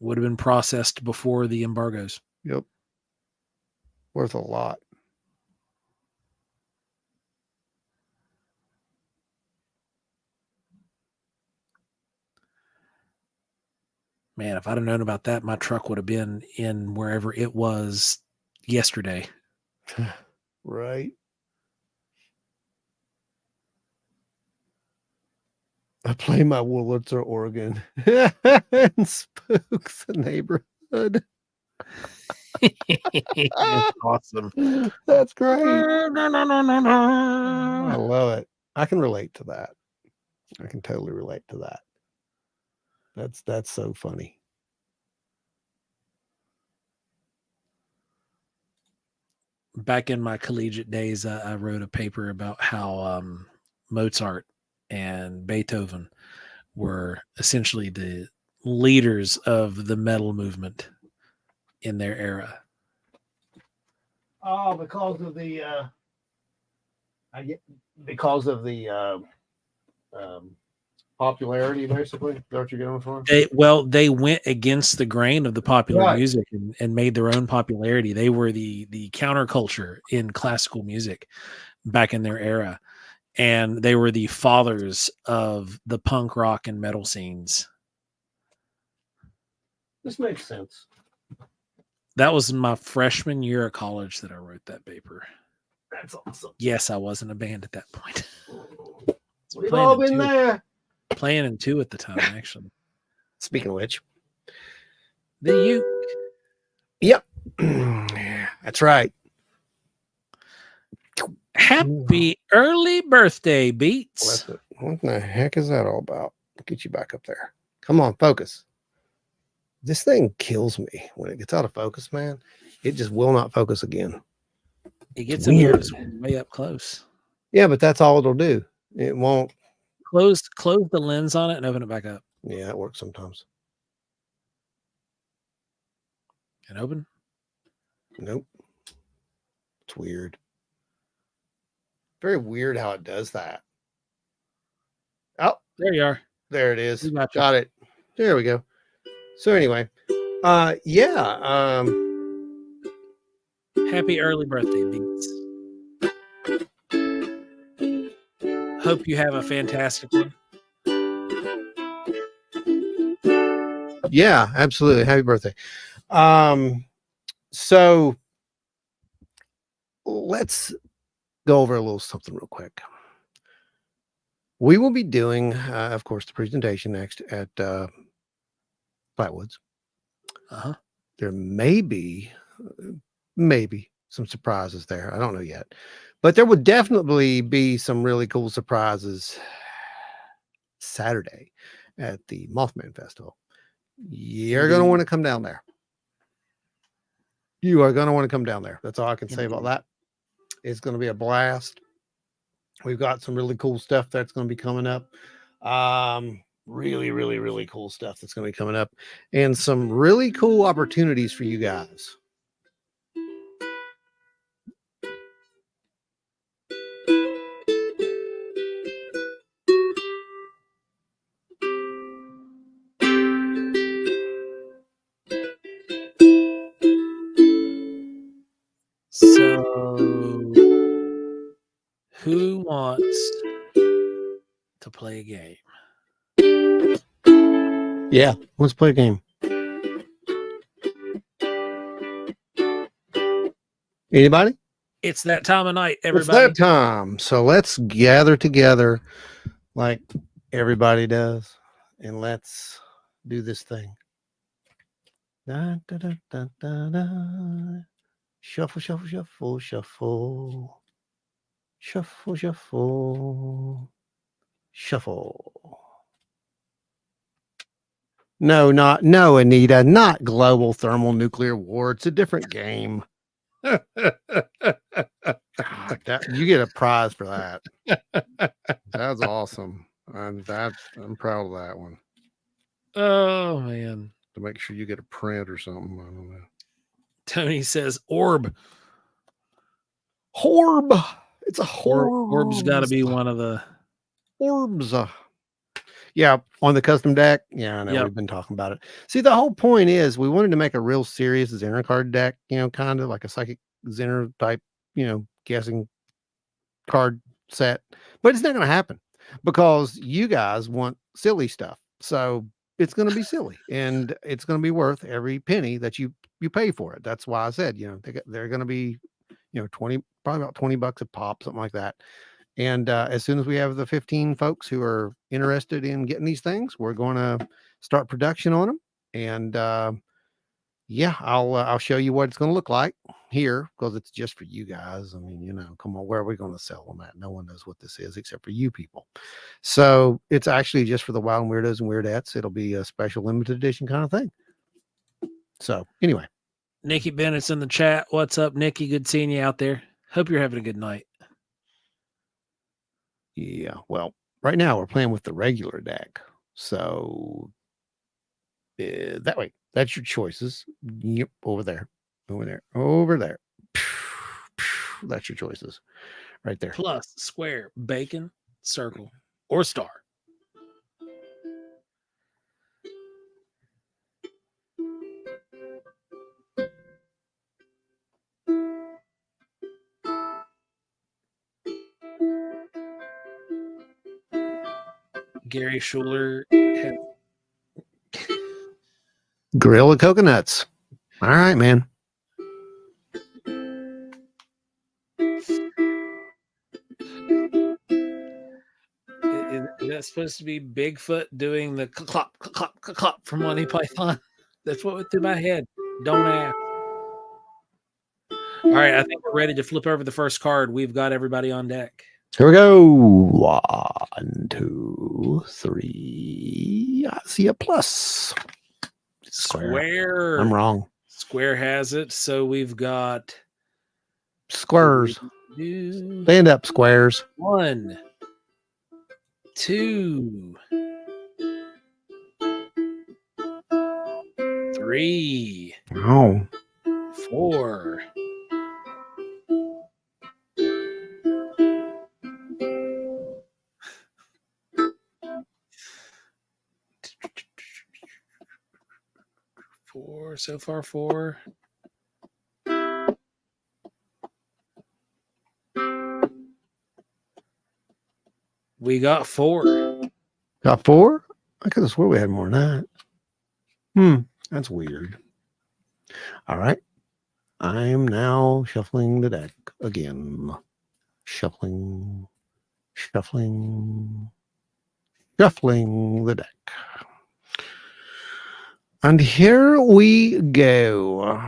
Would have been processed before the embargoes.
Yep. Worth a lot.
Man, if I'd have known about that, my truck would have been in wherever it was yesterday.
Right. I play my Wurlitzer organ and spooks the neighborhood.
That's awesome.
That's great. I love it. I can relate to that. I can totally relate to that. That's so funny.
Back in my collegiate days, I wrote a paper about how Mozart and Beethoven were essentially the leaders of the metal movement in their era.
Oh, because of the popularity, basically. Is that what you're going for?
They went against the grain of the popular music and made their own popularity. They were the counterculture in classical music back in their era. And they were the fathers of the punk rock and metal scenes.
This makes sense.
That was my freshman year of college that I wrote that paper.
That's awesome.
Yes, I was in a band at that point.
We've all been there.
Playing in 2 at the time, actually.
Speaking of which.
The uke.
Yep. That's right.
Happy early birthday, Beats.
What the heck is that all about? Get you back up there. Come on, focus. This thing kills me when it gets out of focus, man. It just will not focus again.
It gets weird. Way up close.
Yeah, but that's all it'll do. It won't.
Close the lens on it and open it back up.
Yeah, it works sometimes.
And open?
Nope. It's weird. Very weird how it does that. Oh,
there you are.
There it is. Got it. There we go. So anyway, yeah.
Happy early birthday, Beats. Hope you have a fantastic one.
Yeah, absolutely. Happy birthday. So let's go over a little something real quick. We will be doing, of course, the presentation next at Flatwoods. There may be some surprises there. I don't know yet, but there would definitely be some really cool surprises Saturday at the Mothman Festival. You're going to want to come down there. You are going to want to come down there. That's all I can say about that. It's going to be a blast. We've got some really cool stuff that's going to be coming up. Really, really, really cool stuff that's going to be coming up, and some really cool opportunities for you guys.
So, who wants to play a game?
Yeah, let's play a game. Anybody?
It's that time of night, everybody.
It's that time. So let's gather together like everybody does, and let's do this thing. Da, da, da, da, da, da. Shuffle, shuffle, shuffle, shuffle. Shuffle, shuffle. Shuffle. No, Anita, not global thermonuclear war. It's a different game. God, you get a prize for that. That's awesome. I'm proud of that one.
Oh man.
To make sure you get a print or something. I don't know.
Tony says orb.
Horb. It's a horb.
Orb's got to be one of the
orbs. Yeah, on the custom deck. Yeah, I know.
Yep.
We've been talking about it. See, the whole point is we wanted to make a real serious Zinner card deck, kind of like a psychic Zinner type, guessing card set. But it's not going to happen because you guys want silly stuff. So it's going to be silly, and it's going to be worth every penny that you pay for it. That's why I said, they're going to be, 20, probably about $20 a pop, something like that. And as soon as we have the 15 folks who are interested in getting these things, we're going to start production on them. And yeah, I'll show you what it's going to look like here, because it's just for you guys. I mean, come on, where are we going to sell them at? No one knows what this is except for you people. So it's actually just for the wild weirdos and weirdettes. It'll be a special limited edition kind of thing. So anyway,
Nikki Bennett's in the chat. What's up, Nikki? Good seeing you out there. Hope you're having a good night.
Yeah, well, right now we're playing with the regular deck. So that way, that's your choices. Yep, over there. That's your choices right there.
Plus, square, bacon, circle, or star. Gary Schuler has
Grill of coconuts. All right, man.
Is that supposed to be Bigfoot doing the clop, clop, clop from Monty Python? That's what went through my head. Don't ask. All right, I think we're ready to flip over the first card. We've got everybody on deck.
Here we go. 1, 2, 3. I see a plus.
Square.
I'm wrong.
Square has it. So we've got
squares. Stand up, squares.
1, 2, 3.
Oh.
4. 4. So far, 4. We got 4.
Got 4? I could have swore we had more than that. That's weird. All right. I'm now shuffling the deck again. Shuffling the deck. And here we go.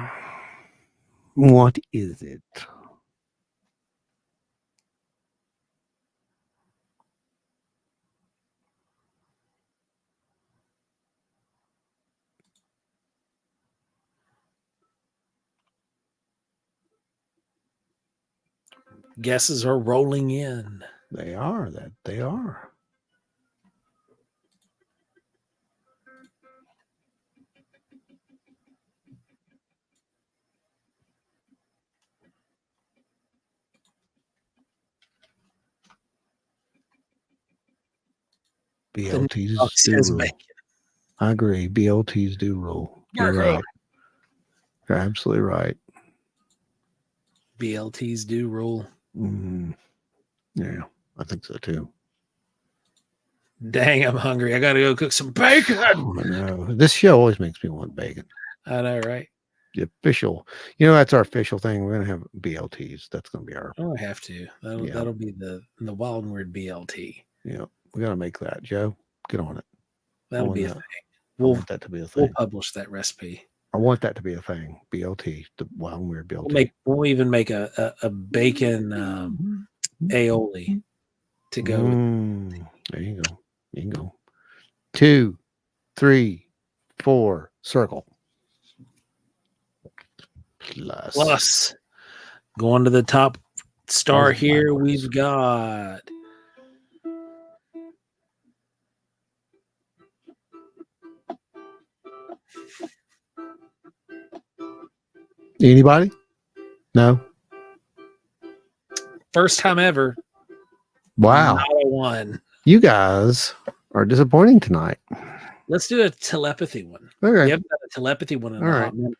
What is it?
Guesses are rolling in.
They are. BLTs do rule. I agree. BLTs do rule. You're right. You're absolutely right.
BLTs do rule.
Yeah, I think so too.
Dang, I'm hungry. I gotta go cook some bacon.
Oh, no. This show always makes me want bacon.
I know, right?
The official, that's our official thing. We're gonna have BLTs. That's gonna be our.
Oh, I have to. That'll be the wild and weird BLT.
Yeah, we gotta make that. Joe, get on it.
That'll be a thing.
I want that to be a thing.
We'll publish that recipe.
I want that to be a thing. BLT, the wild and weird BLT.
We'll even make a bacon aioli to go.
There you go. 2, 3, 4. Circle.
Plus. Going to the top star here, we've got
anybody? No.
First time ever.
Wow.
Not a 1.
You guys are disappointing tonight.
Let's do a telepathy one.
Okay.
We haven't done a telepathy one in
All
a
right.
hot minute.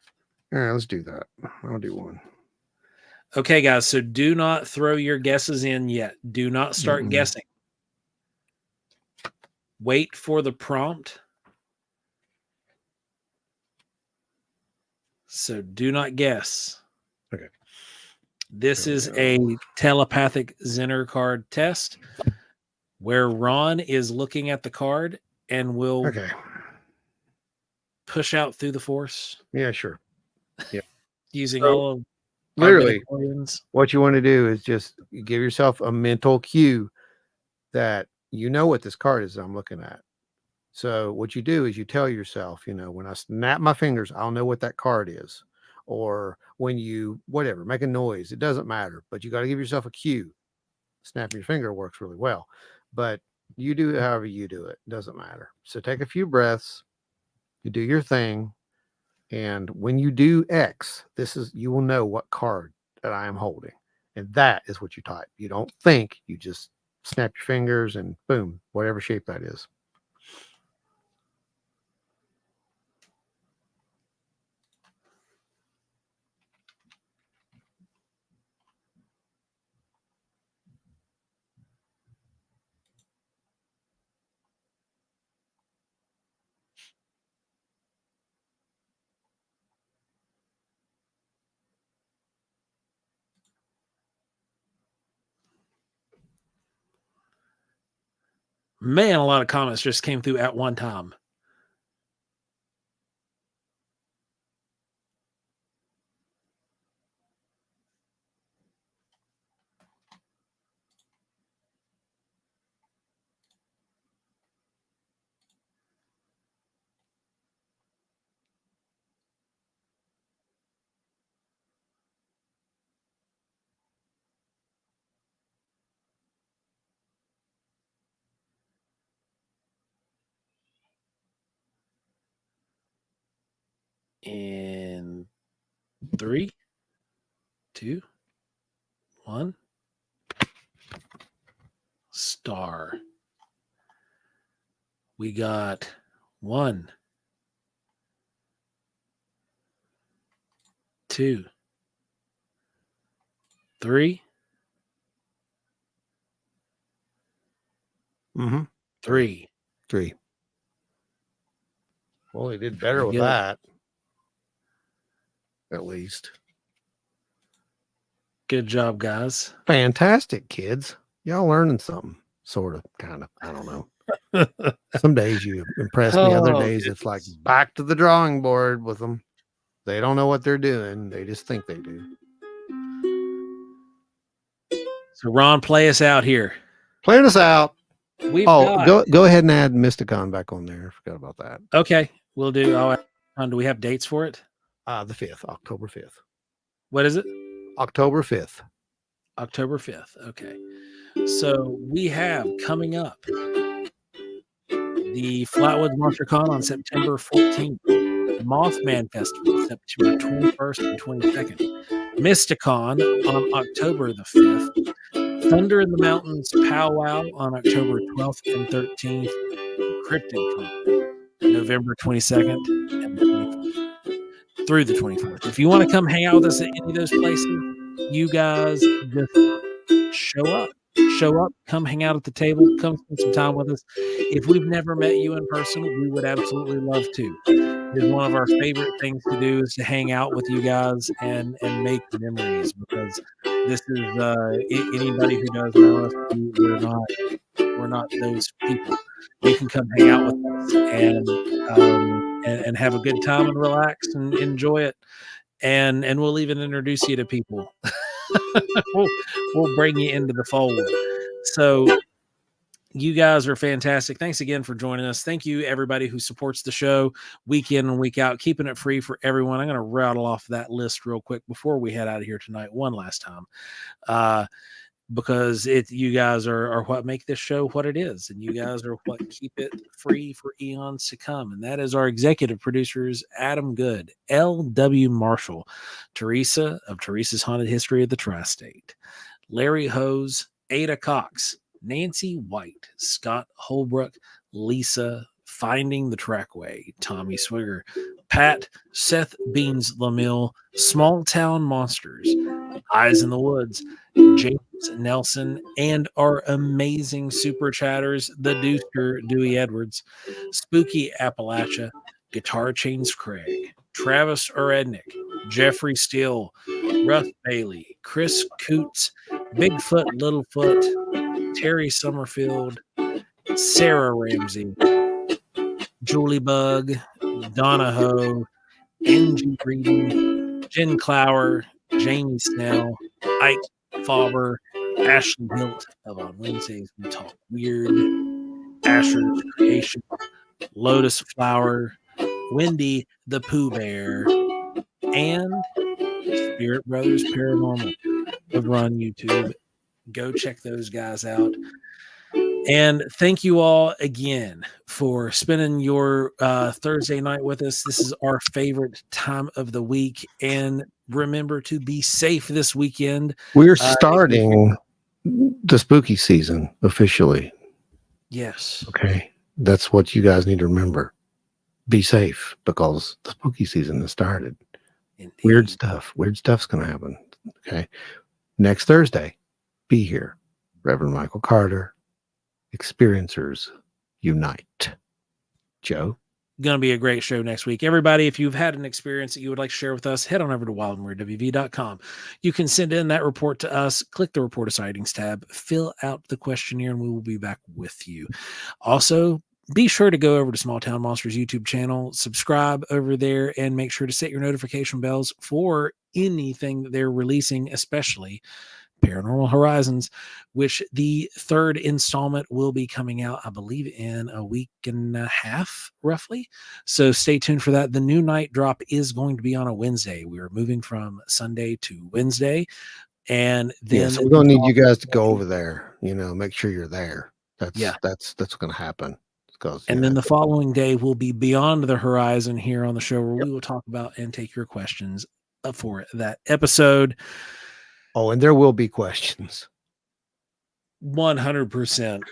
All right, let's do that. I'll do one.
Okay, guys. So do not throw your guesses in yet. Do not start guessing. Wait for the prompt. So do not guess.
Okay.
This is a telepathic Zinner card test where Ron is looking at the card and will push out through the force.
Yeah, sure. Yeah.
Using all of
literally what you want to do is just give yourself a mental cue that you know what this card is I'm looking at. So what you do is you tell yourself, when I snap my fingers, I'll know what that card is. Or when you, whatever, make a noise, it doesn't matter, but you got to give yourself a cue. Snapping your finger works really well, but you do it however you do it. Doesn't matter. So take a few breaths, you do your thing. And when you do X, you will know what card that I am holding. And that is what you type. You don't think, you just snap your fingers and boom, whatever shape that is.
Man, a lot of comments just came through at one time. In 3, 2, 1. Star. We got 1, 2, 3. 3.
Well, he did better with that. At least.
Good job, guys.
Fantastic, kids. Y'all learning something, sort of, kind of. I don't know. Some days you impress me. Other days it's like back to the drawing board with them. They don't know what they're doing. They just think they do.
So, Ron, play us out here.
Playing us out.
Go
ahead and add Mysticon back on there. I forgot about that.
Okay, we'll do. Do we have dates for it?
The 5th, October 5th.
What is it?
October 5th.
October 5th. Okay. So we have coming up the Flatwoods Monster Con on September 14th. Mothman Festival, September 21st and 22nd. Mysticon on October the 5th. Thunder in the Mountains Powwow on October 12th and 13th. CryptidCon, November 22nd and 24th through the 24th. If you want to come hang out with us at any of those places, you guys just show up. Come hang out at the table, come spend some time with us. If we've never met you in person, we would absolutely love to. It is one of our favorite things to do is to hang out with you guys and make memories, because this is anybody who does know us, we're not those people. You can come hang out with us and have a good time and relax and enjoy it. And we'll even introduce you to people. we'll bring you into the fold. So you guys are fantastic. Thanks again for joining us. Thank you, everybody who supports the show week in and week out, keeping it free for everyone. I'm going to rattle off that list real quick before we head out of here tonight one last time. Because you guys are what make this show what it is, and you guys are what keep it free for eons to come. And that is our executive producers, Adam Good, L.W. Marshall, Teresa of Teresa's Haunted History of the Tri-State, Larry Hose, Ada Cox, Nancy White, Scott Holbrook, Lisa, Finding the Trackway, Tommy Swigger, Pat, Seth Beans Lamille, Small Town Monsters, Eyes in the Woods, James Nelson, and our amazing super chatters, the Deucer Dewey Edwards, Spooky Appalachia, Guitar Chains Craig, Travis Orednick, Jeffrey Steele, Russ Bailey, Chris Coots, Bigfoot Littlefoot, Terry Summerfield, Sarah Ramsey, Julie Bug, Donna Ho, Angie Breeden, Jen Clower, Jamie Snell, Ike Fauber, Ashley Hilt of On Wednesdays We Talk Weird, Asher's Creation, Lotus Flower, Wendy the Pooh Bear, and Spirit Brothers Paranormal over on YouTube. Go check those guys out. And thank you all again for spending your Thursday night with us. This is our favorite time of the week. And remember to be safe this weekend.
We're starting the spooky season officially.
Yes.
Okay. That's what you guys need to remember. Be safe because the spooky season has started.
Indeed.
Weird stuff's going to happen. Okay. Next Thursday, be here. Reverend Michael Carter. Experiencers Unite. Joe?
Going to be a great show next week. Everybody, if you've had an experience that you would like to share with us, head on over to wildandweirdwv.com. You can send in that report to us, click the report of sightings tab, fill out the questionnaire, and we will be back with you. Also, be sure to go over to Small Town Monsters YouTube channel, subscribe over there, and make sure to set your notification bells for anything that they're releasing, especially Paranormal Horizons, which the third installment will be coming out, I believe, in a week and a half, roughly. So stay tuned for that. The new night drop is going to be on a Wednesday. We are moving from Sunday to Wednesday. And then
so we're going to need you guys to go over there, make sure you're there. That's going to happen.
And then the following day will be Beyond the Horizon here on the show, where we will talk about and take your questions for that episode.
Oh, and there will be questions.
100%.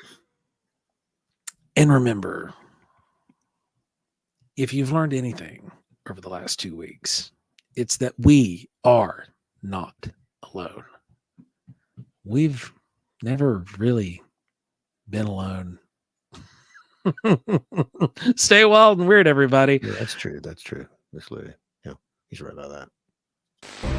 And remember, if you've learned anything over the last 2 weeks, it's that we are not alone. We've never really been alone. Stay wild and weird, everybody.
Yeah, that's true. Absolutely. Yeah, he's right about that.